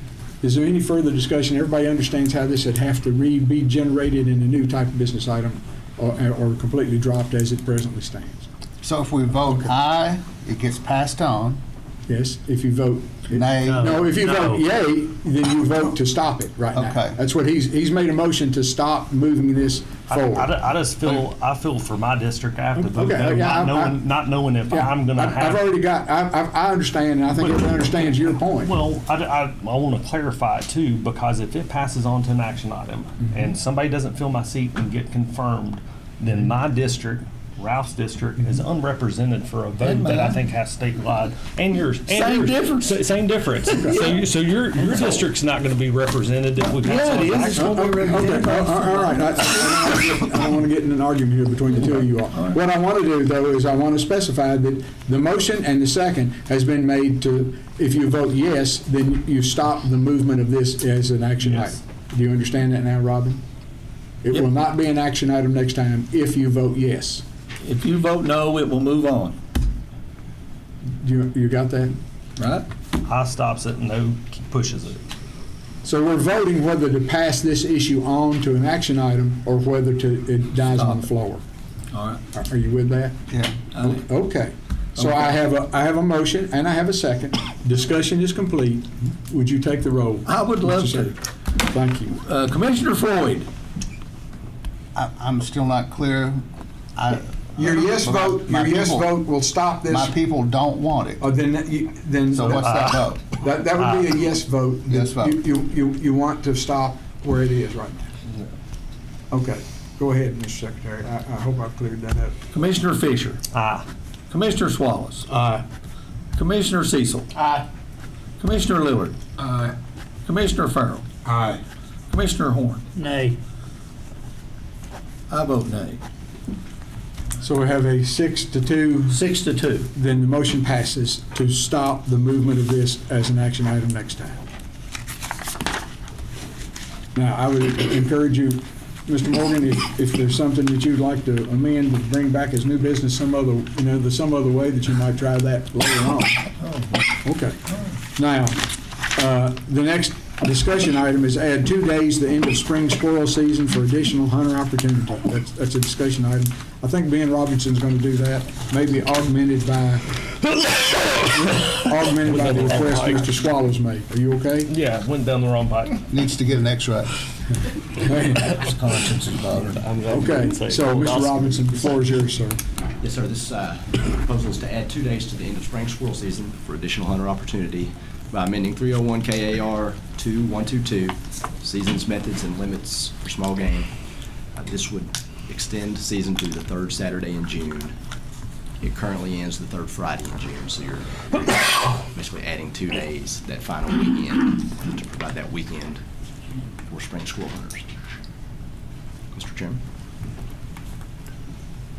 Is there any further discussion? Everybody understands how this would have to be generated in a new type of business item or completely dropped as it presently stands? So if we vote aye, it gets passed on. Yes, if you vote nay. No, if you vote yay, then you vote to stop it right now. Okay. That's what he's made a motion to stop moving this forward. I just feel for my district. I have to vote Okay, no, not knowing if I'm going to have. I've already got. I understand, and I think everyone understands your point. Well, I want to clarify it too, because if it passes on to an action item and somebody doesn't fill my seat and get confirmed, then my district, Ralph's district, is unrepresented for a vote that I think has statewide. And yours. Same difference. Same difference. So your district's not going to be represented if we pass on an action. All right. I don't want to get in an argument here between the two of you all. What I want to do, though, is I want to specify that the motion and the second has been made to, if you vote yes, then you stop the movement of this as an action item. Do you understand that now, Robin? It will not be an action item next time if you vote yes. If you vote no, it will move on, You got that? right? I stops it, no pushes it. So we're voting whether to pass this issue on to an action item or whether it dies on the floor. All right. Are you with that? Yeah. Okay. So I have a motion and I have a second. Discussion is complete. Would you take the roll? I would love Mr. to. Secretary? Thank you. Commissioner Floyd. I'm still not clear. Your yes vote will stop this. My people don't want it. Oh, then. So what's that vote? That would be a yes vote. Yes vote. You want to stop where it is right now. Okay. Go ahead, Mr. Secretary. I hope I've cleared that up. Commissioner Fisher. Aye. Commissioner Wallace. Aye. Commissioner Cecil. Aye. Commissioner Lillard. Aye. Commissioner Farrell. Aye. Commissioner Horn. Nay. I vote nay. So we have a 6-2. 6-2. Then the motion passes to stop the movement of this as an action item next time. Now, I would encourage you, Mr. Morgan, if there's something that you'd like to amend, to bring back as new business some other way that you might try that later on. Okay. Now, the next discussion item is add 2 days to the end of spring squirrel season for additional hunter opportunity. That's a discussion item. I think Ben Robinson's going to do that, maybe augmented by the request Mr. Swallows made. Are you okay? Yeah, went down the wrong pipe. Needs to get an X-ray. His conscience is bothered. Okay, so Mr. Robinson, the floor is yours, sir. Yes, sir. This proposal is to add 2 days to the end of spring squirrel season for additional hunter opportunity by amending 301 KAR 2122, seasons, methods, and limits for small game. This would extend season to the third Saturday in June. It currently ends the third Friday in June, so you're basically adding 2 days that final weekend to provide that weekend for spring squirrel hunters. Mr. Chairman?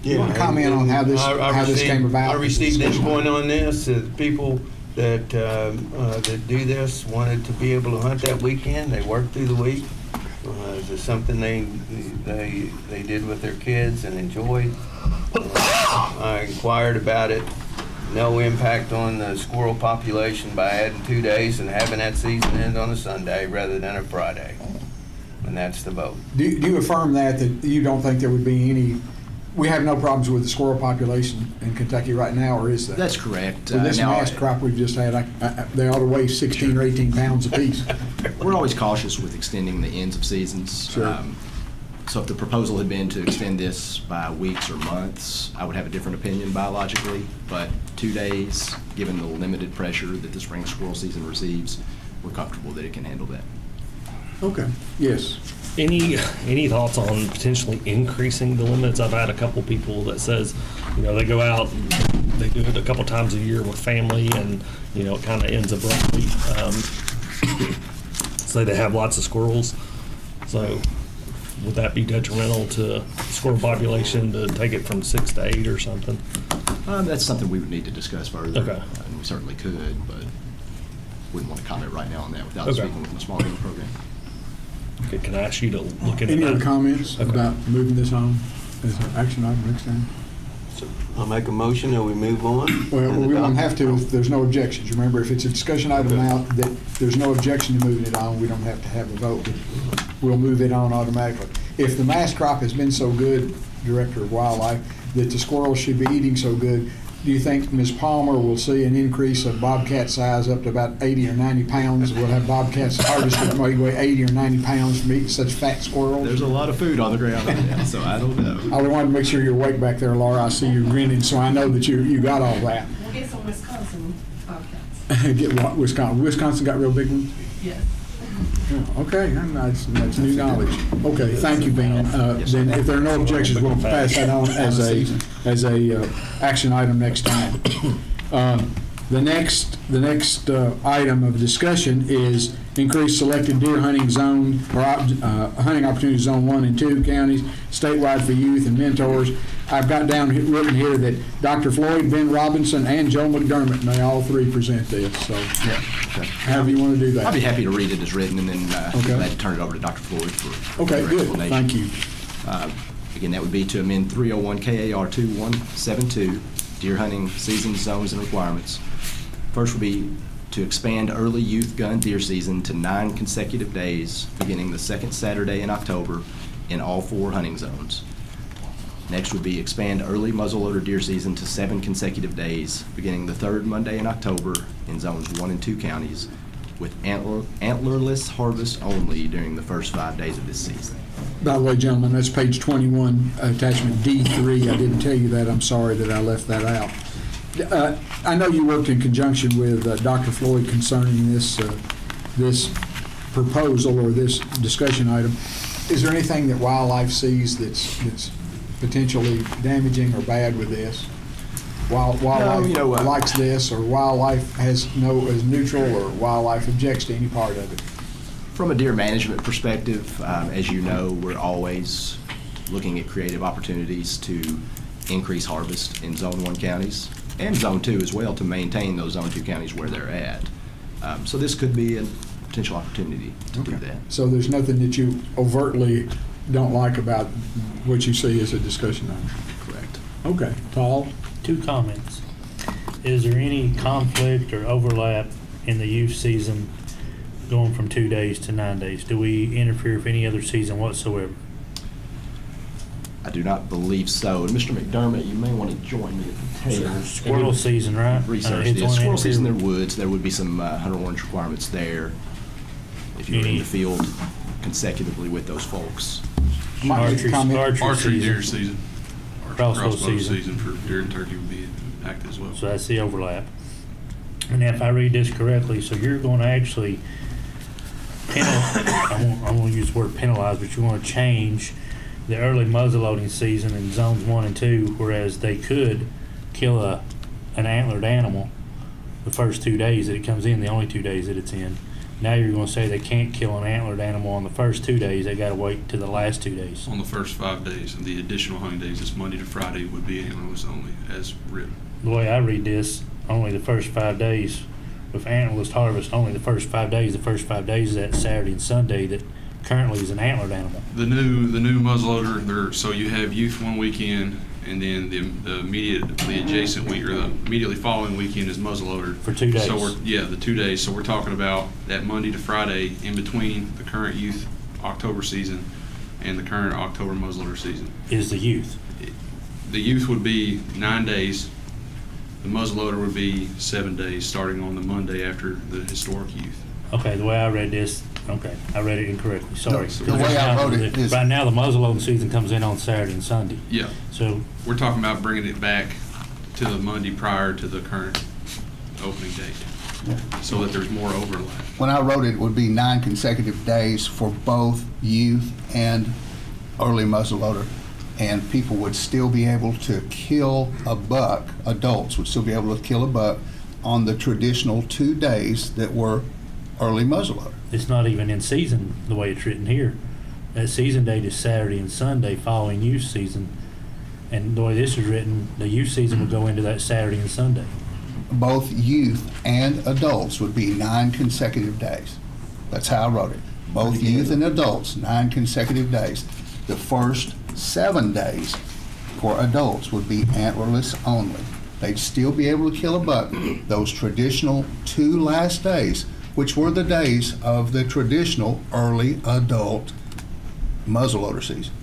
You want to comment on how this came about? I received input on this. People that do this wanted to be able to hunt that weekend. They work through the week. Is it something they did with their kids and enjoyed? I inquired about it. No impact on the squirrel population by adding 2 days and having that season end on a Sunday rather than a Friday. And that's the vote. Do you affirm that you don't think there would be any? We have no problems with the squirrel population in Kentucky right now, or is that? That's correct. With this mass crop we've just had, they ought to weigh 16 or 18 pounds apiece. We're always cautious with extending the ends of seasons. Sure. So if the proposal had been to extend this by weeks or months, I would have a different opinion biologically. But 2 days, given the limited pressure that the spring squirrel season receives, we're comfortable that it can handle that. Okay. Yes. Any thoughts on potentially increasing the limits? I've had a couple people that says, they go out, they do it a couple times a year with family, and it kind of ends abruptly. Say they have lots of squirrels, so would that be detrimental to the squirrel population to take it from 6 to 8 or something? That's something we would need to discuss further. Okay. And we certainly could, but wouldn't want to comment right now on that without Okay. speaking with the small game program. Okay, can I ask you to look into Any that? other comments about moving this on as an action item next time? I'll make a motion that we move on. Well, we won't have to if there's no objections. Remember, if it's a discussion item now, that there's no objection to moving it on, we don't have to have a vote. We'll move it on automatically. If the mass crop has been so good, Director of Wildlife, that the squirrels should be eating so good, do you think Ms. Palmer will see an increase of bobcat size up to about 80 or 90 pounds? We'll have bobcats harvested that may weigh 80 or 90 pounds from eating such fat squirrels? There's a lot of food on the ground right now, so I don't know. I wanted to make sure you're awake back there, Laura. I see you grinning, so I know that you got all that. We'll get some Wisconsin bobcats. Get what? Wisconsin? Wisconsin got real big ones? Yes. Oh, okay, that's new knowledge. Okay, thank you, Ben. Then if there are no objections, we'll pass that on as a action item next time. The next item of discussion is increase selected deer hunting zone or hunting opportunity zone 1 and 2 counties statewide for youth and mentors. I've got down written here that Dr. Floyd, Ben Robinson, and Joe McDermott may all three present this. So, however you want to do that. I'd be happy to read it as written and then glad to turn it over to Dr. Floyd for Okay, good. explanation. Thank you. Again, that would be to amend 301 KAR 2172, deer hunting season, zones, and requirements. First would be to expand early youth gun deer season to 9 consecutive days, beginning the second Saturday in October in all 4 hunting zones. Next would be expand early muzzleloader deer season to 7 consecutive days, beginning the 3rd Monday in October in zones 1 and 2 counties, with antlerless harvest only during the first 5 days of this season. By the way, gentlemen, that's page 21, attachment D3. I didn't tell you that. I'm sorry that I left that out. I know you worked in conjunction with Dr. Floyd concerning this proposal or this discussion item. Is there anything that wildlife sees that's potentially damaging or bad with this? Wildlife likes this, or wildlife is neutral, or wildlife objects to any part of it? From a deer management perspective, as you know, we're always looking at creative opportunities to increase harvest in Zone 1 counties and Zone 2 as well, to maintain those Zone 2 counties where they're at. So this could be a potential opportunity to do that. So there's nothing that you overtly don't like about what you see as a discussion item? Correct. Okay. Paul? 2 comments. Is there any conflict or overlap in the youth season going from 2 days to 9 days? Do we interfere with any other season whatsoever? I do not believe so. And Mr. McDermott, you may want to join me at the table. Squirrel season, right? Research It's this. on Squirrel into- season, there woods. There would be some hunter orange requirements there if you were in the field consecutively with those folks. Archery deer season. Crossbow season for deer and turkey would be active as well. So that's the overlap. And if I read this correctly, so you're going to actually I won't use the word penalize, but you want to change the early muzzleloading season in zones 1 and 2, whereas they could kill an antlered animal the first 2 days that it comes in, the only 2 days that it's in. Now you're going to say they can't kill an antlered animal on the first 2 days. They got to wait to the last 2 days. On the first 5 days, and the additional hunting days, it's Monday to Friday, would be antlerless only as written. The way I read this, only the first 5 days with antlerless harvest, only the first 5 days. The first 5 days is that Saturday and Sunday that currently is an antlered animal. The new muzzleloader, so you have youth one weekend, and then the immediately adjacent week, or the immediately following weekend is muzzleloader. For 2 days. So the 2 days. So we're talking about that Monday to Friday in between the current youth October season and the current October muzzleloader season. Is the youth. The youth would be 9 days. The muzzleloader would be 7 days, starting on the Monday after the historic youth. Okay, the way I read this, okay, I read it incorrectly, sorry. The way I wrote it is- Right now, the muzzleloading season comes in on Saturday and Sunday. Yeah. So we're talking about bringing it back to the Monday prior to the current opening date, so that there's more overlap. When I wrote it, it would be 9 consecutive days for both youth and early muzzleloader. And people would still be able to kill a buck, adults would still be able to kill a buck on the traditional 2 days that were early muzzleloader. it's not even in season the way it's written here. That season date is Saturday and Sunday following youth season. And the way this is written, the youth season would go into that Saturday and Sunday. Both youth and adults would be 9 consecutive days. That's how I wrote it. Both youth and adults, 9 consecutive days. The first 7 days for adults would be antlerless only. They'd still be able to kill a buck those traditional 2 last days, which were the days of the traditional early adult muzzleloader season.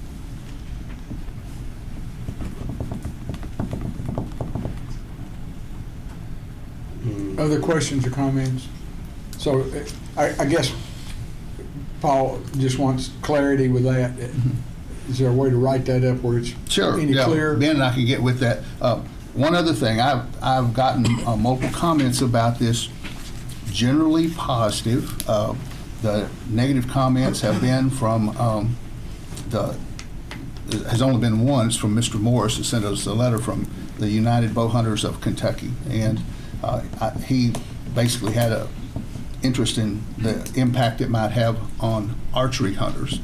Other questions or comments? So I guess Paul just wants clarity with that. Is there a way to write that up where it's any clearer? Ben and I can get with that. One other thing, I've gotten multiple comments about this, generally positive. The negative comments have been from has only been once from Mr. Morris, who sent us a letter from the United Bow Hunters of Kentucky, and he basically had an interest in the impact it might have on archery hunters.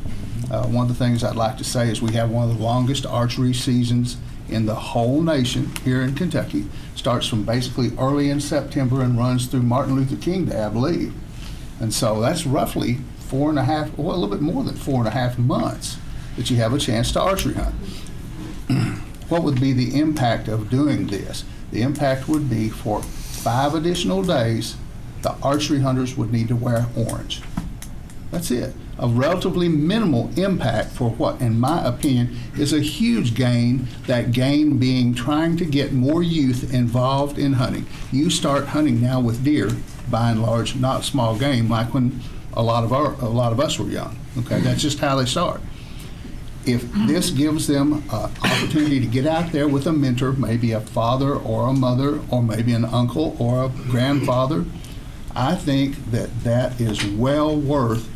One of the things I'd like to say is we have one of the longest archery seasons in the whole nation here in Kentucky. Starts from basically early in September and runs through Martin Luther King Day, I believe. And so that's roughly 4.5, well, a little bit more than 4.5 months. that you have a chance to archery hunt. What would be the impact of doing this? The impact would be for 5 additional days, the archery hunters would need to wear orange. That's it. A relatively minimal impact for what, in my opinion, is a huge gain, that gain being trying to get more youth involved in hunting. You start hunting now with deer, by and large, not small game, like when a lot of us were young. Okay, that's just how they start. If this gives them an opportunity to get out there with a mentor, maybe a father or a mother, or maybe an uncle or a grandfather, I think that that is well worth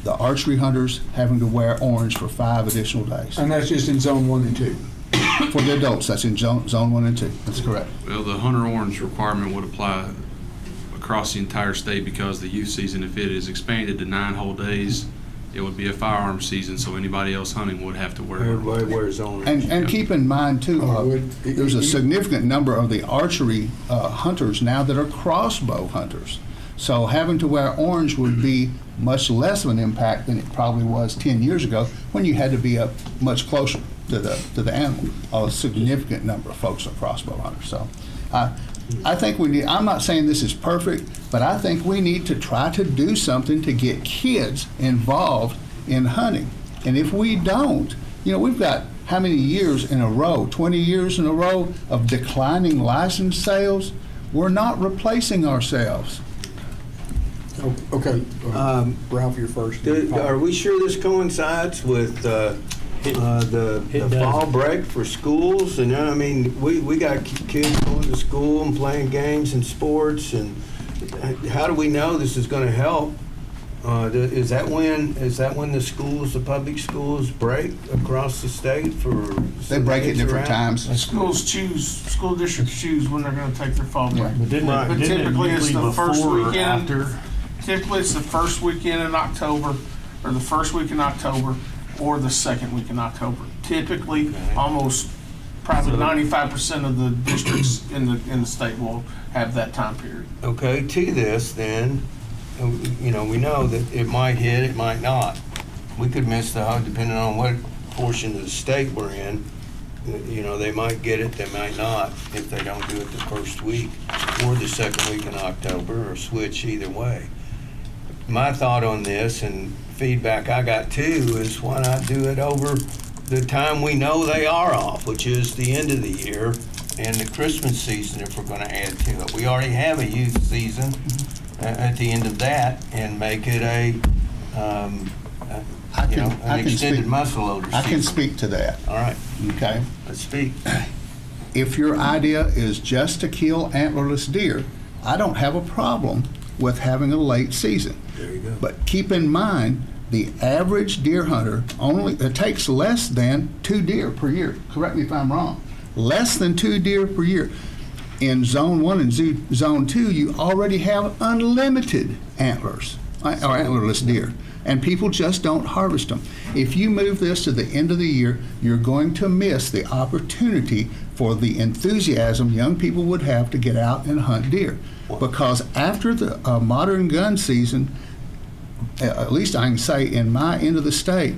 the archery hunters having to wear orange for 5 additional days. And that's just in zone 1 and 2? For the adults, that's in zone 1 and 2. That's correct. Well, the hunter orange requirement would apply across the entire state because the youth season, if it is expanded to 9 whole days, it would be a firearm season, so anybody else hunting would have to wear it. Everybody wears orange. And keep in mind too, there's a significant number of the archery hunters now that are crossbow hunters. So having to wear orange would be much less of an impact than it probably was 10 years ago, when you had to be up much closer to the animal. A significant number of folks are crossbow hunters. So I think we need, I'm not saying this is perfect, but I think we need to try to do something to get kids involved in hunting. And if we don't, you know, we've got how many years in a row, 20 years in a row of declining license sales? We're not replacing ourselves. Okay, Ralph, you're first. Are we sure this coincides with the fall break for schools? And I mean, we got kids going to school and playing games and sports, and how do we know this is going to help? Is that when the schools, the public schools, break across the state for? They break at different times. School districts choose when they're going to take their fall break. Yeah. But typically it's the first weekend. Typically it's the first weekend in October, or the first week in October, or the second week in October. Typically, almost probably 95% of the districts in the state will have that time period. Okay, to this then, you know, we know that it might hit, it might not. We could miss the hunt depending on what portion of the state we're in. You know, they might get it, they might not, if they don't do it the first week or the second week in October, or switch either way. My thought on this, and feedback I got too, is why not do it over the time we know they are off, which is the end of the year and the Christmas season, if we're going to add to it. We already have a youth season at the end of that, and make it an extended muzzleloader season. I can speak to that. All right. Okay. Let's speak. If your idea is just to kill antlerless deer, I don't have a problem with having a late season. There you go. But keep in mind, the average deer hunter it takes less than 2 deer per year. Correct me if I'm wrong. Less than 2 deer per year. In zone 1 and zone 2, you already have unlimited antlers, or antlerless deer, and people just don't harvest them. If you move this to the end of the year, you're going to miss the opportunity for the enthusiasm young people would have to get out and hunt deer. Because after the modern gun season, at least I can say in my end of the state,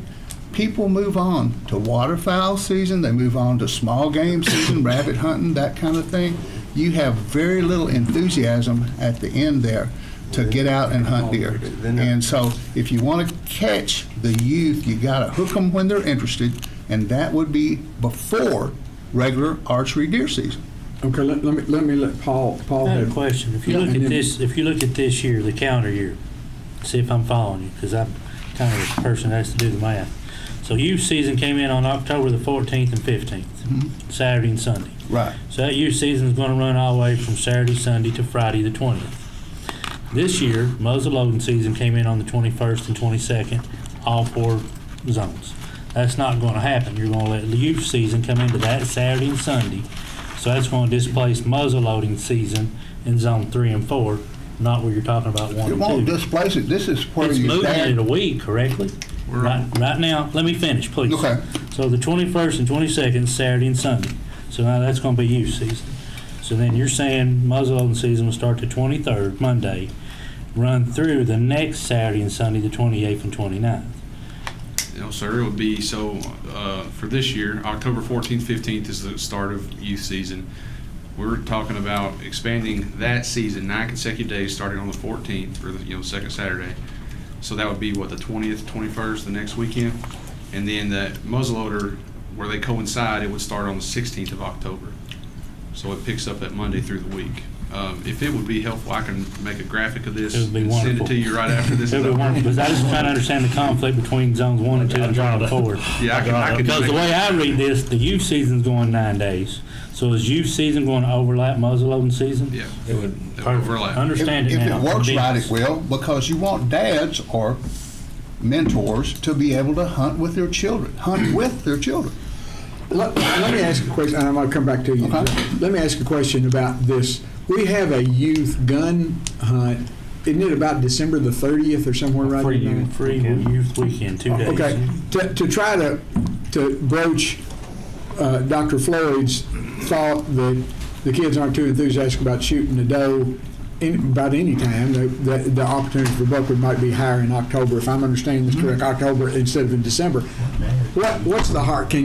people move on to waterfowl season, they move on to small game season, rabbit hunting, that kind of thing. You have very little enthusiasm at the end there to get out and hunt deer. And so if you want to catch the youth, you got to hook them when they're interested, and that would be before regular archery deer season. Okay, let me let Paul I have a question. If you look at this year, the calendar year, see if I'm following you, because I'm kind of the person that has to do the math. So youth season came in on October the 14th and 15th, Saturday and Sunday. Right. So that youth season is going to run all the way from Saturday, Sunday to Friday the 20th. This year, muzzle loading season came in on the 21st and 22nd, all 4 zones. That's not going to happen. You're going to let the youth season come into that Saturday and Sunday. So that's going to displace muzzle loading season in zone 3 and 4, not where you're talking about 1 and 2. It won't displace it. This is where it's you moving stand. it a week, correctly? Right now, let me finish, please. Okay. So the 21st and 22nd, Saturday and Sunday. So now that's going to be youth season. So then you're saying muzzleloading season will start the 23rd, Monday, run through the next Saturday and Sunday, the 28th and 29th. No, sir, it would be, so, for this year, October 14th, 15th is the start of youth season. We're talking about expanding that season 9 consecutive days, starting on the 14th, or the, second Saturday. So that would be, what, the 20th, 21st, the next weekend? And then the muzzleloader, where they coincide, it would start on the 16th of October. So it picks up that Monday through the week. If it would be helpful, I can make a graphic of this It would be and send it wonderful. to you right after this. It would be wonderful, because I just trying to understand the conflict between zones 1 and 2 and zones 4. Yeah, I can Because the way I read this, the youth season's going 9 days. So is youth season going to overlap muzzleloading season? Yeah. It would overlap. Understand it If now. it works right, Convenience. it will, because you want dads or mentors to be able to hunt with their children. Let me ask a question, and I'm going to come back to you. Okay. Let me ask a question about this. We have a youth gun hunt. Isn't it about December the 30th or somewhere right Free in there? youth, free youth weekend, 2 days. Okay, to try to broach Dr. Floyd's thought that the kids aren't too enthusiastic about shooting the doe about any time, the opportunity for buckwood might be higher in October, if I'm understanding this correct, October instead of in December. What's the right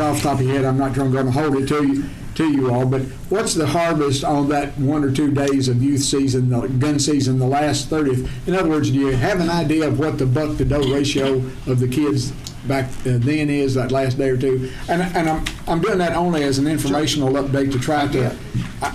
off the top of your head, I'm not going to hold it to you all, but what's the harvest on that 1 or 2 days of youth season, the gun season, the last 30th? In other words, do you have an idea of what the buck to doe ratio of the kids back then is, that last day or two? And I'm doing that only as an informational update to try to,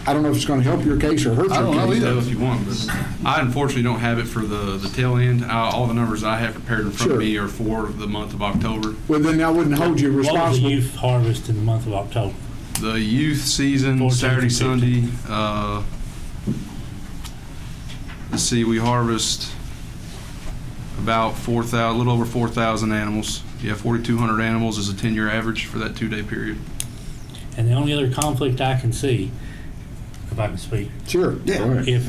I don't know if it's going to help your case or hurt your case. If you want, but I unfortunately don't have it for the tail end. All the numbers I have prepared in front of me are for the month of October. Well, then I wouldn't hold you responsible. What was the youth harvest in the month of October? The youth season, 14th, Saturday, 15th. Sunday, let's see, we harvest about 4,000, a little over 4,000 animals. Yeah, 4,200 animals is a 10-year average for that 2-day period. And the only other conflict I can see, if I can speak. Sure. Yeah. If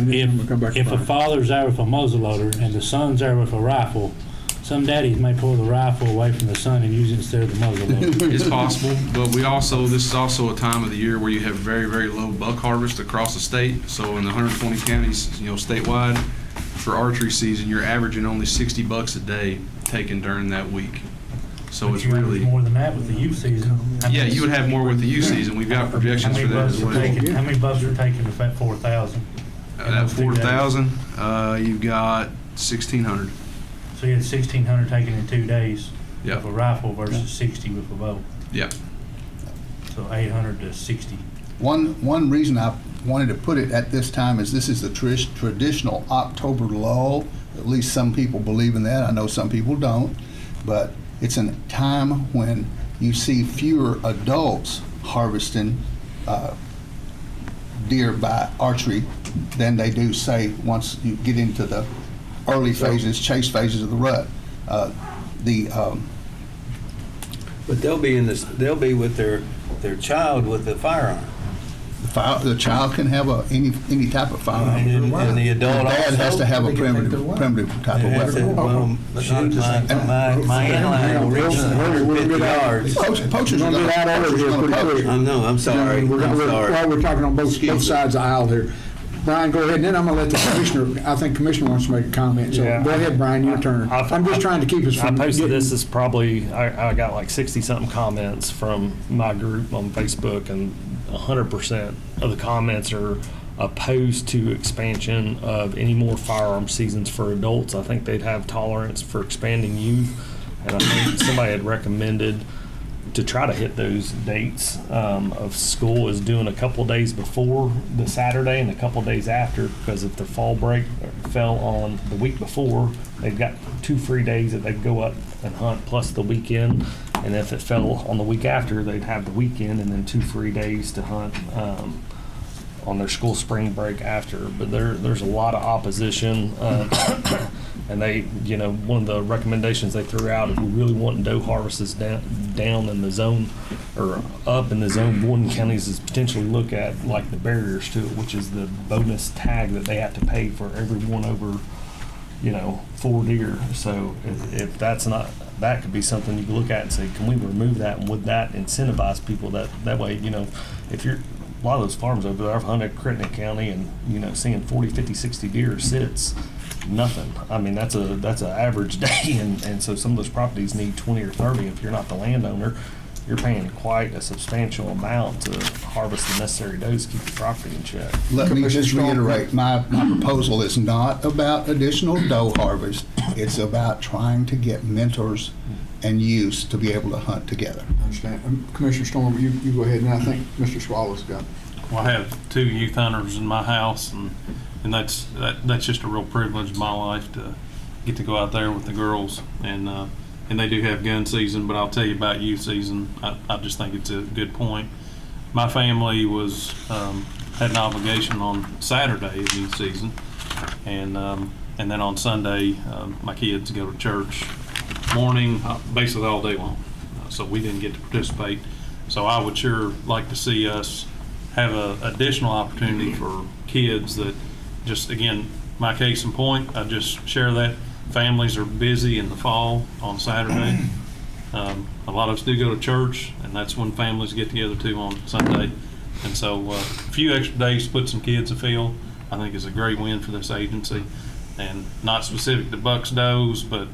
a father's there with a muzzleloader and the son's there with a rifle, some daddies may pull the rifle away from the son and use it instead of the muzzleloader. It's possible, but this is also a time of the year where you have very, very low buck harvest across the state. So in the 120 counties, statewide, for archery season, you're averaging only 60 bucks a day taken during that week. So But it's you really, have more than that with the youth season. yeah, you would have more with the youth season. We've got projections for that as well. How many bucks are taken to that 4,000? That 4,000, you've got 1,600. So you had 1,600 taken in 2 days Yep. with a rifle versus 60 with a bow. Yep. So 800 to 60. One reason I wanted to put it at this time is this is the traditional October lull. At least some people believe in that. I know some people don't. But it's a time when you see fewer adults harvesting deer by archery than they do, say, once you get into the early phases, chase phases of the rut. But they'll be with their child with a firearm. The child can have any type of firearm. And the adult dad also? has to have a primitive type of weapon. Well, my inline will reach 150 yards. Poachers are going to get out over here pretty quick. I'm sorry. While we're talking on both sides of the aisle here. Brian, go ahead, and then I'm going to let the commissioner, I think commissioner wants to make a comment, so Yeah. go ahead, Brian, your turn. I'm just trying to keep us from I posted getting- this is probably, I got like 60-something comments from my group on Facebook, and 100% of the comments are opposed to expansion of any more firearm seasons for adults. I think they'd have tolerance for expanding youth, and I think somebody had recommended to try to hit those dates of school is doing a couple days before the Saturday and a couple days after, because if the fall break fell on the week before, they've got 2 free days that they'd go up and hunt plus the weekend, and if it fell on the week after, they'd have the weekend and then 2 free days to hunt on their school spring break after. But there's a lot of opposition, and they, one of the recommendations they threw out, if we really want doe harvests down in the zone or up in the zone warden counties, is potentially look at like the barriers to it, which is the bonus tag that they have to pay for every one over 4 deer. So if that's not, that could be something you could look at and say, can we remove that, and would that incentivize people that way, if you're, a lot of those farms over there, I've hunted Crittenden County and, seeing 40, 50, 60 deer sits, nothing. I mean, that's an average day, and so some of those properties need 20 or 30. If you're not the landowner, you're paying quite a substantial amount to harvest the necessary does to keep the property in check. Let me just reiterate, my proposal is not about additional doe harvest. It's about trying to get mentors and use to be able to hunt together. I understand. Commissioner Storm, you go ahead, and I think Mr. Swallow's got. Well, I have 2 youth hunters in my house, and that's just a real privilege in my life to get to go out there with the girls, and they do have gun season, but I'll tell you about youth season. I just think it's a good point. My family had an obligation on Saturday of youth season, and then on Sunday, my kids go to church morning, basically all day long. So we didn't get to participate. So I would sure like to see us have an additional opportunity for kids that just, again, my case in point, I just share that. Families are busy in the fall on Saturday. A lot of us do go to church, and that's when families get together too on Sunday. And so a few extra days to put some kids afield, I think is a great win for this agency. And not specific to bucks, does, but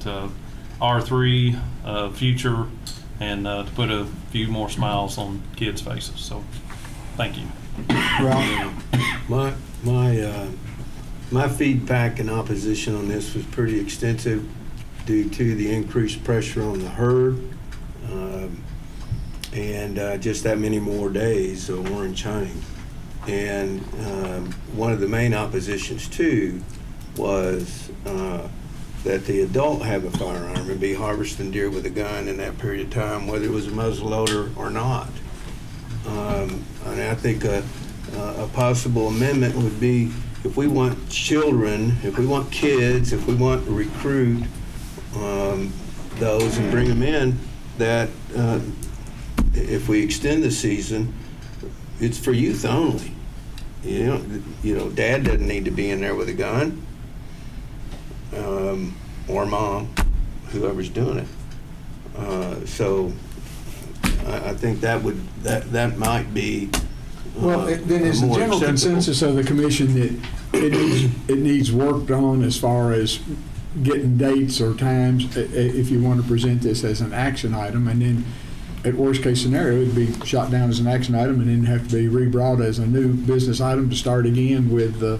R3, future, and to put a few more smiles on kids' faces. So thank you. My feedback and opposition on this was pretty extensive due to the increased pressure on the herd and just that many more days of orange hunting. And one of the main oppositions too was that the adult have a firearm and be harvesting deer with a gun in that period of time, whether it was a muzzleloader or not. And I think a possible amendment would be, if we want children, if we want kids, if we want to recruit those and bring them in, that if we extend the season, it's for youth only. You know, dad doesn't need to be in there with a gun, or mom, whoever's doing it. So I think that might be. Well, then is the general consensus of the commission that it needs worked on as far as getting dates or times if you want to present this as an action item, and then at worst case scenario it'd be shot down as an action item and then have to be rebrought as a new business item to start again with the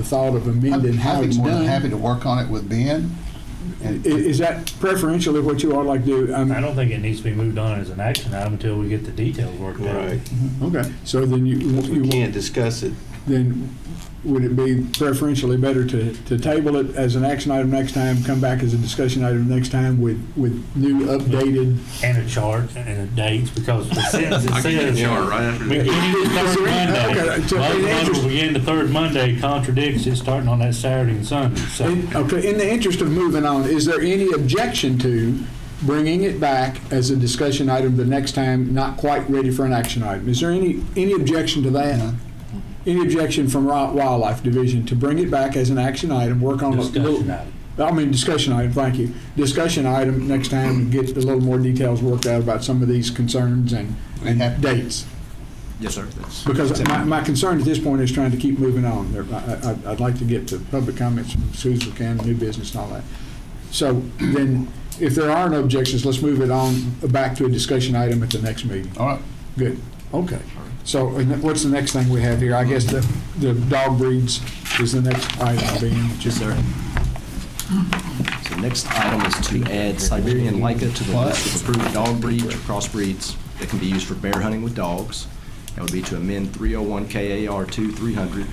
thought of amending how it's done. I'd be more than happy to work on it with Ben. Is that preferentially what you all like to do? I don't think it needs to be moved on as an action item until we get the details worked out. Right. Okay, so then you can't discuss it. Then would it be preferentially better to table it as an action item next time, come back as a discussion item next time with new updated and a chart and a dates, because the sentence I can says get a chart right after this. Begin the third Monday contradicts it starting on that Saturday and Sunday. So. Okay, in the interest of moving on, is there any objection to bringing it back as a discussion item the next time, not quite ready for an action item? Is there any objection to that? No. Any objection from Wildlife Division to bring it back as an action item, work on discussion item, thank you. Discussion item next time and get a little more details worked out about some of these concerns and dates. Yes, sir. Because my concern at this point is trying to keep moving on. I'd like to get to public comments as soon as we can, new business and all that. So then, if there are no objections, let's move it on back to a discussion item at the next meeting. All right. Good. Okay. So what's the next thing we have here? I guess the dog breeds is the next item being. Yes, sir. So next item is to add Siberian Leica to the list of approved dog breeds or crossbreeds that can be used for bear hunting with dogs. That would be to amend 301 KAR 2300,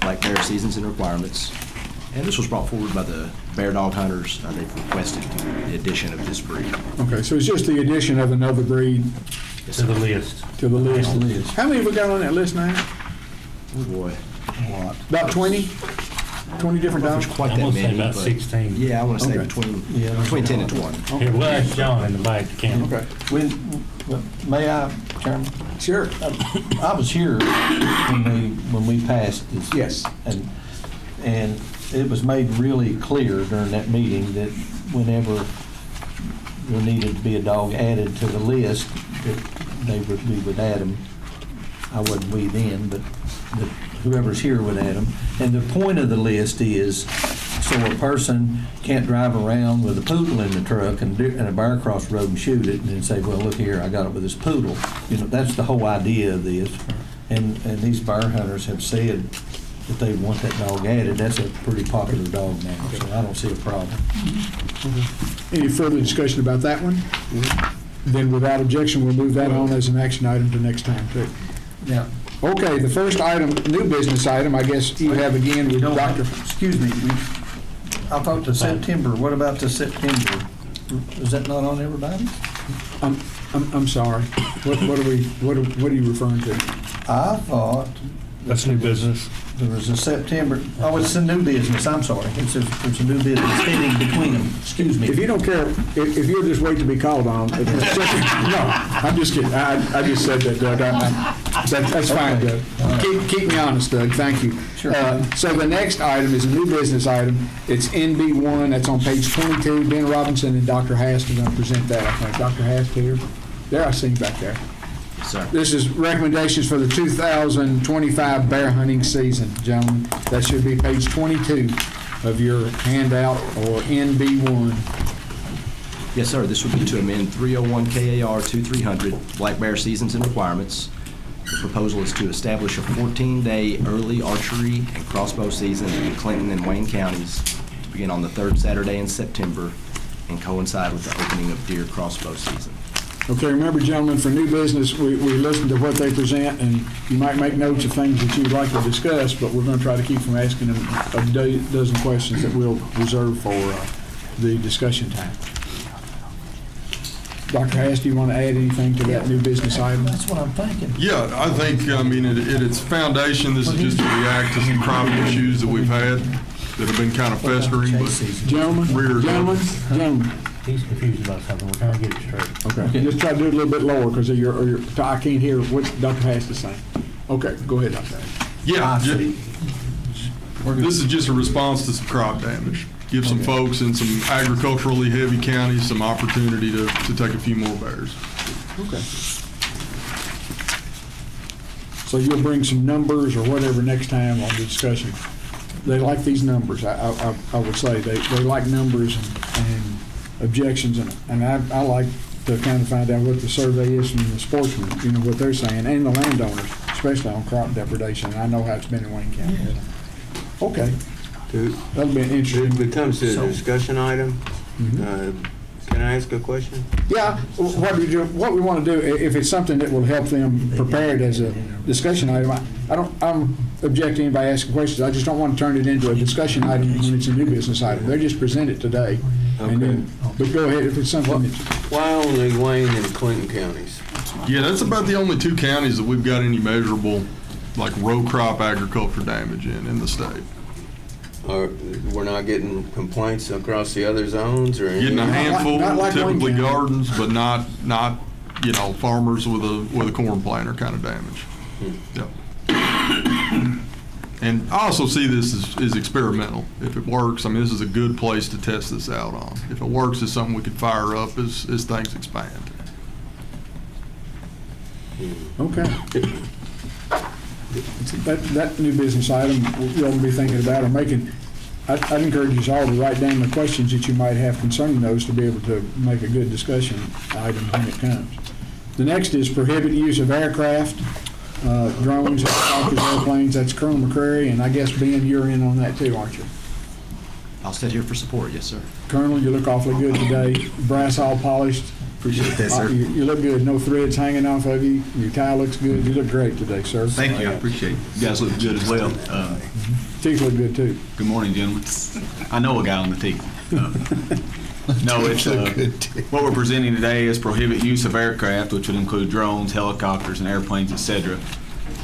Black Bear Seasons and Requirements. And this was brought forward by the bear dog hunters. They've requested the addition of this breed. Okay, so it's just the addition of another breed to the list. To the list. How many have we got on that list now? Oh boy. What? About 20? 20 different dogs? Quite I'm that going to say many, about but 16. Yeah, I want to say Okay. between 10 and 20. Here, we'll ask John in the back to count. Okay. May I, Chairman? Sure. I was here when we passed this. Yes. And it was made really clear during that meeting that whenever there needed to be a dog added to the list, that we would add them. I wasn't we then, but whoever's here would add them. And the point of the list is so a person can't drive around with a poodle in the truck and a bear across the road and shoot it and then say, well, look here, I got it with this poodle. You know, that's the whole idea of this. And these bear hunters have said that they want that dog added. That's a pretty popular dog now, so I don't see a problem. Any further discussion about that one? Then without objection, we'll move that on as an action item to next time, too. Yeah. Okay, the first item, new business item, I guess you have again with Dr. Excuse me, I thought the September, what about the September? Is that not on everybody? I'm sorry. What are you referring to? I thought. That's new business. There was a September, oh, it's a new business, I'm sorry. It's a new business heading between them, excuse me. If you don't care, if you'll just wait to be called on. No, I'm just kidding. I just said that, Doug. That's fine, Doug. Keep me honest, Doug. Thank you. Sure. So the next item is a new business item. It's NB1. That's on page 22. Ben Robinson and Dr. Hast are going to present that, I think. Dr. Hast here. There, I see him back there. Sir. This is recommendations for the 2025 bear hunting season, gentlemen. That should be page 22 of your handout, or NB1. Yes, sir. This would be to amend 301 KAR 2300, black bear seasons and requirements. The proposal is to establish a 14-day early archery and crossbow season in Clinton and Wayne counties to begin on the third Saturday in September and coincide with the opening of deer crossbow season. Okay, remember, gentlemen, for new business, we listen to what they present, and you might make notes of things that you'd like to discuss, but we're going to try to keep from asking them a dozen questions that we'll reserve for the discussion time. Dr. Hass, do you want to add anything to that new business item? That's what I'm thinking. Yeah, I think, at its foundation, this is just to react to some crop issues that we've had that have been kind of festering, but Gentlemen, He's confused about something. We're trying to get it straight. Okay. Just try to do it a little bit lower because I can't hear what Dr. Hass is saying. Okay, go ahead, Dr. Hass. Yeah, this is just a response to some crop damage. Give some folks in some agriculturally heavy counties some opportunity to take a few more bears. Okay. So you'll bring some numbers or whatever next time on the discussion. They like these numbers. I would say they like numbers and objections, and I like to kind of find out what the survey is from the sportsmen, what they're saying, and the landowners, especially on crop depredation. I know how it's been in Wayne County. Okay. That'll be an interesting. It becomes a discussion item. Can I ask a question? Yeah, what we want to do, if it's something that will help them prepare it as a discussion item, I don't object to anybody asking questions. I just don't want to turn it into a discussion item when it's a new business item. They just present it today. Okay. But go ahead, if it's something Why only Wayne and Clinton counties? Yeah, that's about the only two counties that we've got any measurable, like row crop agriculture damage in the state. We're not getting complaints across the other zones or anything? Getting a handful, like typically gardens, but not farmers with a corn planter kind of damage. Yep. And I also see this as experimental. If it works, this is a good place to test this out on. If it works, it's something we could fire up as things expand. Okay. That new business item you'll be thinking about or making. I'd encourage you all to write down the questions that you might have concerning those to be able to make a good discussion item when it comes. The next is prohibit use of aircraft, drones, helicopters, airplanes. That's Colonel McCrary, and I guess, Ben, you're in on that too, aren't you? I'll sit here for support, yes, sir. Colonel, you look awfully good today. Brass all polished. Appreciate that, sir. You look good. No threads hanging off of you. Your tie looks good. You look great today, sir. Thank you. I appreciate it. You guys look good as well. Teeth look good, too. Good morning, gentlemen. I know a guy on the teeth. No, it's what we're presenting today is prohibit use of aircraft, which would include drones, helicopters, and airplanes, etc.,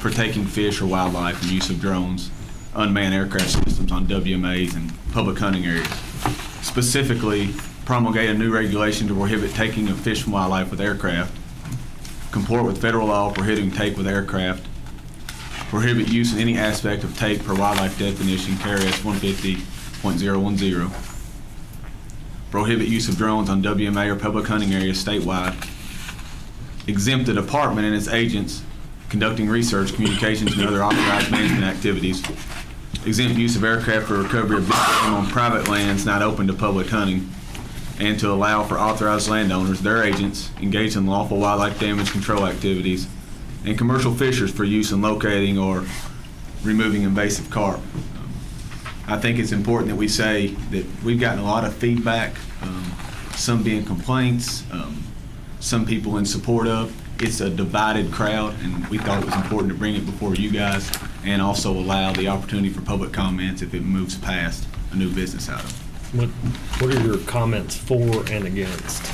for taking fish or wildlife, and use of drones, unmanned aircraft systems on WMAs and public hunting areas. Specifically, promulgate a new regulation to prohibit taking of fish and wildlife with aircraft, comport with federal law prohibiting take with aircraft, prohibit use in any aspect of take per wildlife definition, KRS 150.010, prohibit use of drones on WMA or public hunting areas statewide, exempt the department and its agents conducting research, communications, and other authorized management activities, exempt use of aircraft for recovery of big game on private lands not open to public hunting, and to allow for authorized landowners, their agents, engaged in lawful wildlife damage control activities, and commercial fishers for use in locating or removing invasive carp. I think it's important that we say that we've gotten a lot of feedback, some being complaints, some people in support of. It's a divided crowd, and we thought it was important to bring it before you guys and also allow the opportunity for public comments if it moves past a new business item. What are your comments for and against,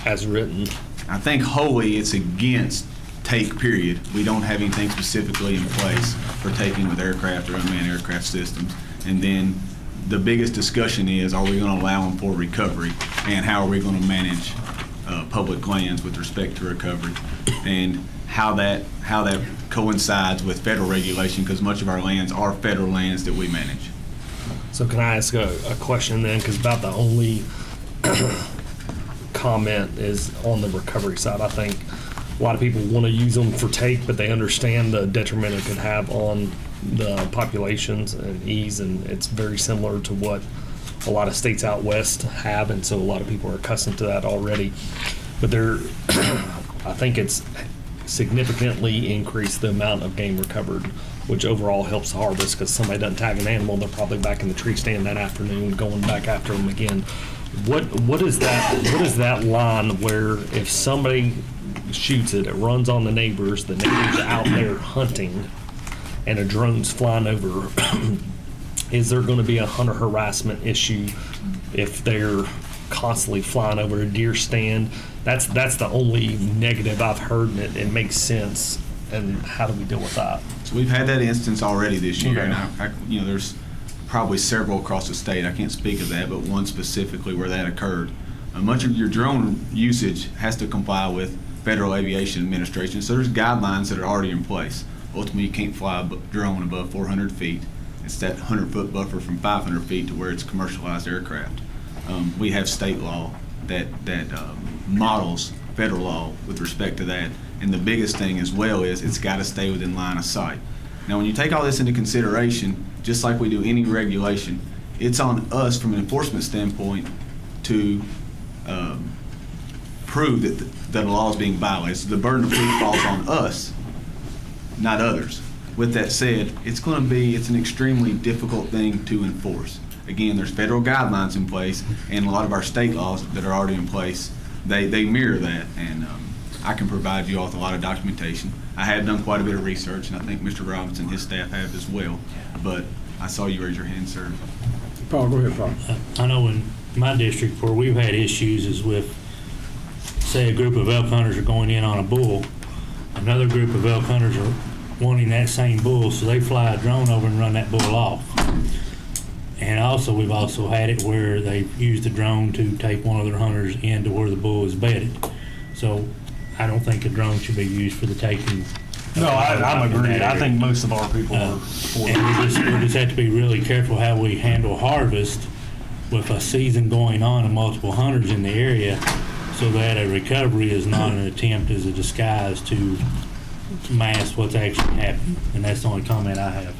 as written? I think wholly it's against take, period. We don't have anything specifically in place for taking with aircraft or unmanned aircraft systems. And then the biggest discussion is, are we going to allow them for recovery, and how are we going to manage public lands with respect to recovery, and how that coincides with federal regulation, because much of our lands are federal lands that we manage. So can I ask a question then? Because about the only comment is on the recovery side. I think a lot of people want to use them for take, but they understand the detriment it could have on the populations and ease, and it's very similar to what a lot of states out west have, and so a lot of people are accustomed to that already. But I think it's significantly increased the amount of game recovered, which overall helps the harvest, because somebody doesn't tag an animal, they're probably back in the tree stand that afternoon going back after them again. What is that line where if somebody shoots it, it runs on the neighbors out there hunting, and a drone's flying over? Is there going to be a hunter harassment issue if they're constantly flying over a deer stand? That's the only negative I've heard, and it makes sense. And how do we deal with that? So we've had that instance already this year, Okay. and there's probably several across the state. I can't speak of that, but one specifically where that occurred. Much of your drone usage has to comply with Federal Aviation Administration, so there's guidelines that are already in place. Ultimately, you can't fly a drone above 400 feet. It's that 100-foot buffer from 500 feet to where it's commercialized aircraft. We have state law that models federal law with respect to that. And the biggest thing as well is it's got to stay within line of sight. Now, when you take all this into consideration, just like we do any regulation, it's on us from an enforcement standpoint to prove that the law is being violated. So the burden of proof falls on us, not others. With that said, it's an extremely difficult thing to enforce. Again, there's federal guidelines in place, and a lot of our state laws that are already in place, they mirror that, and I can provide you all with a lot of documentation. I have done quite a bit of research, and I think Mr. Robinson and his staff have as well, but I saw you raise your hand, sir. Paul, go ahead, Paul. I know in my district where we've had issues is with, say, a group of elk hunters are going in on a bull. Another group of elk hunters are wanting that same bull, so they fly a drone over and run that bull off. And also, we've also had it where they've used the drone to take one of their hunters into where the bull is bedded. So I don't think a drone should be used for the taking. No, I'm agreed. I think most of our people are for it. And we just have to be really careful how we handle harvest with a season going on and multiple hunters in the area, so that a recovery is not an attempt as a disguise to mask what's actually happening. And that's the only comment I have.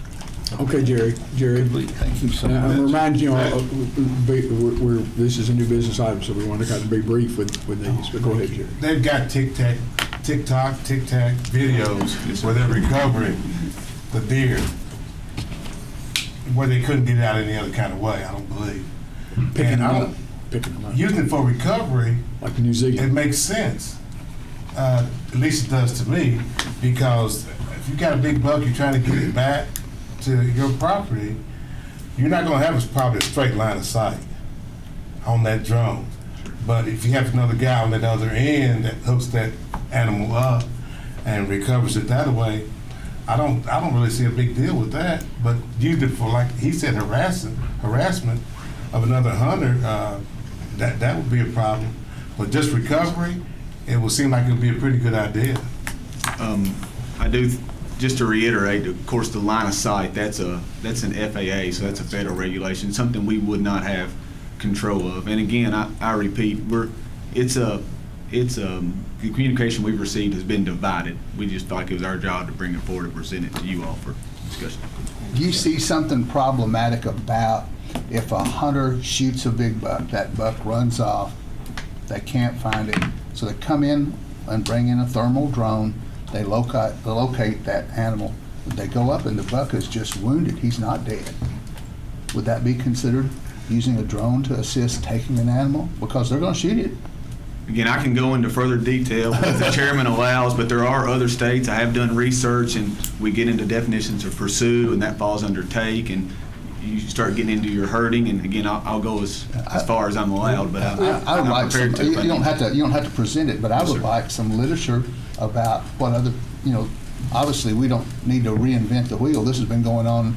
Okay, Jerry. Thank you so much. I'm reminding you all, this is a new business item, so we want to kind of be brief with these. But go ahead, Jerry. They've got TikTok videos where they're recovering the deer where they couldn't get it out any other kind of way, I don't believe. Picking them up. Using it for recovery, like New Zealand, it makes sense. At least it does to me, because if you got a big buck, you're trying to get it back to your property, you're not going to have probably a straight line of sight on that drone. But if you have another guy on that other end that hooks that animal up and recovers it that way, I don't really see a big deal with that. But used it for, like he said, harassment of another hunter, that would be a problem. But just recovery, it would seem like it would be a pretty good idea. I do. Just to reiterate, of course, the line of sight, that's an FAA, so that's a federal regulation, something we would not have control of. And again, I repeat, it's the communication we've received has been divided. We just thought like it was our job to bring it forward and present it to you all for discussion. Do you see something problematic about if a hunter shoots a big buck, that buck runs off, they can't find it, so they come in and bring in a thermal drone, they locate that animal, they go up and the buck is just wounded, he's not dead. Would that be considered using a drone to assist taking an animal? Because they're going to shoot it. Again, I can go into further detail if the chairman allows, but there are other states. I have done research, and we get into definitions of pursue, and that falls under take, and you start getting into your herding. And again, I'll go as far as I'm allowed, but I would I'm like prepared some, to. you don't have to present it, but I would like some literature about what other, obviously we don't need to reinvent the wheel. This has been going on,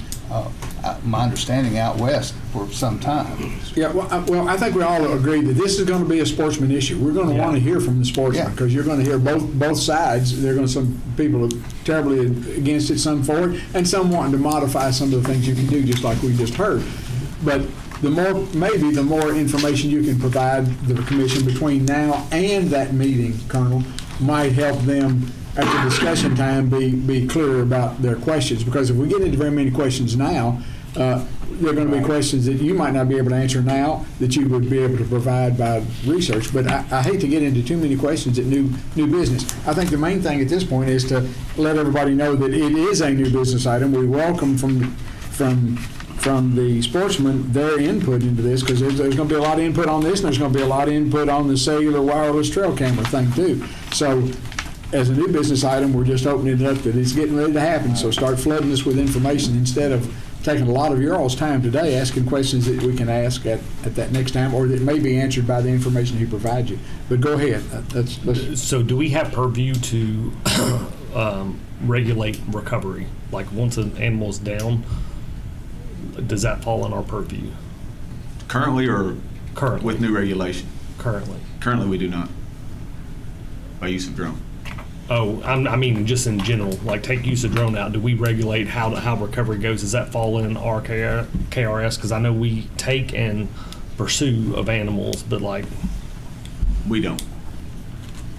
my understanding, out west for some time. Yeah, well, I think we all agree that this is going to be a sportsman issue. We're going to want to hear from the sportsmen, because you're going to hear both sides. There are going to some people are terribly against it, some for it, and some wanting to modify some of the things you can do, just like we just heard. But the more information you can provide the commission between now and that meeting, Colonel, might help them at the discussion time be clear about their questions. Because if we get into very many questions now, there are going to be questions that you might not be able to answer now that you would be able to provide by research. But I hate to get into too many questions at new business. I think the main thing at this point is to let everybody know that it is a new business item. We welcome from the sportsmen their input into this, because there's going to be a lot of input on this, and there's going to be a lot of input on the cellular wireless trail camera thing too. So as a new business item, we're just opening it up that it's getting ready to happen. So start flooding us with information instead of taking a lot of your all's time today asking questions that we can ask at that next time, or that may be answered by the information he provides you. But go ahead. So do we have purview to regulate recovery? Like once an animal's down, does that fall in our purview? Currently, or currently with new regulation? Currently we do not, by use of drone. Oh, I mean, just in general, like take use of drone out. Do we regulate how recovery goes? Does that fall in our KRS? Because I know we take and pursue of animals, but like we don't,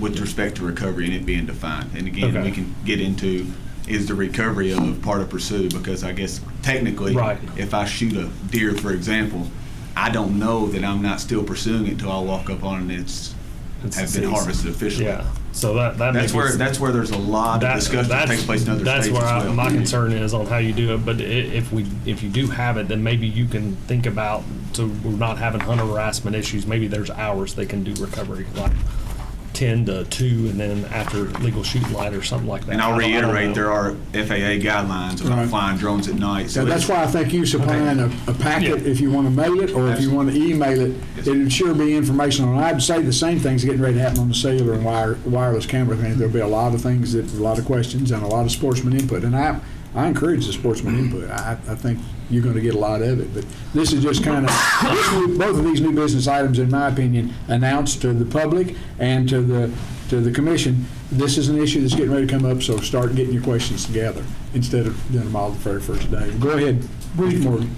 with respect to recovery and it being defined. And again, we can get into is the recovery of part of pursue, because I guess technically, if I shoot a deer, for example, I don't know that I'm not still pursuing it until I walk up on it and it's been harvested officially. Yeah. So that's where there's a lot of discussion that takes place in other states as well. That's where my concern is on how you do it. But if you do have it, then maybe you can think about, so we're not having hunter harassment issues. Maybe there's hours they can do recovery, like 10 to 2, and then after legal shooting light or something like that. And I'll reiterate, there are FAA guidelines about flying drones at night. So that's why I think you supplying a packet, if you want to mail it or if you want to email it, it would sure be information on. I'd say the same thing's getting ready to happen on the cellular and wireless camera thing. There'll be a lot of things, a lot of questions and a lot of sportsman input. And I encourage the sportsman input. I think you're going to get a lot of it. But this is just kind of, both of these new business items, in my opinion, announced to the public and to the commission. This is an issue that's getting ready to come up, so start getting your questions together instead of doing them all the very first day. Go ahead, briefly.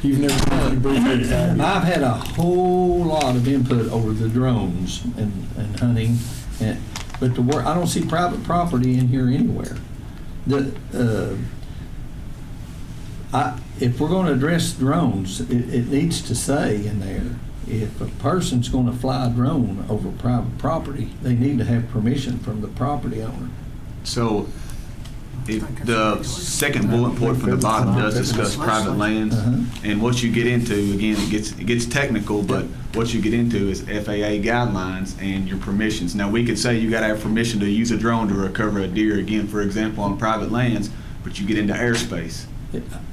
You've never done anything briefly. I've had a whole lot of input over the drones and hunting, but I don't see private property in here anywhere. If we're going to address drones, it needs to say in there, if a person's going to fly a drone over private property, they need to have permission from the property owner. So if the second bullet point from the bottom does discuss private lands, and what you get into, again, it gets technical, but what you get into is FAA guidelines and your permissions. Now, we could say you got to have permission to use a drone to recover a deer, again, for example, on private lands, but you get into airspace.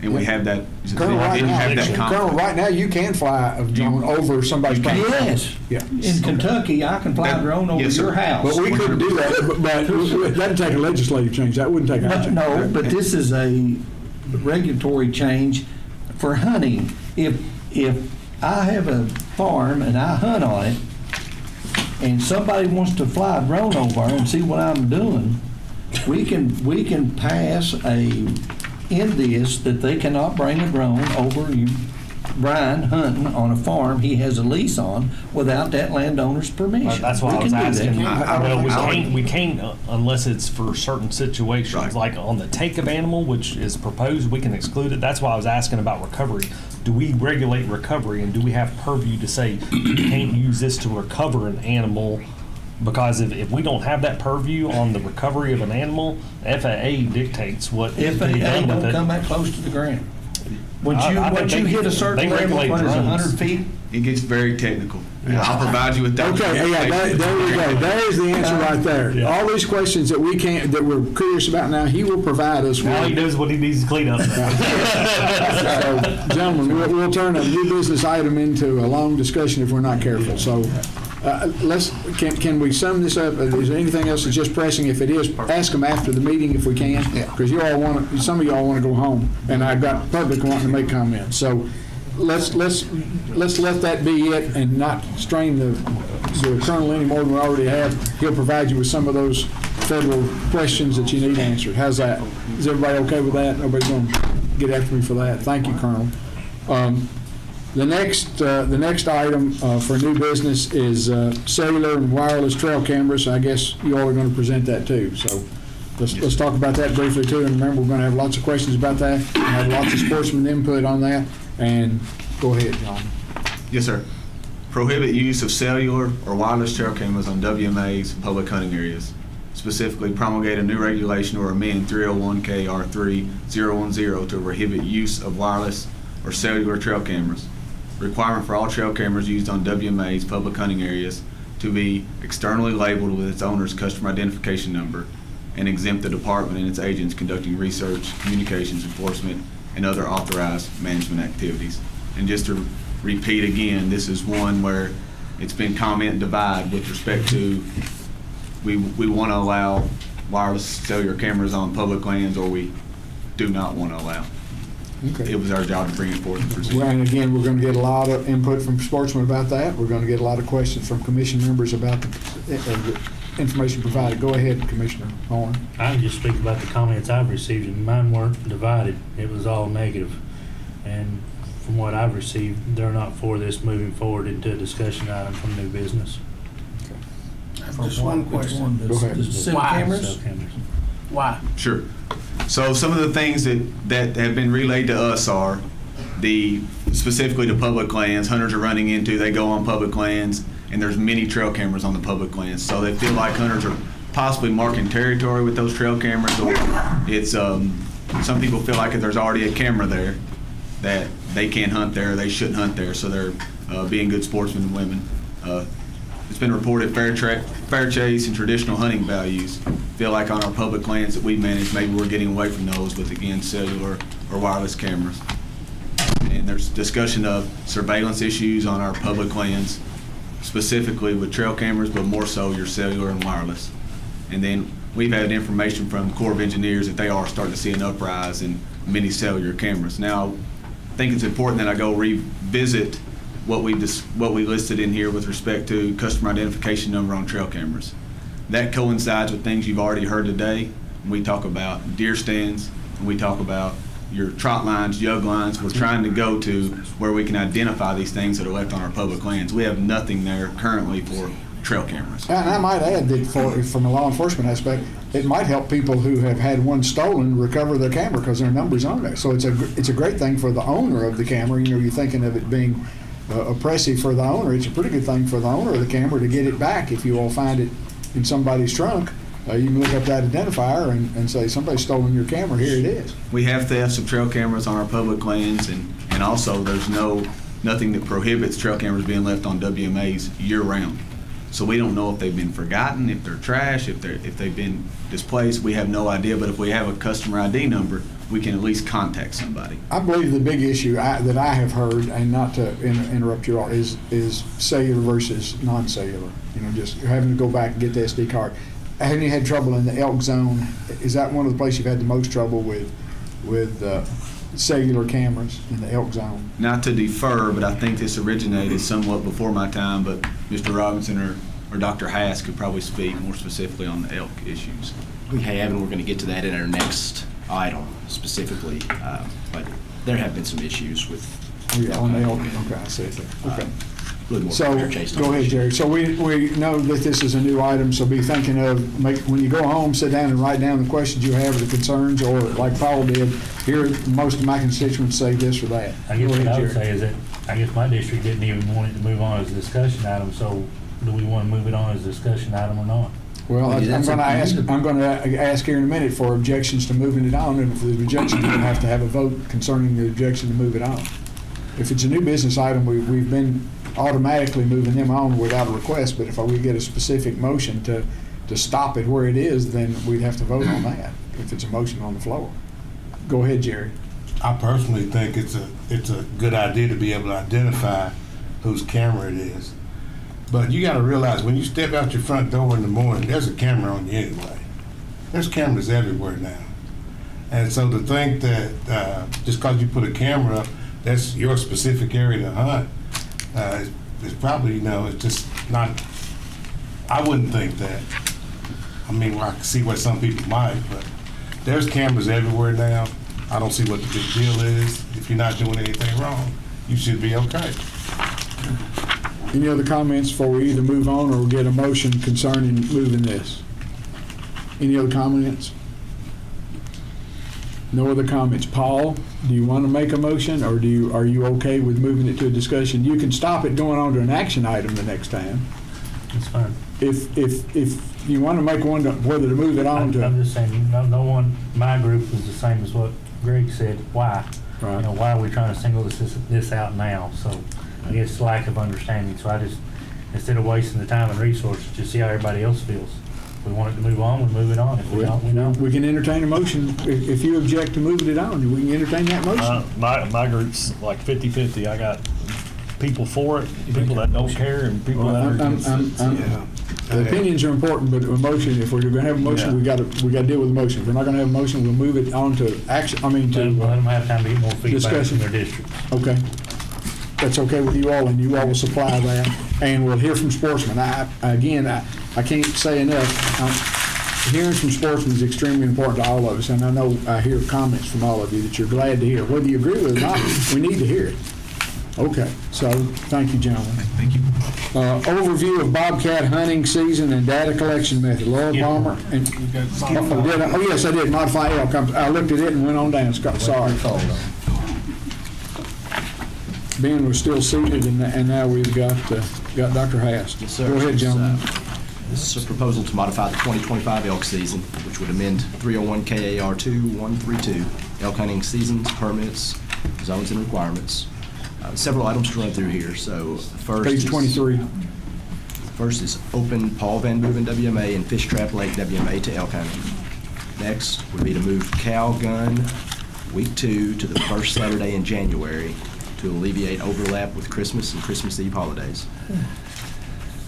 And we have that. Colonel, right now you can fly a drone over somebody's property. Yes. Yeah. In Kentucky, I can fly a drone over your house. But we couldn't do that. But that'd take a legislative change. That wouldn't take our change. No, but this is a regulatory change for hunting. If I have a farm and I hunt on it, and somebody wants to fly a drone over and see what I'm doing, we can pass in this that they cannot bring a drone over Brian hunting on a farm he has a lease on without that landowner's permission. That's why I was We can do asking. that. We can't unless it's for certain situations, like on the take of animal, which is proposed, we can exclude it. That's why I was asking about recovery. Do we regulate recovery, and do we have purview to say you can't use this to recover an animal? Because if we don't have that purview on the recovery of an animal, FAA dictates what is to be FAA done with don't it. come that close to the ground. Once you hit a certain level, what is 100 feet? It gets very technical. I'll provide you with that. Okay, yeah, there we go. There's the answer right there. Yeah. All these questions that we're curious about now, he will provide us with. Now he knows what he needs to clean up. So, gentlemen, we'll turn a new business item into a long discussion if we're not careful. So, can we sum this up? Is there anything else that's just pressing? If it is, ask them after the meeting if we can. Because some of y'all want to go home, and I've got public wanting to make comments. So, let's let that be it, and not strain the colonel any more than we already have. He'll provide you with some of those federal questions that you need answered. How's that? Is everybody okay with that? Nobody's going to get after me for that. Thank you, Colonel. The next item for new business is cellular and wireless trail cameras. I guess you all are going to present that too. So let's talk about that briefly too. And remember, we're going to have lots of questions about that. We'll have lots of sportsman input on that. And go ahead, John. Yes, sir. Prohibit use of cellular or wireless trail cameras on WMAs and public hunting areas. Specifically, promulgate a new regulation or amend 301KR3010 to prohibit use of wireless or cellular trail cameras. Requirement for all trail cameras used on WMAs, public hunting areas, to be externally labeled with its owner's customer identification number, and exempt the department and its agents conducting research, communications, enforcement, and other authorized management activities. And just to repeat again, this is one where it's been comment and divide with respect to we want to allow wireless cellular cameras on public lands, or we do not want to allow. Okay. It was our job to bring it forth and proceed. Well, and again, we're going to get a lot of input from sportsmen about that. We're going to get a lot of questions from commission members about the information provided. Go ahead, Commissioner Horn. I can just speak about the comments I've received, and mine weren't divided. It was all negative. And from what I've received, they're not for this moving forward into a discussion item from new business. Just one question. Go ahead. Why? Cell cameras. Why? Sure. So some of the things that have been relayed to us are specifically to public lands, hunters are running into, they go on public lands, and there's many trail cameras on the public lands. So they feel like hunters are possibly marking territory with those trail cameras, or it's some people feel like if there's already a camera there that they can't hunt there, they shouldn't hunt there, so they're being good sportsmen and women. It's been reported fair chase and traditional hunting values feel like on our public lands that we manage, maybe we're getting away from those with, again, cellular or wireless cameras. And there's discussion of surveillance issues on our public lands, specifically with trail cameras, but more so your cellular and wireless. And then we've had information from the Corps of Engineers that they are starting to see an uprise in many cellular cameras. Now, I think it's important that I go revisit what we listed in here with respect to customer identification number on trail cameras. That coincides with things you've already heard today. When we talk about deer stands, when we talk about your trot lines, jug lines, we're trying to go to where we can identify these things that are left on our public lands. We have nothing there currently for trail cameras. And I might add that from a law enforcement aspect, it might help people who have had one stolen recover their camera because their number's on there. So it's a great thing for the owner of the camera. You know, you're thinking of it being oppressive for the owner. It's a pretty good thing for the owner of the camera to get it back. If you all find it in somebody's trunk, you can look up that identifier and say, somebody's stolen your camera, here it is. We have thefts of trail cameras on our public lands, and also there's nothing that prohibits trail cameras being left on WMAs year-round. So we don't know if they've been forgotten, if they're trash, if they've been displaced. We have no idea, but if we have a customer ID number, we can at least contact somebody. I believe the big issue that I have heard, and not to interrupt you all, is cellular versus non-cellular. You know, just having to go back and get the SD card. Haven't you had trouble in the elk zone? Is that one of the places you've had the most trouble with cellular cameras in the elk zone? Not to defer, but I think this originated somewhat before my time, but Mr. Robinson or Dr. Hass could probably speak more specifically on the elk issues. We have, and we're going to get to that in our next item specifically, but there have been some issues with Oh, yeah, on the elk, okay, I see it there, okay. Really more So, fair chase go ahead, Jerry. So we know that this is a new item, so be thinking of, when you go home, sit down and write down the questions you have or the concerns, or like Paul did, here, most of my constituents say this or that. I guess Go what ahead, I would Jerry. say is that, I guess my district didn't even want it to move on as a discussion item, so do we want to move it on as a discussion item or not? Well, I'm gonna ask here in a minute for objections to moving it on, and if there's objections, we'll have to have a vote concerning the objection to move it on. If it's a new business item, we've been automatically moving them on without a request, but if we get a specific motion to stop it where it is, then we'd have to vote on that, if it's a motion on the floor. Go ahead, Jerry. I personally think it's a good idea to be able to identify whose camera it is. But you got to realize when you step out your front door in the morning, there's a camera on you anyway. There's cameras everywhere now. And so to think that just because you put a camera up, that's your specific area to hunt, it's probably, it's just not, I wouldn't think that. I mean, well, I can see where some people might, but there's cameras everywhere now. I don't see what the big deal is. If you're not doing anything wrong, you should be okay. Any other comments before we either move on or get a motion concerning moving this? Any other comments? No other comments. Paul, do you want to make a motion, or are you okay with moving it to a discussion? You can stop it going on to an action item the next time. That's fine. If you want to make one, whether to move it on to. I'm just saying, no one, my group is the same as what Greg said. Why? Right. Why are we trying to single this out now? So I guess lack of understanding. So I just, instead of wasting the time and resources, just see how everybody else feels. If we want it to move on, we move it on. If we don't, we don't. We can entertain a motion. If you object to moving it on, we can entertain that motion. My group's like 50-50. I got people for it, people that don't care, and people that are against it. The opinions are important, but a motion, if we're going to have a motion, we got to deal with the motion. If we're not going to have a motion, we'll move it on to action, Let them have time to get more feedback discussion. from their districts. Okay. That's okay with you all, and you all will supply that. And we'll hear from sportsmen. I can't say enough. Hearing from sportsmen is extremely important to all of us, and I know I hear comments from all of you that you're glad to hear. Whether you agree with it or not, we need to hear it. Okay, so thank you, gentlemen. Thank you. Overview of bobcat hunting season and data collection method. Laura Palmer. And, oh, yes, I did. Modify elk. I looked at it and went on down. Sorry. Ben was still seated, and now we've got Dr. Haas. Yes, sir. Go ahead, gentlemen. This is a proposal to modify the 2025 elk season, which would amend 301 KAR 2132, elk hunting seasons, permits, zones, and requirements. Several items to run through here. So first, Page 23. First is open Paul Van Boeven WMA and Fish Trap Lake WMA to elk hunting. Next would be to move cow gun week 2 to the first Saturday in January to alleviate overlap with Christmas and Christmas Eve holidays.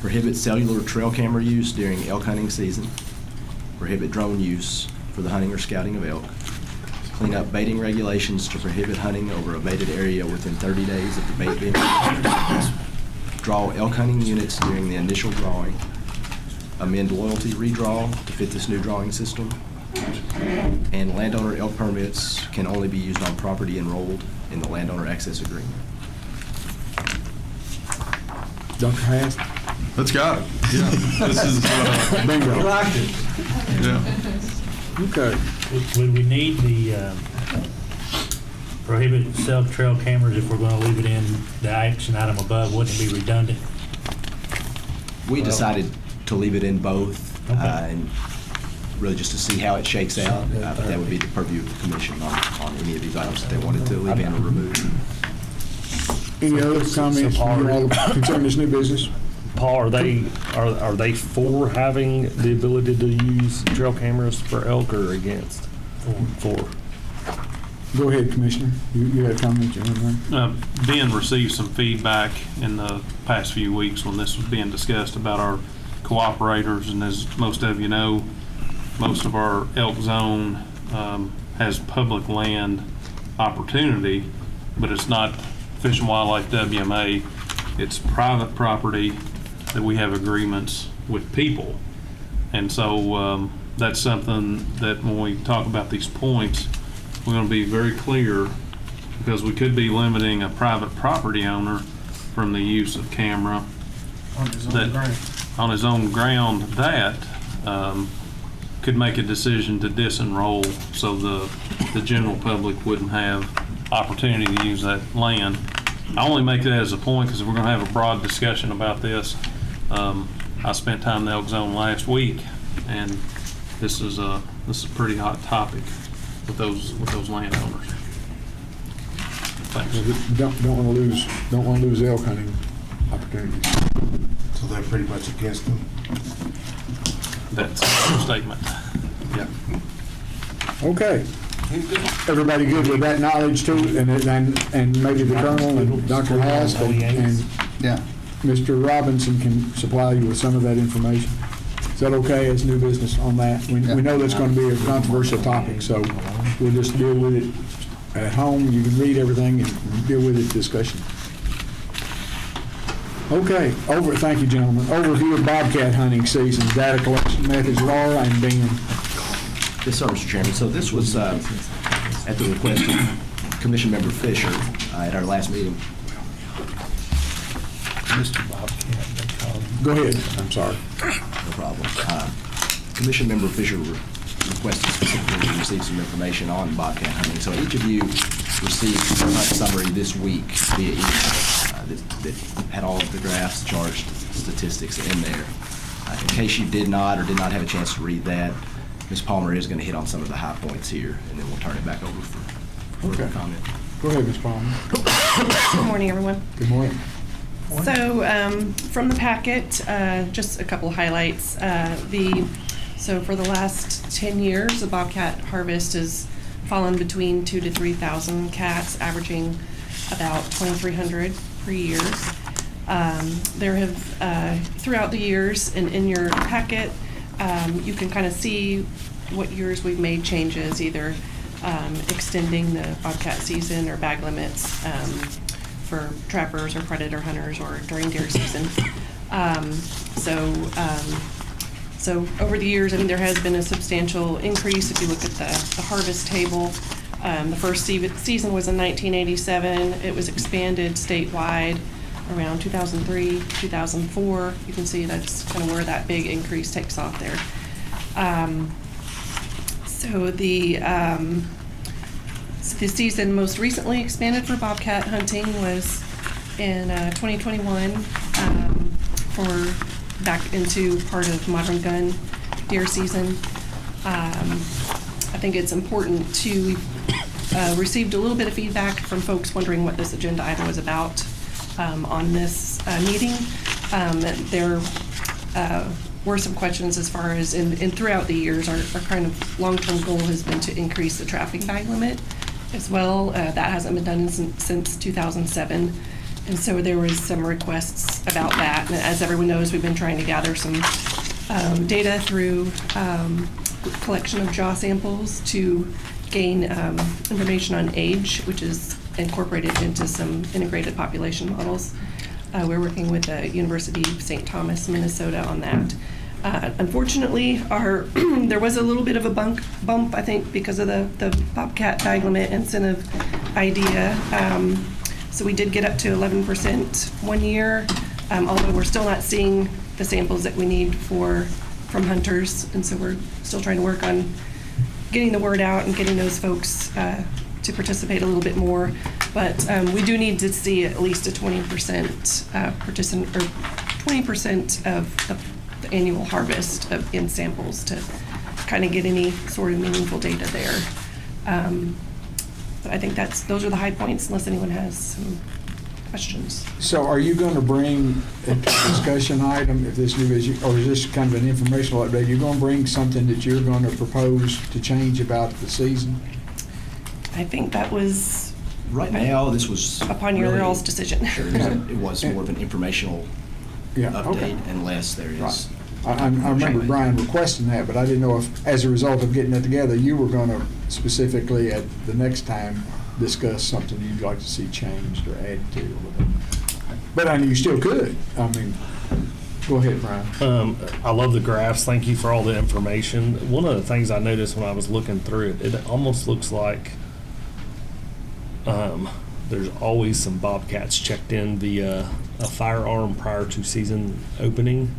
Prohibit cellular trail camera use during elk hunting season. Prohibit drone use for the hunting or scouting of elk. Clean up baiting regulations to prohibit hunting over a baited area within 30 days of the bait being used. Draw elk hunting units during the initial drawing. Amend loyalty redraw to fit this new drawing system. And landowner elk permits can only be used on property enrolled in the landowner access agreement. Dr. Haas? Let's go. Yeah, this is bingo. You liked it. Yeah. Okay. Would we need the prohibit self-trail cameras if we're going to leave it in the action item above? Wouldn't it be redundant? We decided to leave it in both, and really just to see how it shakes out. But that would be the purview of the commission on any of these items that they wanted to leave in or remove. Any other comments concerning this new business? Paul, are they for having the ability to use trail cameras for elk or against? For. Go ahead, Commissioner. You had a comment. Ben received some feedback in the past few weeks when this was being discussed about our cooperators, and as most of you know, most of our elk zone has public land opportunity, but it's not Fish and Wildlife WMA. It's private property that we have agreements with people. And so that's something that when we talk about these points, we're going to be very clear because we could be limiting a private property owner from the use of camera On his own ground. on his own ground that could make a decision to disenroll, so the general public wouldn't have opportunity to use that land. I only make that as a point because we're going to have a broad discussion about this. I spent time in the Elk Zone last week, and this is a pretty hot topic with those landowners. Thanks. Don't want to lose elk hunting opportunities. So they're pretty much against them. That's a statement. Yeah. Okay. Everybody good with that knowledge too, and maybe the Colonel and Dr. Haas and Yeah. Mr. Robinson can supply you with some of that information. Is that okay as new business on that? We know that's going to be a controversial topic, so we'll just deal with it at home. You can read everything and deal with it in discussion. Okay, thank you, gentlemen. Overview of bobcat hunting season, data collection methods, Laura and Ben. Yes, sir, Mr. Chairman. So this was at the request of Commission Member Fisher at our last meeting. Mr. Bobcat, they call him. Go ahead. I'm sorry. No problem. Commission Member Fisher requested specifically to receive some information on bobcat hunting. So each of you received a hunt summary this week via email that had all of the graphs, charts, statistics in there. In case you did not have a chance to read that, Ms. Palmer is going to hit on some of the high points here, and then we'll turn it back over for further comment. Go ahead, Ms. Palmer. Good morning, everyone. Good morning. So from the packet, just a couple of highlights. So for the last 10 years, the bobcat harvest has fallen between 2,000 to 3,000 cats, averaging about 2,300 per year. There have, throughout the years, and in your packet, you can kind of see what years we've made changes, either extending the bobcat season or bag limits for trappers or predator hunters, or during deer season. So over the years, I mean, there has been a substantial increase. If you look at the harvest table, the first season was in 1987. It was expanded statewide around 2003, 2004. You can see that's kind of where that big increase takes off there. So the season most recently expanded for bobcat hunting was in 2021 for back into part of modern gun deer season. I think it's important to received a little bit of feedback from folks wondering what this agenda item was about on this meeting. There were some questions as far as in throughout the years, our kind of long-term goal has been to increase the trapping bag limit as well. That hasn't been done since 2007. And so there was some requests about that. And as everyone knows, we've been trying to gather some data through collection of jaw samples to gain information on age, which is incorporated into some integrated population models. We're working with the University of St. Thomas, Minnesota on that. Unfortunately, there was a little bit of a bump, I think, because of the bobcat bag limit incentive idea. So we did get up to 11% 1 year, although we're still not seeing the samples that we need from hunters, and so we're still trying to work on getting the word out and getting those folks to participate a little bit more. But we do need to see at least a 20% participant, or 20% of the annual harvest in samples to kind of get any sort of meaningful data there. But I think those are the high points, unless anyone has some questions. So are you going to bring a discussion item if this new vision, or is this kind of an informational update? You're going to bring something that you're going to propose to change about the season? I think that was... Right now, this was... Upon your all's decision. Sure, it was more of an informational update, unless there is... Right. I remember Brian requesting that, but I didn't know if, as a result of getting that together, you were going to specifically at the next time discuss something you'd like to see changed or added to. But I mean, you still could. I mean, go ahead, Brian. I love the graphs. Thank you for all the information. One of the things I noticed when I was looking through it, it almost looks like There's always some Bobcats checked in via a firearm prior to season opening.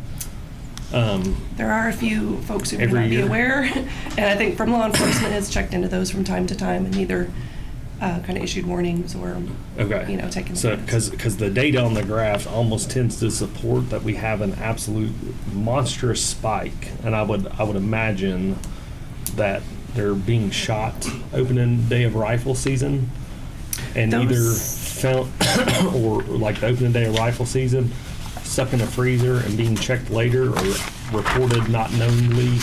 There are a few folks who may Every not be year? aware, and I think from law enforcement has checked into those from time to time and either kind of issued warnings or, taken. So, because the data on the graph almost tends to support that we have an absolute monstrous spike, and I would imagine that they're being shot opening day of rifle season, and either found or like the opening day of rifle season, stuck in a freezer and being checked later or reported not knowingly.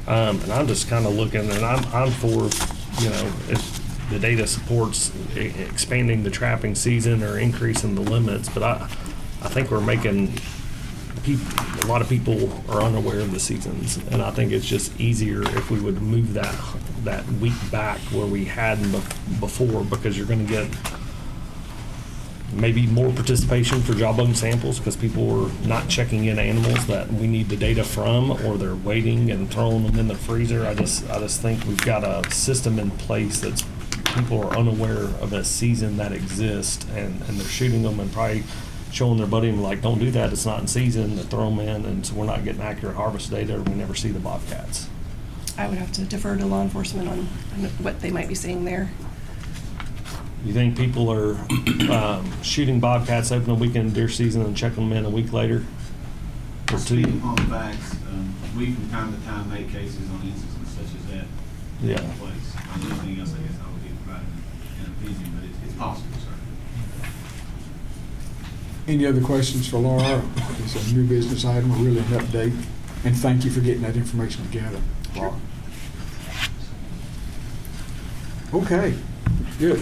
And I'm just kind of looking, and I'm for, if the data supports expanding the trapping season or increasing the limits, but I think we're making a lot of people are unaware of the seasons, and I think it's just easier if we would move that week back where we hadn't before, because you're going to get maybe more participation for jawbone samples because people are not checking in animals that we need the data from, or they're waiting and throwing them in the freezer. I just think we've got a system in place that's people are unaware of a season that exists, and they're shooting them and probably showing their buddy like, don't do that, it's not in season, to throw them in, and so we're not getting accurate harvest data, or we never see the Bobcats. I would have to defer to law enforcement on what they might be seeing there. You think people are shooting Bobcats open a weekend deer season and checking them in a week later? Or two? Speaking on facts, we from time to time make cases on instances such as that. Yeah. In place. Anything else, I guess I would be providing an opinion, but it's possible, sir. Any other questions for Laura? It's a new business item, or really an update, and thank you for getting that information together, Laura. Okay, good.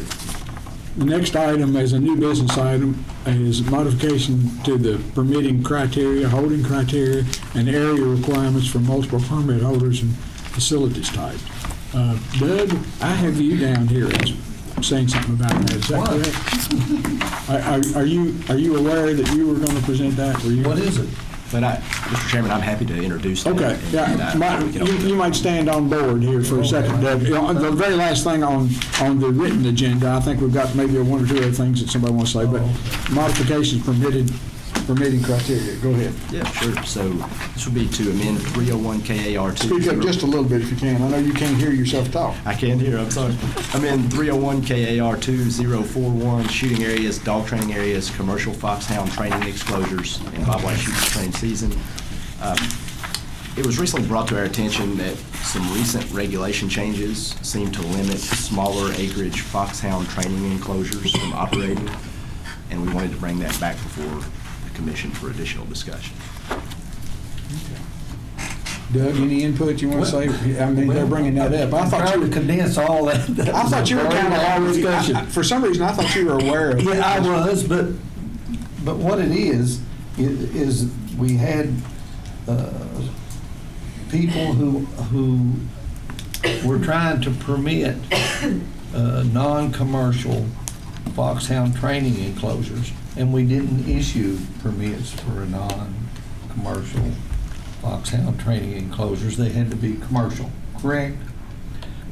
The next item as a new business item is modification to the permitting criteria, holding criteria, and area requirements for multiple permit holders and facilities types. Doug, I have you down here as saying something about that. Is that correct? Are you aware that you were going to present that? What is it? But Mr. Chairman, I'm happy to introduce that. Okay, you might stand on board here for a second, Doug. The very last thing on the written agenda, I think we've got maybe one or two other things that somebody wants to say, but modifications permitting criteria. Go ahead. Yeah, sure. So this would be to amend 301 KAR2. Speak up just a little bit if you can. I know you can't hear yourself talk. I can hear, I'm sorry. Amend 301 KAR2041, shooting areas, dog training areas, commercial foxhound training enclosures, and bobwhite shooting training season. It was recently brought to our attention that some recent regulation changes seem to limit smaller acreage foxhound training enclosures from operating, and we wanted to bring that back before Commission for additional discussion. Doug, any input you want to say? I mean, they're bringing that up. I thought you were condense all that. I thought you were kind of already. For some reason, I thought you were aware of it. Yeah, I was, but what it is we had people who were trying to permit non-commercial foxhound training enclosures, and we didn't issue permits for non-commercial foxhound training enclosures. They had to be commercial, correct?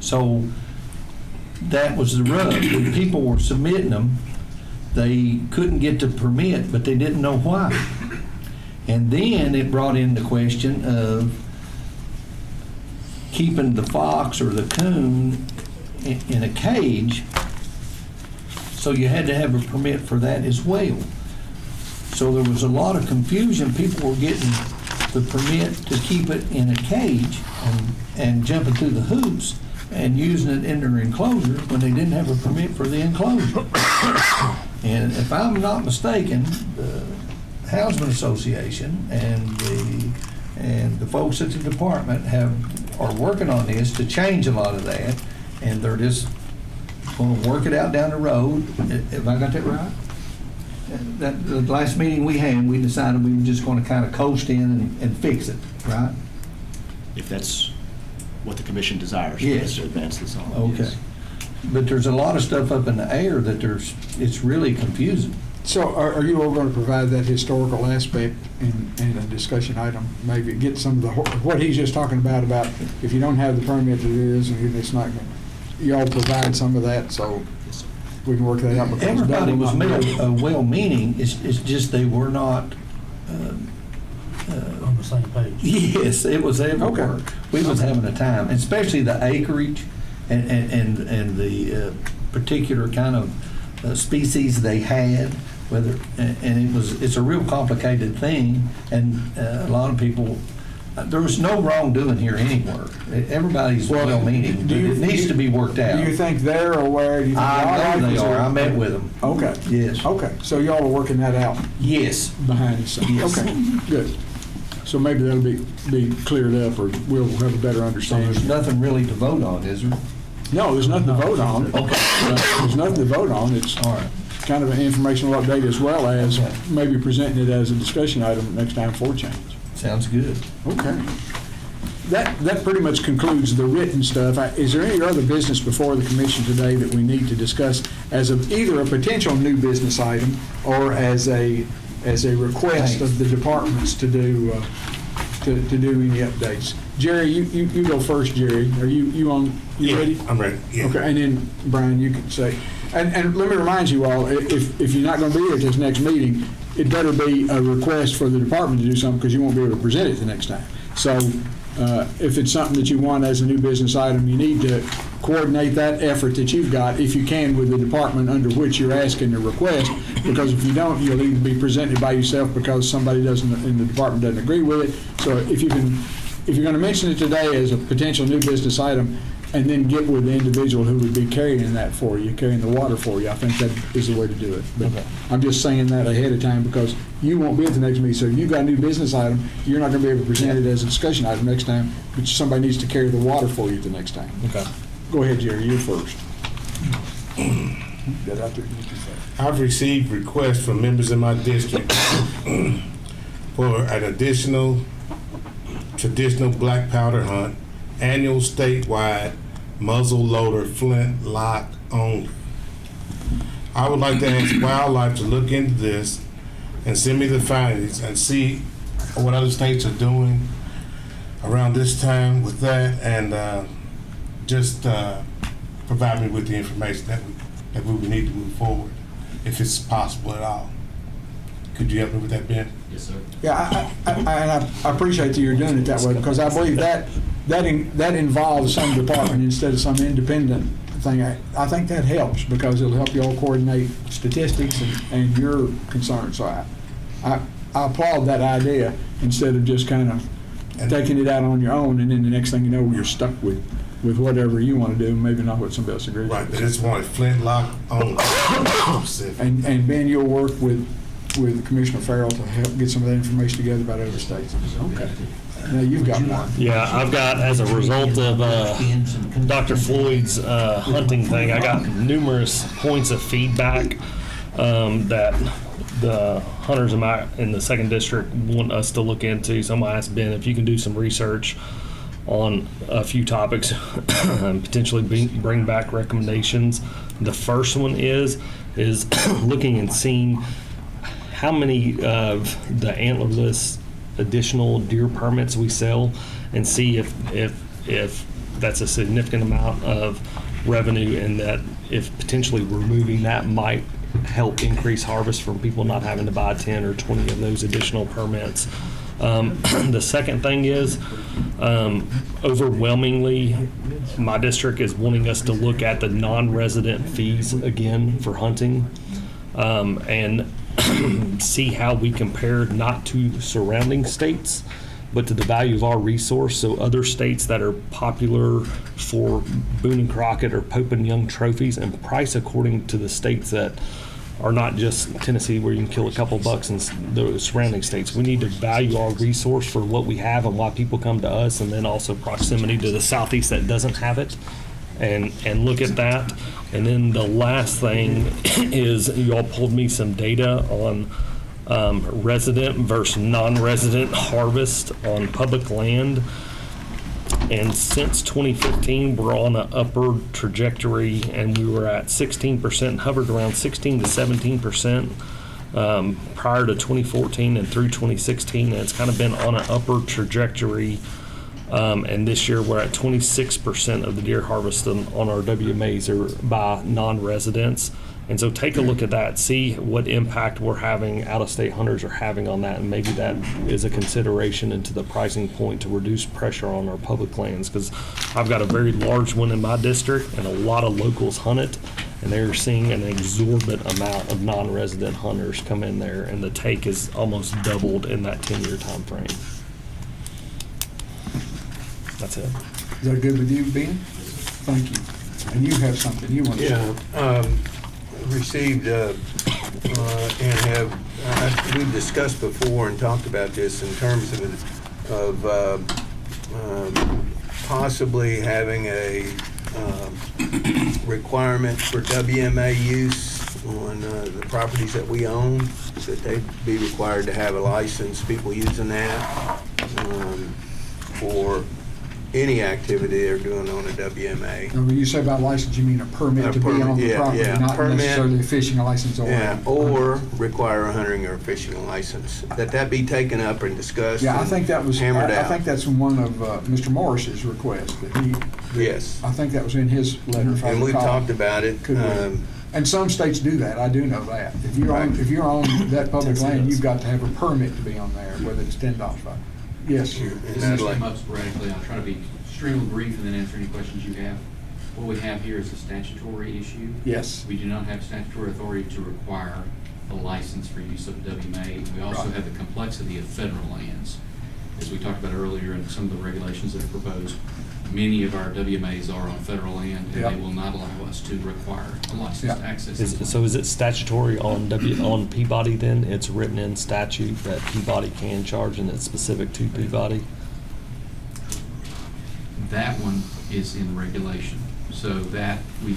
So that was the rub. When people were submitting them, they couldn't get the permit, but they didn't know why. And then it brought in the question of keeping the fox or the coon in a cage, so you had to have a permit for that as well. So there was a lot of confusion. People were getting the permit to keep it in a cage and jumping through the hoops and using it in their enclosure when they didn't have a permit for the enclosure. And if I'm not mistaken, the Housing Association and the folks at the department are working on this to change a lot of that, and they're just going to work it out down the road. Have I got that right? The last meeting we had, we decided we were just going to kind of coast in and fix it, right? If that's what the Commission desires, Yes. to advance this on. Okay. Yes. But there's a lot of stuff up in the air that it's really confusing. So are you all going to provide that historical aspect in a discussion item? Maybe get some of the, what he's just talking about if you don't have the permit to do this, and it's not going to, you all provide some of that, so. we can work that out. Because Everybody was Doug- well-meaning, it's just they were not, On the same page. yes, it was everywhere. Okay. We was having a time, especially the acreage and the particular kind of species they had, whether, and it's a real complicated thing, and a lot of people, there was no wrongdoing here anywhere. Everybody's well-meaning, but it needs to be worked out. Do you think they're aware? Do you think I know they are. I met with them. Okay. Yes. Okay, so y'all are working that out Yes. behind the scenes? Yes. Okay, good. So maybe that'll be cleared up, or we'll have a better So understanding. there's nothing really to vote on, is there? No, there's nothing to vote on. Okay. There's nothing to vote on. It's All right. kind of an informational update, as well as Okay. maybe presenting it as a discussion item next time for change. Sounds good. Okay. That pretty much concludes the written stuff. Is there any other business before the commission today that we need to discuss as either a potential new business item or as a request of the departments to do any updates? Jerry, you go first, Jerry. Are you on? You ready? I'm ready. Yeah. Okay, and then Brian, you can say. And let me remind you all, if you're not going to be here at this next meeting, it better be a request for the department to do something, because you won't be able to present it the next time. So if it's something that you want as a new business item, you need to coordinate that effort that you've got, if you can, with the department under which you're asking the request, because if you don't, you'll either be presenting it by yourself because somebody in the department doesn't agree with it. So if you're going to mention it today as a potential new business item, and then get with the individual who would be carrying that for you, carrying the water for you, I think that is the way to do it. But I'm just saying that ahead of time, because you won't be at the next meeting. So if you've got a new business item, you're not going to be able to present it as a discussion item next time, but somebody needs to carry the water for you the next time. Okay. Go ahead, Jerry, you're first. I've received requests from members in my district for an additional traditional black powder hunt, annual statewide muzzle loader flintlock only. I would like to ask Wildlife to look into this and send me the findings and see what other states are doing around this time with that, and just provide me with the information that we would need to move forward, if it's possible at all. Could you help me with that, Ben? Yes, sir. Yeah, I appreciate that you're doing it that way, because I believe that involves some department instead of some independent thing. I think that helps, because it'll help you all coordinate statistics and your concerns. So I applaud that idea, instead of just kind of taking it out on your own, and then the next thing you know, you're stuck with whatever you want to do, maybe not what somebody else agrees with. Right, but it's one flintlock only. And Ben, you'll work with Commissioner Farrell to help get some of that information together about other states. Okay. Now you've got one. Yeah, I've got, as a result of Dr. Floyd's hunting thing, I got numerous points of feedback that the hunters in the second district want us to look into. So I'm going to ask Ben if you can do some research on a few topics and potentially bring back recommendations. The first one is looking and seeing how many of the antlerless additional deer permits we sell, and see if that's a significant amount of revenue, and that if potentially removing that might help increase harvest from people not having to buy 10 or 20 of those additional permits. The second thing is, overwhelmingly, my district is wanting us to look at the non-resident fees again for hunting, and see how we compare not to surrounding states, but to the value of our resource. So other states that are popular for Boone and Crockett or Pope and Young trophies, and price according to the states that are not just Tennessee, where you can kill a couple bucks in the surrounding states. We need to value our resource for what we have and why people come to us, and then also proximity to the southeast that doesn't have it, and look at that. And then the last thing is, you all pulled me some data on resident versus non-resident harvest on public land. And since 2015, we're on an upward trajectory, and we were at 16%, hovered around 16 to 17% prior to 2014 and through 2016, and it's kind of been on an upward trajectory. And this year we're at 26% of the deer harvested on our WMAs are by non-residents, And so take a look at that, see what impact we're having, out-of-state hunters are having on that, and maybe that is a consideration into the pricing point to reduce pressure on our public lands. Because I've got a very large one in my district, and a lot of locals hunt it, and they're seeing an exorbitant amount of non-resident hunters come in there, and the take is almost doubled in that 10-year time frame. That's it. Is that good with you, Ben? Thank you. And you have something you want to say? Yeah, received and have, we've discussed before and talked about this in terms of possibly having a requirement for WMA use on the properties that we own, that they'd be required to have a license, people using that for any activity they're doing on a WMA. Now, when you say about license, you mean a permit to be on the property, not necessarily a fishing license or... Yeah, or require a hunting or fishing license. That be taken up and discussed. Yeah, I think that was, hammered I out. think that's one of Mr. Morris's requests, that he... Yes. I think that was in his letter, if I And we've recall. talked about it. And some states do that, I do know that. If you're on that public land, you've got to have a permit to be on there, whether it's $10. Yes, sir. This has come up sporadically. I'll try to be extremely brief and then answer any questions you have. What we have here is a statutory issue. Yes. We do not have statutory authority to require a license for use of WMA. We also have the complexity of federal lands. As we talked about earlier in some of the regulations that are proposed, many of our WMAs are on federal land, and they will not allow us to require a license to access. So is it statutory on on Peabody then? It's written in statute that Peabody can charge, and it's specific to Peabody? That one is in regulation, so that we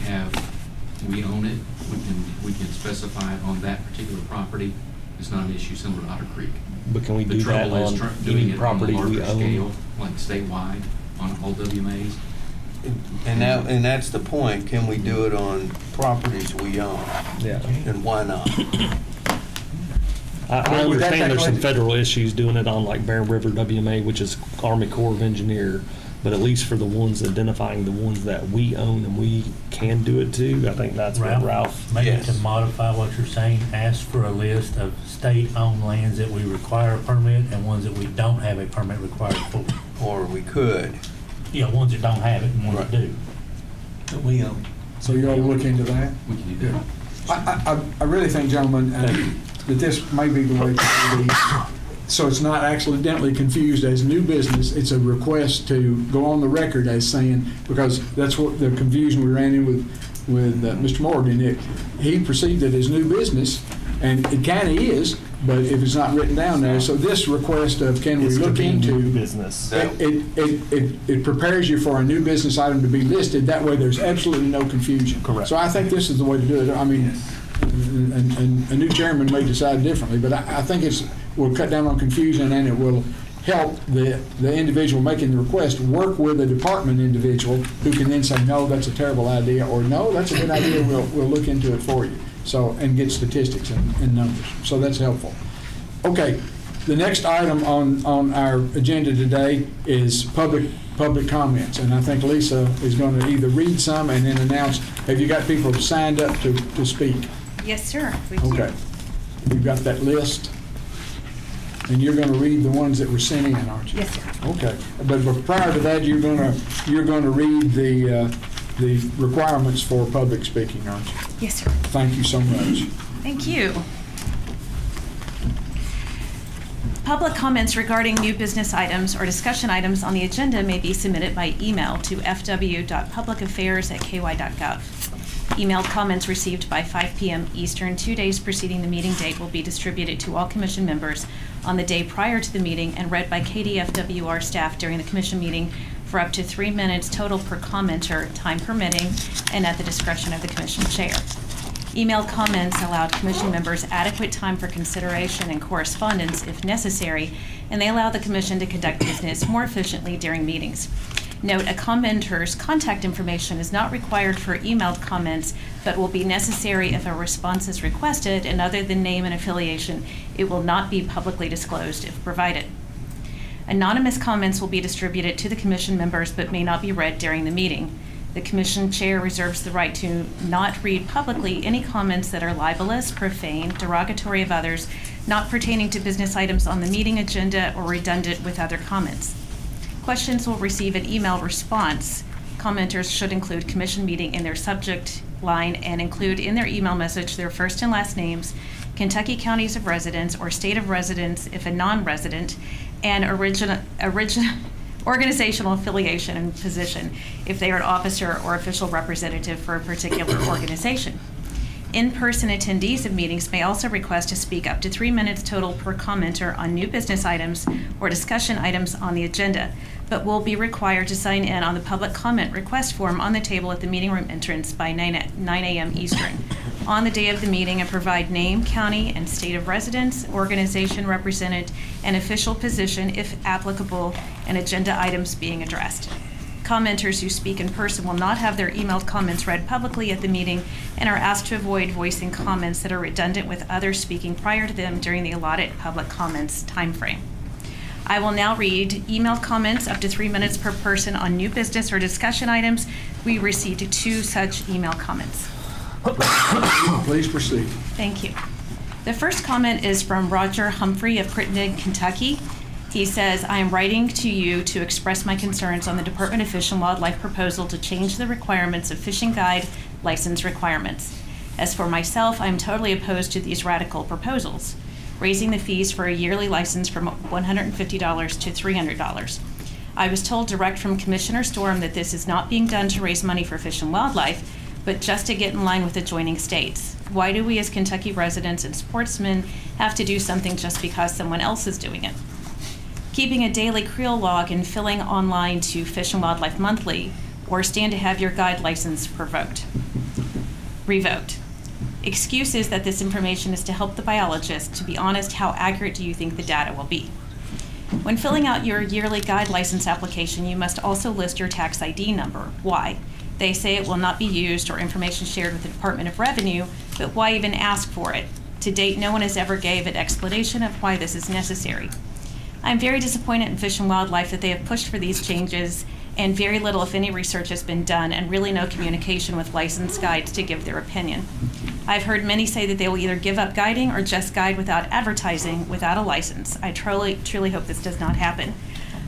own it, we can specify it on that particular property. It's not an issue similar to Otter Creek. But can we The do that trouble is on doing any it property on a we larger own? scale, like statewide, on all WMAs. And that's the point. Can we do it on properties we own? Yeah. And why not? I understand there's some federal issues doing it on like Bear River WMA, which is Army Corps of Engineer, but at least for the ones identifying the ones that we own and we can do it to, I think that's what Ralph. Maybe to modify what you're saying, ask for a list of state-owned lands that we require a permit and ones that we don't have a permit required for. Or we could. Yeah, ones that don't have it and ones that do. That we own. So you'll look into that? We can do that. I really think, gentlemen, that this may be the way to be. So it's not accidentally confused as new business. It's a request to go on the record as saying, because that's what the confusion we ran in with Mr. Morgan. He perceived it as new business, and it kind of is, but if it's not written down there. So this request of can we look into business, it prepares you for a new business item to be listed. That way there's absolutely no confusion. Correct. So I think this is the way to do it. I mean, and a new chairman may decide differently, but I think will cut down on confusion, and it will help the individual making the request work with a department individual who can then say, no, that's a terrible idea, or no, that's a good idea, we'll look into it for you. So, and get statistics and numbers. So that's helpful. Okay, the next item on our agenda today is public comments, and I think Lisa is going to either read some and then announce, have you got people signed up to speak? Yes, sir. We do. Okay. You've got that list? And you're going to read the ones that were sent in, aren't you? Yes, sir. Okay. But prior to that, you're going to read the requirements for public speaking, aren't you? Yes, sir. Thank you so much. Thank you. Public comments regarding new business items or discussion items on the agenda may be submitted by email to fw.publicaffairs@ky.gov. Emailed comments received by 5 p.m. Eastern 2 days preceding the meeting date will be distributed to all commission members on the day prior to the meeting and read by KDFWR staff during the commission meeting for up to 3 minutes total per commenter, time permitting, and at the discretion of the commission chair. Emailed comments allowed commission members adequate time for consideration and correspondence if necessary, and they allow the commission to conduct business more efficiently during meetings. Note, a commenter's contact information is not required for emailed comments, but will be necessary if a response is requested, and other than name and affiliation, it will not be publicly disclosed if provided. Anonymous comments will be distributed to the commission members but may not be read during the meeting. The commission chair reserves the right to not read publicly any comments that are libelous, profane, derogatory of others, not pertaining to business items on the meeting agenda, or redundant with other comments. Questions will receive an email response. Commenters should include commission meeting in their subject line and include in their email message their first and last names, Kentucky counties of residence or state of residence if a non-resident, and organizational affiliation and position if they are an officer or official representative for a particular organization. In-person attendees of meetings may also request to speak up to 3 minutes total per commenter on new business items or discussion items on the agenda, but will be required to sign in on the public comment request form on the table at the meeting room entrance by 9 a.m. Eastern on the day of the meeting, and provide name, county, and state of residence, organization represented, and official position, if applicable, and agenda items being addressed. Commenters who speak in person will not have their emailed comments read publicly at the meeting and are asked to avoid voicing comments that are redundant with others speaking prior to them during the allotted public comments timeframe. I will now read emailed comments up to 3 minutes per person on new business or discussion items. We received 2 such email comments. Please proceed. Thank you. The first comment is from Roger Humphrey of Crittenden, Kentucky. He says, I am writing to you to express my concerns on the Department of Fish and Wildlife proposal to change the requirements of fishing guide license requirements. As for myself, I am totally opposed to these radical proposals, raising the fees for a yearly license from $150 to $300. I was told direct from Commissioner Storm that this is not being done to raise money for fish and wildlife, but just to get in line with adjoining states. Why do we as Kentucky residents and sportsmen have to do something just because someone else is doing it? Keeping a daily creel log and filling online to Fish and Wildlife Monthly, or stand to have your guide license revoked. Excuse is that this information is to help the biologist. To be honest, how accurate do you think the data will be? When filling out your yearly guide license application, you must also list your tax ID number. Why? They say it will not be used or information shared with the Department of Revenue, but why even ask for it? To date, no one has ever gave an explanation of why this is necessary. I'm very disappointed in Fish and Wildlife that they have pushed for these changes, and very little, if any, research has been done, and really no communication with licensed guides to give their opinion. I've heard many say that they will either give up guiding or just guide without advertising, without a license. I truly hope this does not happen.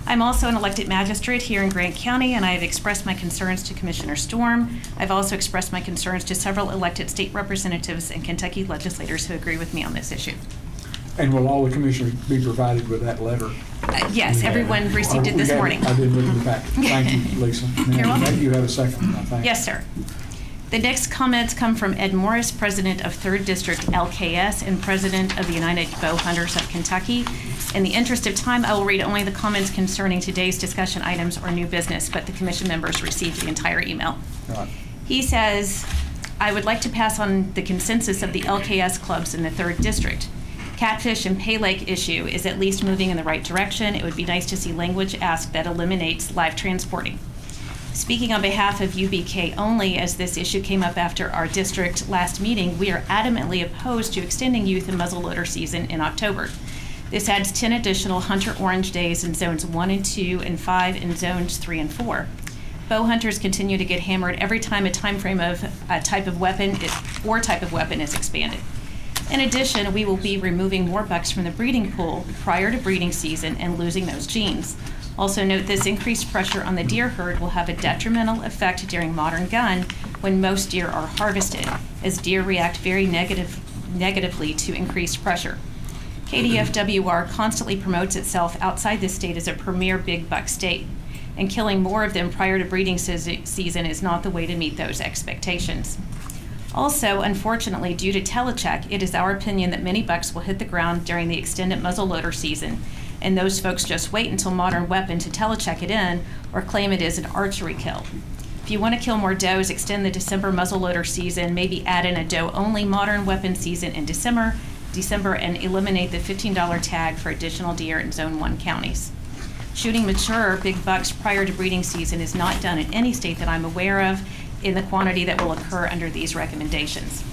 I'm also an elected magistrate here in Grant County, and I have expressed my concerns to Commissioner Storm. I've also expressed my concerns to several elected state representatives and Kentucky legislators who agree with me on this issue. And will all the commissioners be provided with that letter? Yes, everyone received it this morning. I did look at the packet. Thank you, Lisa. You're welcome. You have a second, I think. Yes, sir. The next comments come from Ed Morris, President of 3rd District LKS and President of the United Bow Hunters of Kentucky. In the interest of time, I will read only the comments concerning today's discussion items or new business, but the commission members received the entire email. Right. He says, I would like to pass on the consensus of the LKS clubs in the 3rd District. Catfish and pay lake issue is at least moving in the right direction. It would be nice to see language asked that eliminates live transporting. Speaking on behalf of UBK only, as this issue came up after our district last meeting, we are adamantly opposed to extending youth and muzzleloader season in October. This adds 10 additional hunter orange days in zones 1 and 2 and 5 in zones 3 and 4. Bow hunters continue to get hammered every time a time frame of a type of weapon is expanded. In addition, we will be removing more bucks from the breeding pool prior to breeding season and losing those genes. Also note this increased pressure on the deer herd will have a detrimental effect during modern gun when most deer are harvested, as deer react very negatively to increased pressure. KDFWR constantly promotes itself outside the state as a premier big buck state, and killing more of them prior to breeding season is not the way to meet those expectations. Also, unfortunately, due to telecheck, it is our opinion that many bucks will hit the ground during the extended muzzleloader season, and those folks just wait until modern weapon to telecheck it in or claim it is an archery kill. If you want to kill more does, extend the December muzzleloader season, maybe add in a doe-only modern weapon season in December, and eliminate the $15 tag for additional deer in Zone 1 counties. Shooting mature big bucks prior to breeding season is not done in any state that I'm aware of in the quantity that will occur under these recommendations.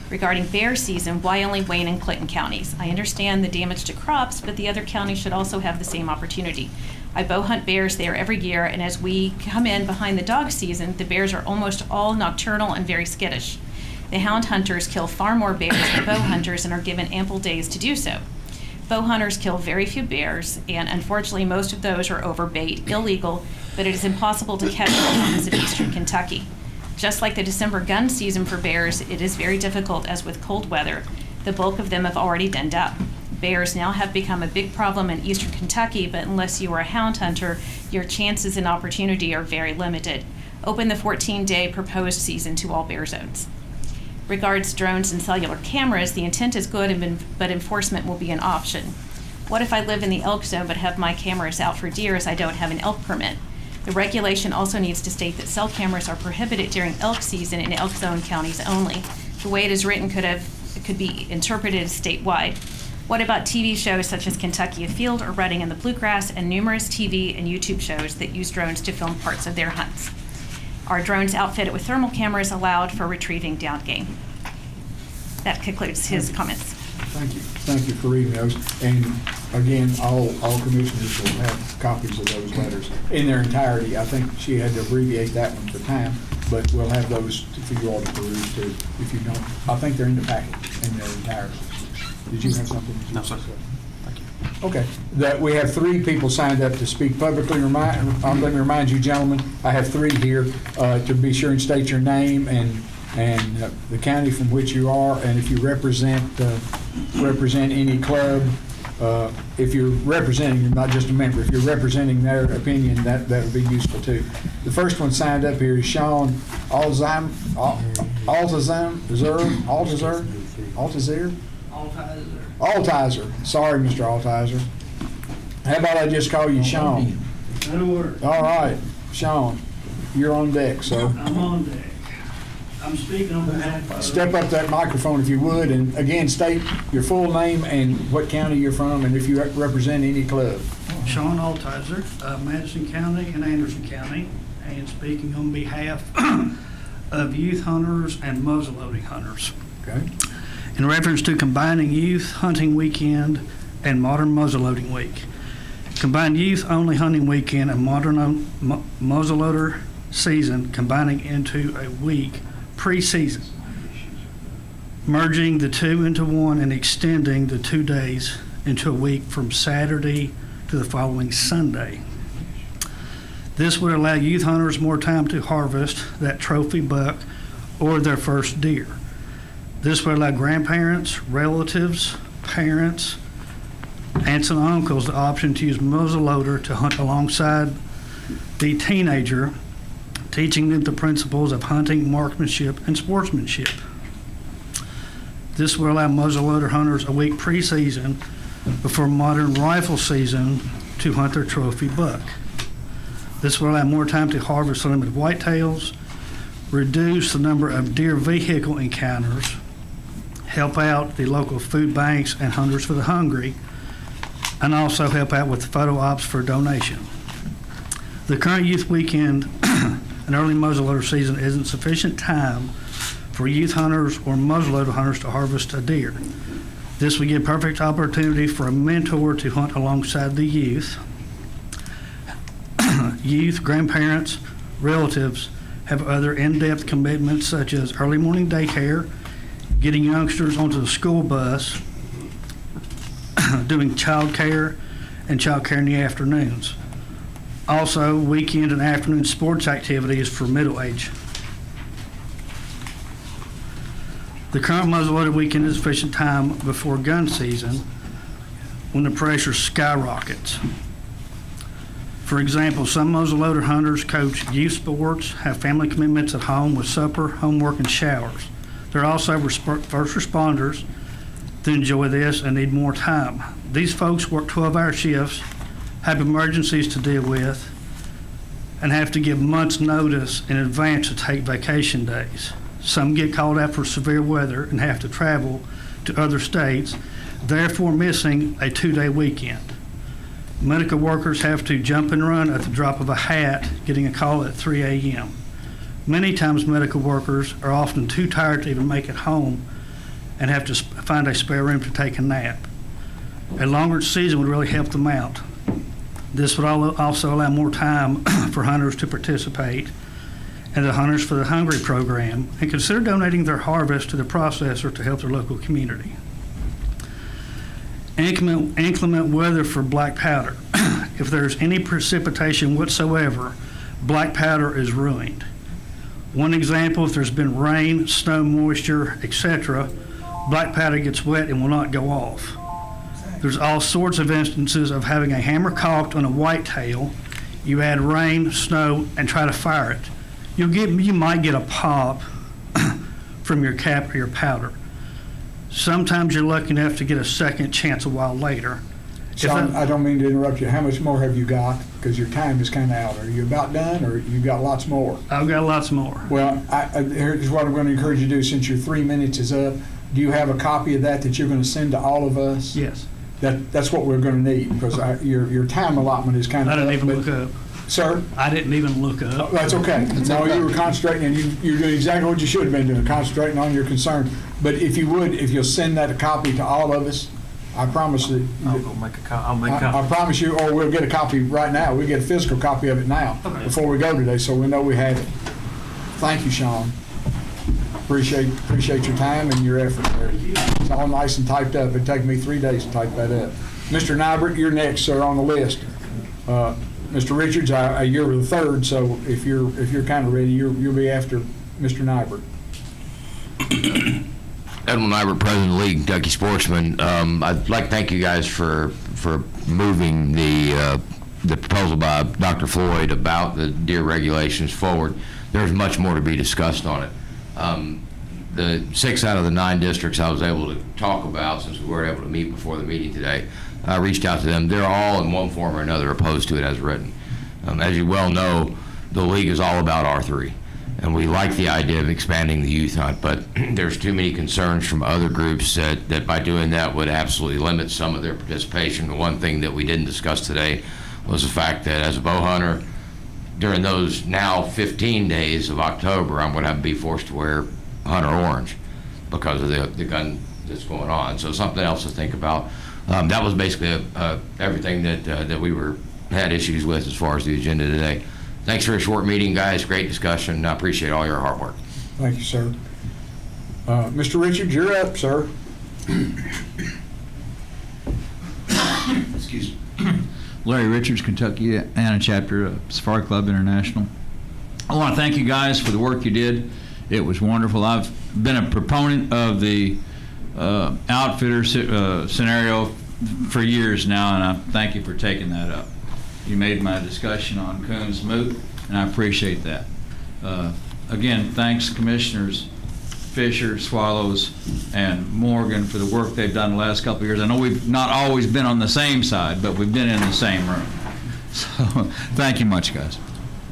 Regarding bear season, why only Wayne and Clinton counties? I understand the damage to crops, but the other counties should also have the same opportunity. I bow hunt bears there every year, and as we come in behind the dog season, the bears are almost all nocturnal and very skittish. The hound hunters kill far more bears than bow hunters and are given ample days to do so. Bow hunters kill very few bears, and unfortunately most of those are overbait, illegal, but it is impossible to catch in the mountains of eastern Kentucky. Just like the December gun season for bears, it is very difficult as with cold weather. The bulk of them have already denned up. Bears now have become a big problem in eastern Kentucky, but unless you are a hound hunter, your chances and opportunity are very limited. Open the 14-day proposed season to all bear zones. Regards drones and cellular cameras, the intent is good, but enforcement will be an option. What if I live in the elk zone but have my cameras out for deer as I don't have an elk permit? The regulation also needs to state that cell cameras are prohibited during elk season in elk zone counties only. The way it is written could be interpreted as statewide. What about TV shows such as Kentucky Afield or Running in the Bluegrass and numerous TV and YouTube shows that use drones to film parts of their hunts? Are drones outfitted with thermal cameras allowed for retrieving downed game? That concludes his comments. Thank you. Thank you for reading those. And again, all commissioners will have copies of those letters in their entirety. I think she had to abbreviate that one for time, but we'll have those for you all to peruse too. If you don't, I think they're in the packet in their entirety. Did you have something? No, sir. Okay, that we have 3 people signed up to speak publicly. Let me remind you, gentlemen, I have 3 here to be sure and state your name and the county from which you are, and if you represent any club. If you're representing, you're not just a member. If you're representing their opinion, that would be useful too. The first one signed up here is Sean Altizer. Sorry, Mr. Altizer. How about I just call you Sean? That'll work. All right, Sean, you're on deck, so. I'm on deck. I'm speaking on behalf of... Step up to that microphone if you would, and again, state your full name and what county you're from, and if you represent any club. Sean Altizer, Madison County and Anderson County, and speaking on behalf of youth hunters and muzzleloading hunters. Okay. In reference to combining youth hunting weekend and modern muzzleloading week. Combined youth only hunting weekend and modern muzzleloader season combining into a week pre-season. Merging the 2 into 1 and extending the 2 days into a week from Saturday to the following Sunday. This would allow youth hunters more time to harvest that trophy buck or their first deer. This would allow grandparents, relatives, parents, aunts and uncles the option to use muzzleloader to hunt alongside the teenager, teaching them the principles of hunting, marksmanship, and sportsmanship. This will allow muzzleloader hunters a week pre-season before modern rifle season to hunt their trophy buck. This will allow more time to harvest limited whitetails, reduce the number of deer vehicle encounters, help out the local food banks and Hunters for the Hungry, and also help out with photo ops for donation. The current youth weekend and early muzzleloader season isn't sufficient time for youth hunters or muzzleloader hunters to harvest a deer. This would give perfect opportunity for a mentor to hunt alongside the youth. Youth, grandparents, relatives have other in-depth commitments such as early morning daycare, getting youngsters onto the school bus, doing child care, and child care in the afternoons. Also, weekend and afternoon sports activities for middle age. The current muzzleloader weekend is sufficient time before gun season when the pressure skyrockets. For example, some muzzleloader hunters coach youth sports, have family commitments at home with supper, homework, and showers. There are also first responders that enjoy this and need more time. These folks work 12-hour shifts, have emergencies to deal with, and have to give months' notice in advance to take vacation days. Some get called out for severe weather and have to travel to other states, therefore missing a 2-day weekend. Medical workers have to jump and run at the drop of a hat, getting a call at 3 a.m. Many times medical workers are often too tired to even make it home and have to find a spare room to take a nap. A longer season would really help them out. This would also allow more time for hunters to participate in the Hunters for the Hungry program and consider donating their harvest to the processor to help their local community. Inclement weather for black powder. If there's any precipitation whatsoever, black powder is ruined. One example, if there's been rain, snow, moisture, etc., black powder gets wet and will not go off. There's all sorts of instances of having a hammer cocked on a whitetail. You add rain, snow, and try to fire it. You might get a pop from your cap or your powder. Sometimes you're lucky enough to get a second chance a while later. Sean, I don't mean to interrupt you. How much more have you got? Because your time is kind of out. Are you about done, or you got lots more? I've got lots more. Well, here's what I'm going to encourage you to do. Since your 3 minutes is up, do you have a copy of that you're going to send to all of us? Yes. That's what we're going to need, because your time allotment is kind of. I didn't even look up. Sir? I didn't even look up. That's okay. No, you were concentrating, and you're doing exactly what you should have been doing, concentrating on your concern. But if you'll send that a copy to all of us, I promise that. I'll make a copy. I promise you, or we'll get a copy right now. We get a physical copy of it now before we go today, so we know we have it. Thank you, Sean. Appreciate your time and your effort there. It's all nice and typed up. It'd take me 3 days to type that up. Mr. Nybert, you're next, sir, on the list. Mr. Richards, you're the third, so if you're kind of ready, you'll be after Mr. Nybert. Edmund Nybert, President of the League, Kentucky Sportsman. I'd like to thank you guys for moving the proposal by Dr. Floyd about the deer regulations forward. There's much more to be discussed on it. The 6 out of the 9 districts I was able to talk about, since we weren't able to meet before the meeting today, I reached out to them. They're all in one form or another opposed to it as written. As you well know, the league is all about R3, and we like the idea of expanding the youth hunt, but there's too many concerns from other groups that by doing that would absolutely limit some of their participation. The one thing that we didn't discuss today was the fact that as a bow hunter, during those now 15 days of October, I'm going to be forced to wear hunter orange because of the gun that's going on. So something else to think about. That was basically everything that we had issues with as far as the agenda today. Thanks for a short meeting, guys. Great discussion. I appreciate all your hard work. Thank you, sir. Mr. Richards, you're up, sir. Excuse me. Larry Richards, Kentucky Anna Chapter of Safari Club International. I want to thank you guys for the work you did. It was wonderful. I've been a proponent of the outfitter scenario for years now, and I thank you for taking that up. You made my discussion on coons moot, and I appreciate that. Again, thanks Commissioners Fisher, Swallows, and Morgan for the work they've done the last couple of years. I know we've not always been on the same side, but we've been in the same room. So thank you much, guys.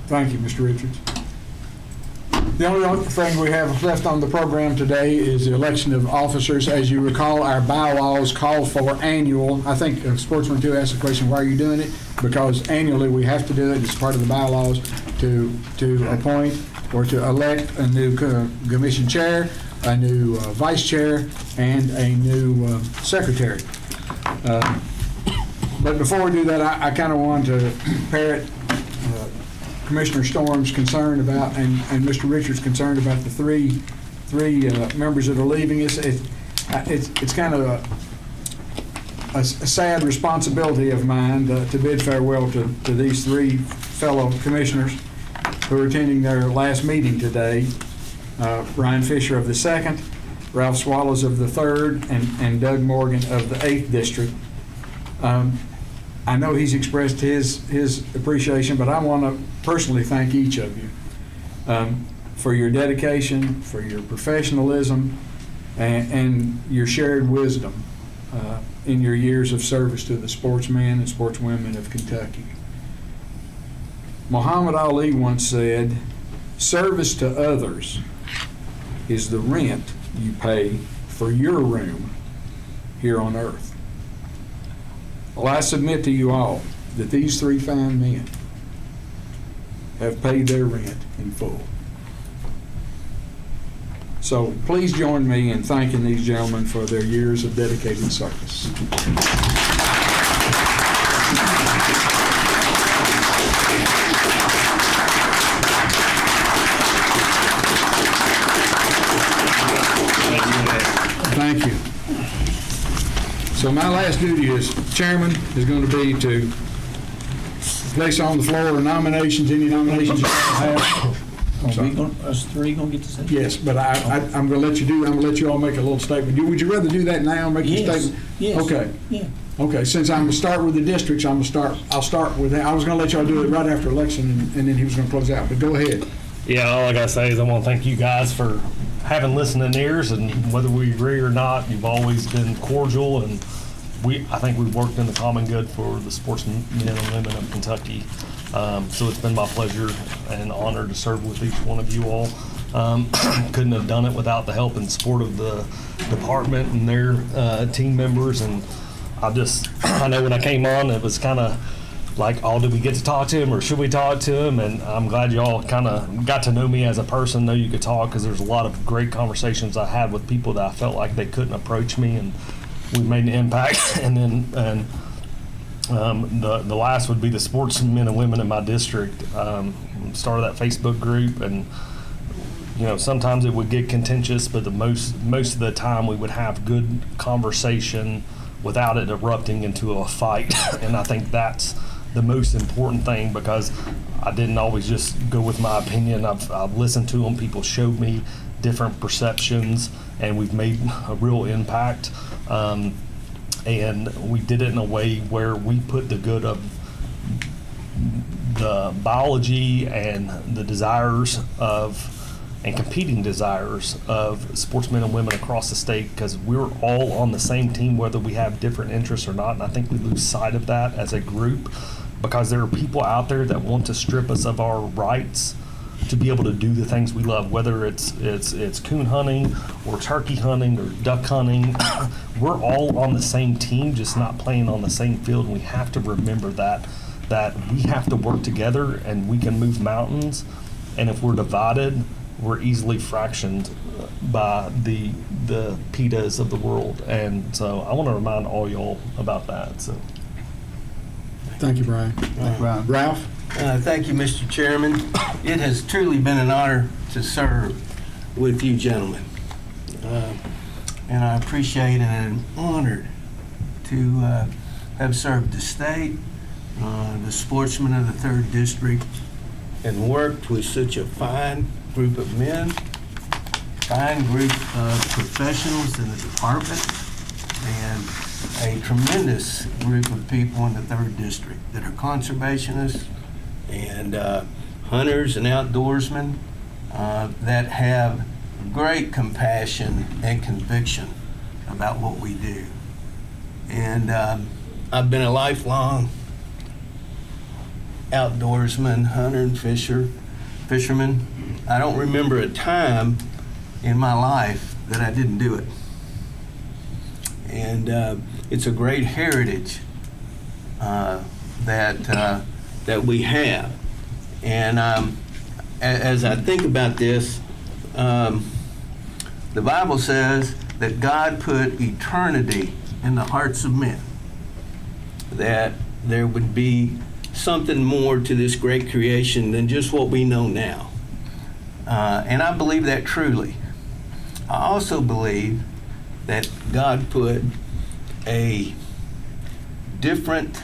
Thank you, Mr. Richards. The only other thing we have left on the program today is the election of officers. As you recall, our bylaws call for annual. I think Sportsman 2 asked the question, why are you doing it? Because annually we have to do it. It's part of the bylaws to appoint or to elect a new commission chair, a new vice chair, and a new secretary. But before we do that, I kind of want to parrot Commissioner Storm's concern about, and Mr. Richards' concern about the three members that are leaving us. It's kind of a sad responsibility of mine to bid farewell to these 3 fellow commissioners who are attending their last meeting today. Ryan Fisher of the 2nd, Ralph Swallows of the 3rd, and Doug Morgan of the 8th District. I know he's expressed his appreciation, but I want to personally thank each of you for your dedication, for your professionalism, and your shared wisdom in your years of service to the sportsmen and sportswomen of Kentucky. Muhammad Ali once said, "Service to others is the rent you pay for your room here on earth." Well, I submit to you all that these 3 fine men have paid their rent in full. So please join me in thanking these gentlemen for their years of dedicated service. So my last duty as chairman is going to be to place on the floor nominations, any nominations you have. Us three gonna get to say? Yes, but I'm going to let you do. I'm going to let you all make a little statement. Would you rather do that now? Make your statement. Yes. Okay. Yeah. Okay. Since I'm going to start with the districts, I'll start with that. I was going to let y'all do it right after election, and then he was going to close out. But go ahead. Yeah, all I gotta say is I want to thank you guys for having listening ears, and whether we agree or not, you've always been cordial, and I think we've worked in the common good for the sportsmen and women of Kentucky. So it's been my pleasure and honor to serve with each one of you all. Couldn't have done it without the help and support of the department and their team members. And I know when I came on, it was kind of like, did we get to talk to him, or should we talk to him? And I'm glad y'all kind of got to know me as a person, know you could talk, because there's a lot of great conversations I had with people that I felt like they couldn't approach me, and we made an impact. And then the last would be the sportsmen and women in my district. Started that Facebook group, and sometimes it would get contentious, but most of the time we would have good conversation without it erupting into a fight. And I think that's the most important thing, because I didn't always just go with my opinion. I've listened to them. People showed me different perceptions, and we've made a real impact. And we did it in a way where we put the good of the biology and the desires and competing desires of sportsmen and women across the state, because we're all on the same team, whether we have different interests or not. And I think we lose sight of that as a group, because there are people out there that want to strip us of our rights to be able to do the things we love, whether it's coon hunting or turkey hunting or duck hunting. We're all on the same team, just not playing on the same field. And we have to remember that we have to work together, and we can move mountains. And if we're divided, we're easily fractioned by the PETAs of the world. And so I want to remind all y'all about that. So thank you, Brian. Ralph? Thank you, Mr. Chairman. It has truly been an honor to serve with you gentlemen. And I appreciate and am honored to have served the state, the sportsmen of the 3rd District, and worked with such a fine group of men, fine group of professionals in the department, and a tremendous group of people in the 3rd District that are conservationists and hunters and outdoorsmen that have great compassion and conviction about what we do. And I've been a lifelong outdoorsman, hunter and fisherman. I don't remember a time in my life that I didn't do it. And it's a great heritage that we have. And as I think about this, the Bible says that God put eternity in the hearts of men, that there would be something more to this great creation than just what we know now. And I believe that truly. I also believe that God put a different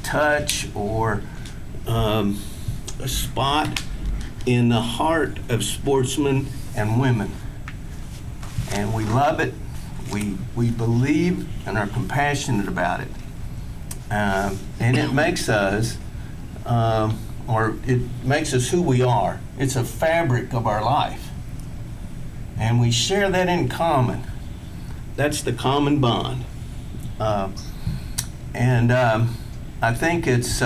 touch or a spot in the heart of sportsmen and women. And we love it. We believe and are compassionate about it. And it makes us, or it makes us who we are. It's a fabric of our life. And we share that in common. That's the common bond. And I think it's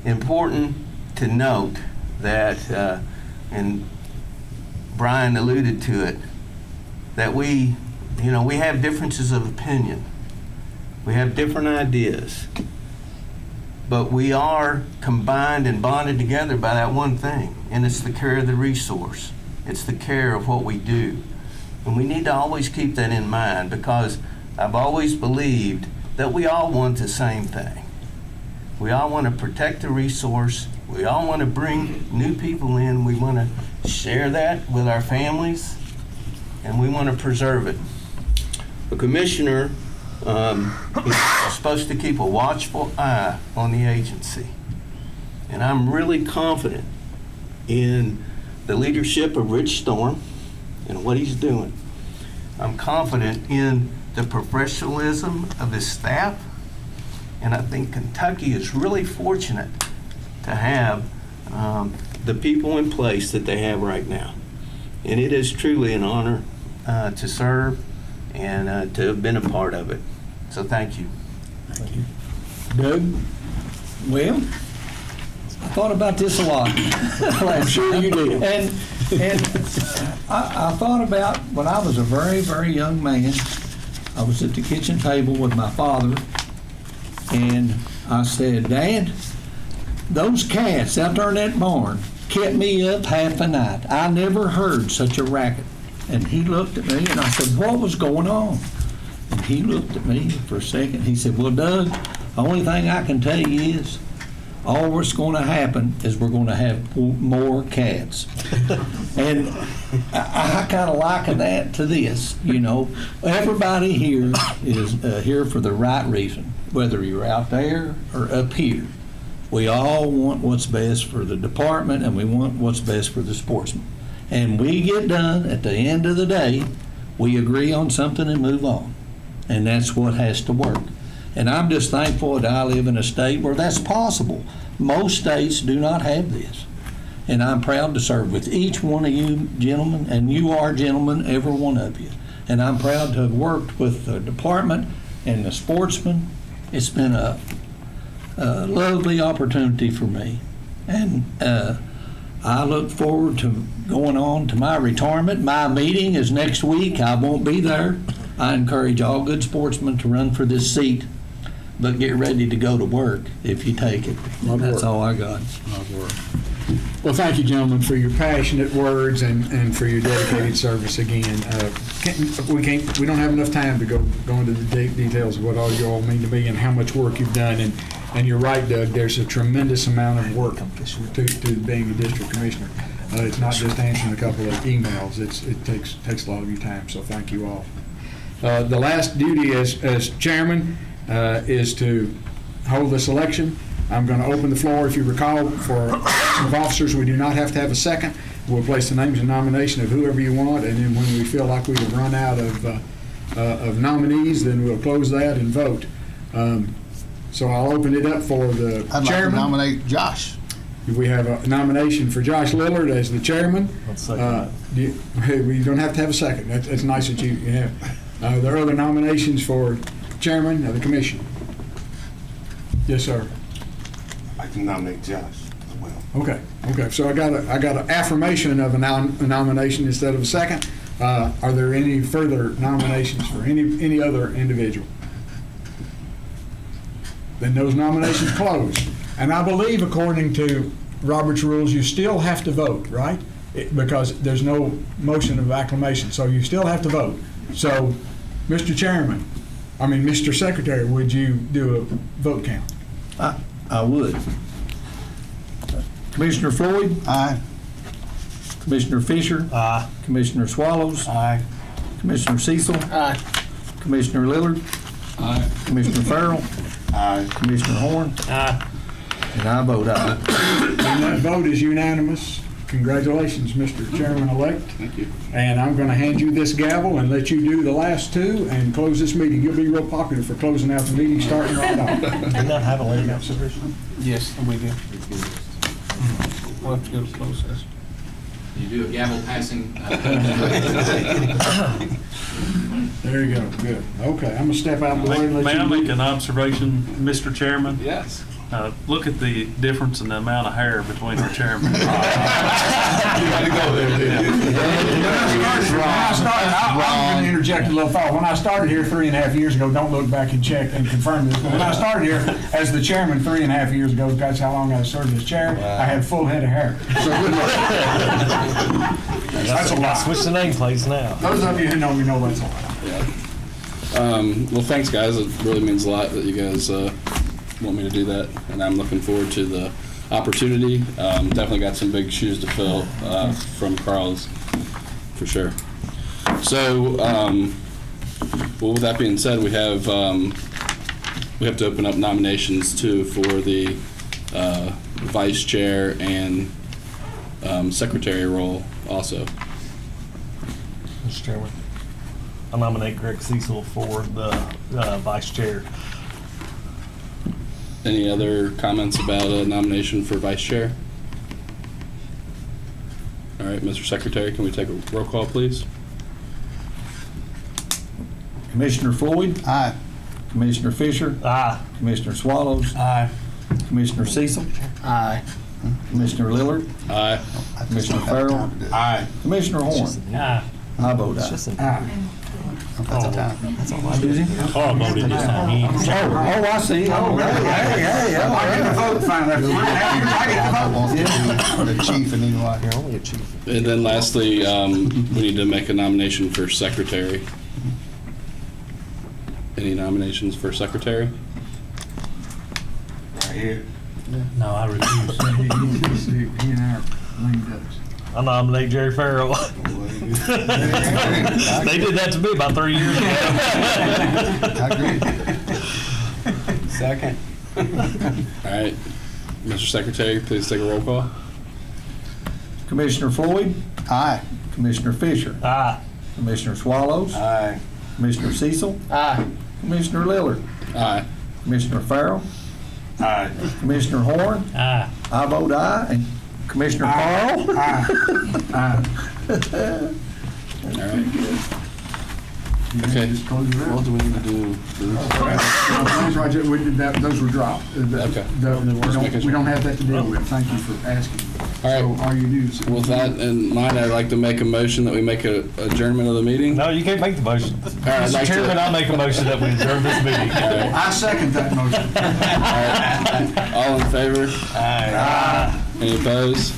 important to note that, and Brian alluded to it, that we have differences of opinion. We have different ideas. But we are combined and bonded together by that one thing, and it's the care of the resource. It's the care of what we do. And we need to always keep that in mind, because I've always believed that we all want the same thing. We all want to protect the resource. We all want to bring new people in. We want to share that with our families, and we want to preserve it. The commissioner is supposed to keep a watchful eye on the agency. And I'm really confident in the leadership of Rich Storm and what he's doing. I'm confident in the professionalism of his staff, and I think Kentucky is really fortunate to have the people in place that they have right now. And it is truly an honor to serve and to have been a part of it. So thank you. Thank you. Doug? Well, I thought about this a lot. I'm sure you did. And I thought about when I was a very, very young man, I was at the kitchen table with my father, and I said, Dad, those cats out there in that barn kept me up half the night. I never heard such a racket. And he looked at me, and I said, what was going on? And he looked at me for a second. He said, well, Doug, the only thing I can tell you is all that's going to happen is we're going to have more cats. And I kind of liken that to this, you know. Everybody here is here for the right reason, whether you're out there or up here. We all want what's best for the department, and we want what's best for the sportsmen. And we get done at the end of the day, we agree on something and move on. And that's what has to work. And I'm just thankful that I live in a state where that's possible. Most states do not have this. And I'm proud to serve with each one of you gentlemen, and you are gentlemen, every one of you. And I'm proud to have worked with the department and the sportsmen. It's been a lovely opportunity for me. And I look forward to going on to my retirement. My meeting is next week. I won't be there. I encourage all good sportsmen to run for this seat, but get ready to go to work if you take it. That's all I got. Well, thank you, gentlemen, for your passionate words and for your dedicated service again. We don't have enough time to go into the details of what all you all mean to me and how much work you've done. And you're right, Doug, there's a tremendous amount of work to being a district commissioner. It's not just answering a couple of emails. It takes a lot of your time, so thank you all. The last duty as chairman is to hold this election. I'm going to open the floor, if you recall, for election of officers. We do not have to have a second. We'll place the names in nomination of whoever you want, and then when we feel like we have run out of nominees, then we'll close that and vote. So I'll open it up for the chairman. I'd like to nominate Josh. We have a nomination for Josh Lillard as the chairman. We don't have to have a second. That's nice that you have. There are other nominations for chairman of the commission. Yes, sir. I can nominate Josh as well. Okay. So I got an affirmation of a nomination instead of a second. Are there any further nominations for any other individual? Then those nominations close. And I believe, according to Robert's rules, you still have to vote, right? Because there's no motion of acclamation, so you still have to vote. So, Mr. Secretary, would you do a vote count? I would. Commissioner Floyd? Aye. Commissioner Fisher? Aye. Commissioner Swallows? Aye. Commissioner Cecil? Aye. Commissioner Lillard? Aye. Commissioner Farrell? Aye. Commissioner Horn? Aye. And I vote aye. And that vote is unanimous. Congratulations, Mr. Chairman-elect. Thank you. And I'm going to hand you this gavel and let you do the last two and close this meeting. You'll be real popular for closing out the meeting, starting right off. Didn't that have a lady observation? Yes, we do. We'll have to go to closed session. You do a gavel passing. There you go. Good. Okay, I'm going to step out of the way and let May you I do make an observation, Mr. Chairman? Yes. Look at the difference in the amount of hair between our chairmen. I'm going to interject a little thought. When I started here 3.5 years ago, don't look back and check and confirm this, but when I started here as the chairman 3.5 years ago, that's how long I served as chair, I had full head of hair. So good luck. That's a lot. Switch the nameplates now. Those of you who know me know that's a lot. Yeah. Well, thanks, guys. It really means a lot that you guys want me to do that, and I'm looking forward to the opportunity. Definitely got some big shoes to fill from Carl's, for sure. So Well, with that being said, we have to open up nominations too for the vice chair and secretary role also. Mr. Chairman, I nominate Greg Cecil for the vice chair. Any other comments about a nomination for vice chair? All right, Mr. Secretary, can we take a roll call, please? Commissioner Floyd? Aye. Commissioner Fisher? Aye. Commissioner Swallows? Aye. Commissioner Cecil? Aye. Commissioner Lillard? Aye. Commissioner Farrell? Aye. Commissioner Horn? Aye. I vote aye. That's all I voted this time. He- Oh, I see. Oh, hey. I get the vote finally. I get the vote. The chief and anyway. You're only a chief. And then lastly, we need to make a nomination for secretary. Any nominations for secretary? Right here. No, I refuse. He and I are lame ducks. I nominate Jerry Farrell. They did that to me about 3 years ago. I agree. Second. All right, Mr. Secretary, please take a roll call. Commissioner Floyd? Aye. Commissioner Fisher? Aye. Commissioner Swallows? Aye. Commissioner Cecil? Aye. Commissioner Lillard? Aye. Commissioner Farrell? Aye. Commissioner Horn? Aye. I vote aye. And Commissioner Carl? Aye. All right. Okay. Just close it out. What do we need to do? Those were dropped. Okay. We don't have that to deal with. Thank you for asking. All right. So all you do is. With that in mind, I'd like to make a motion that we make a adjournment of the meeting. No, you can't make the motion. right, I'd Mr. like to- Chairman, I make a motion that we adjourn this meeting. I second that motion. All in favor? Aye. Any opposed?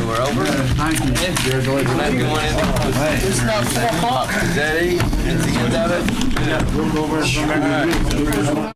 We're over. Thank you. We're not going in. It's not 4 o'clock. Is that it? At the end of it? We'll go over it.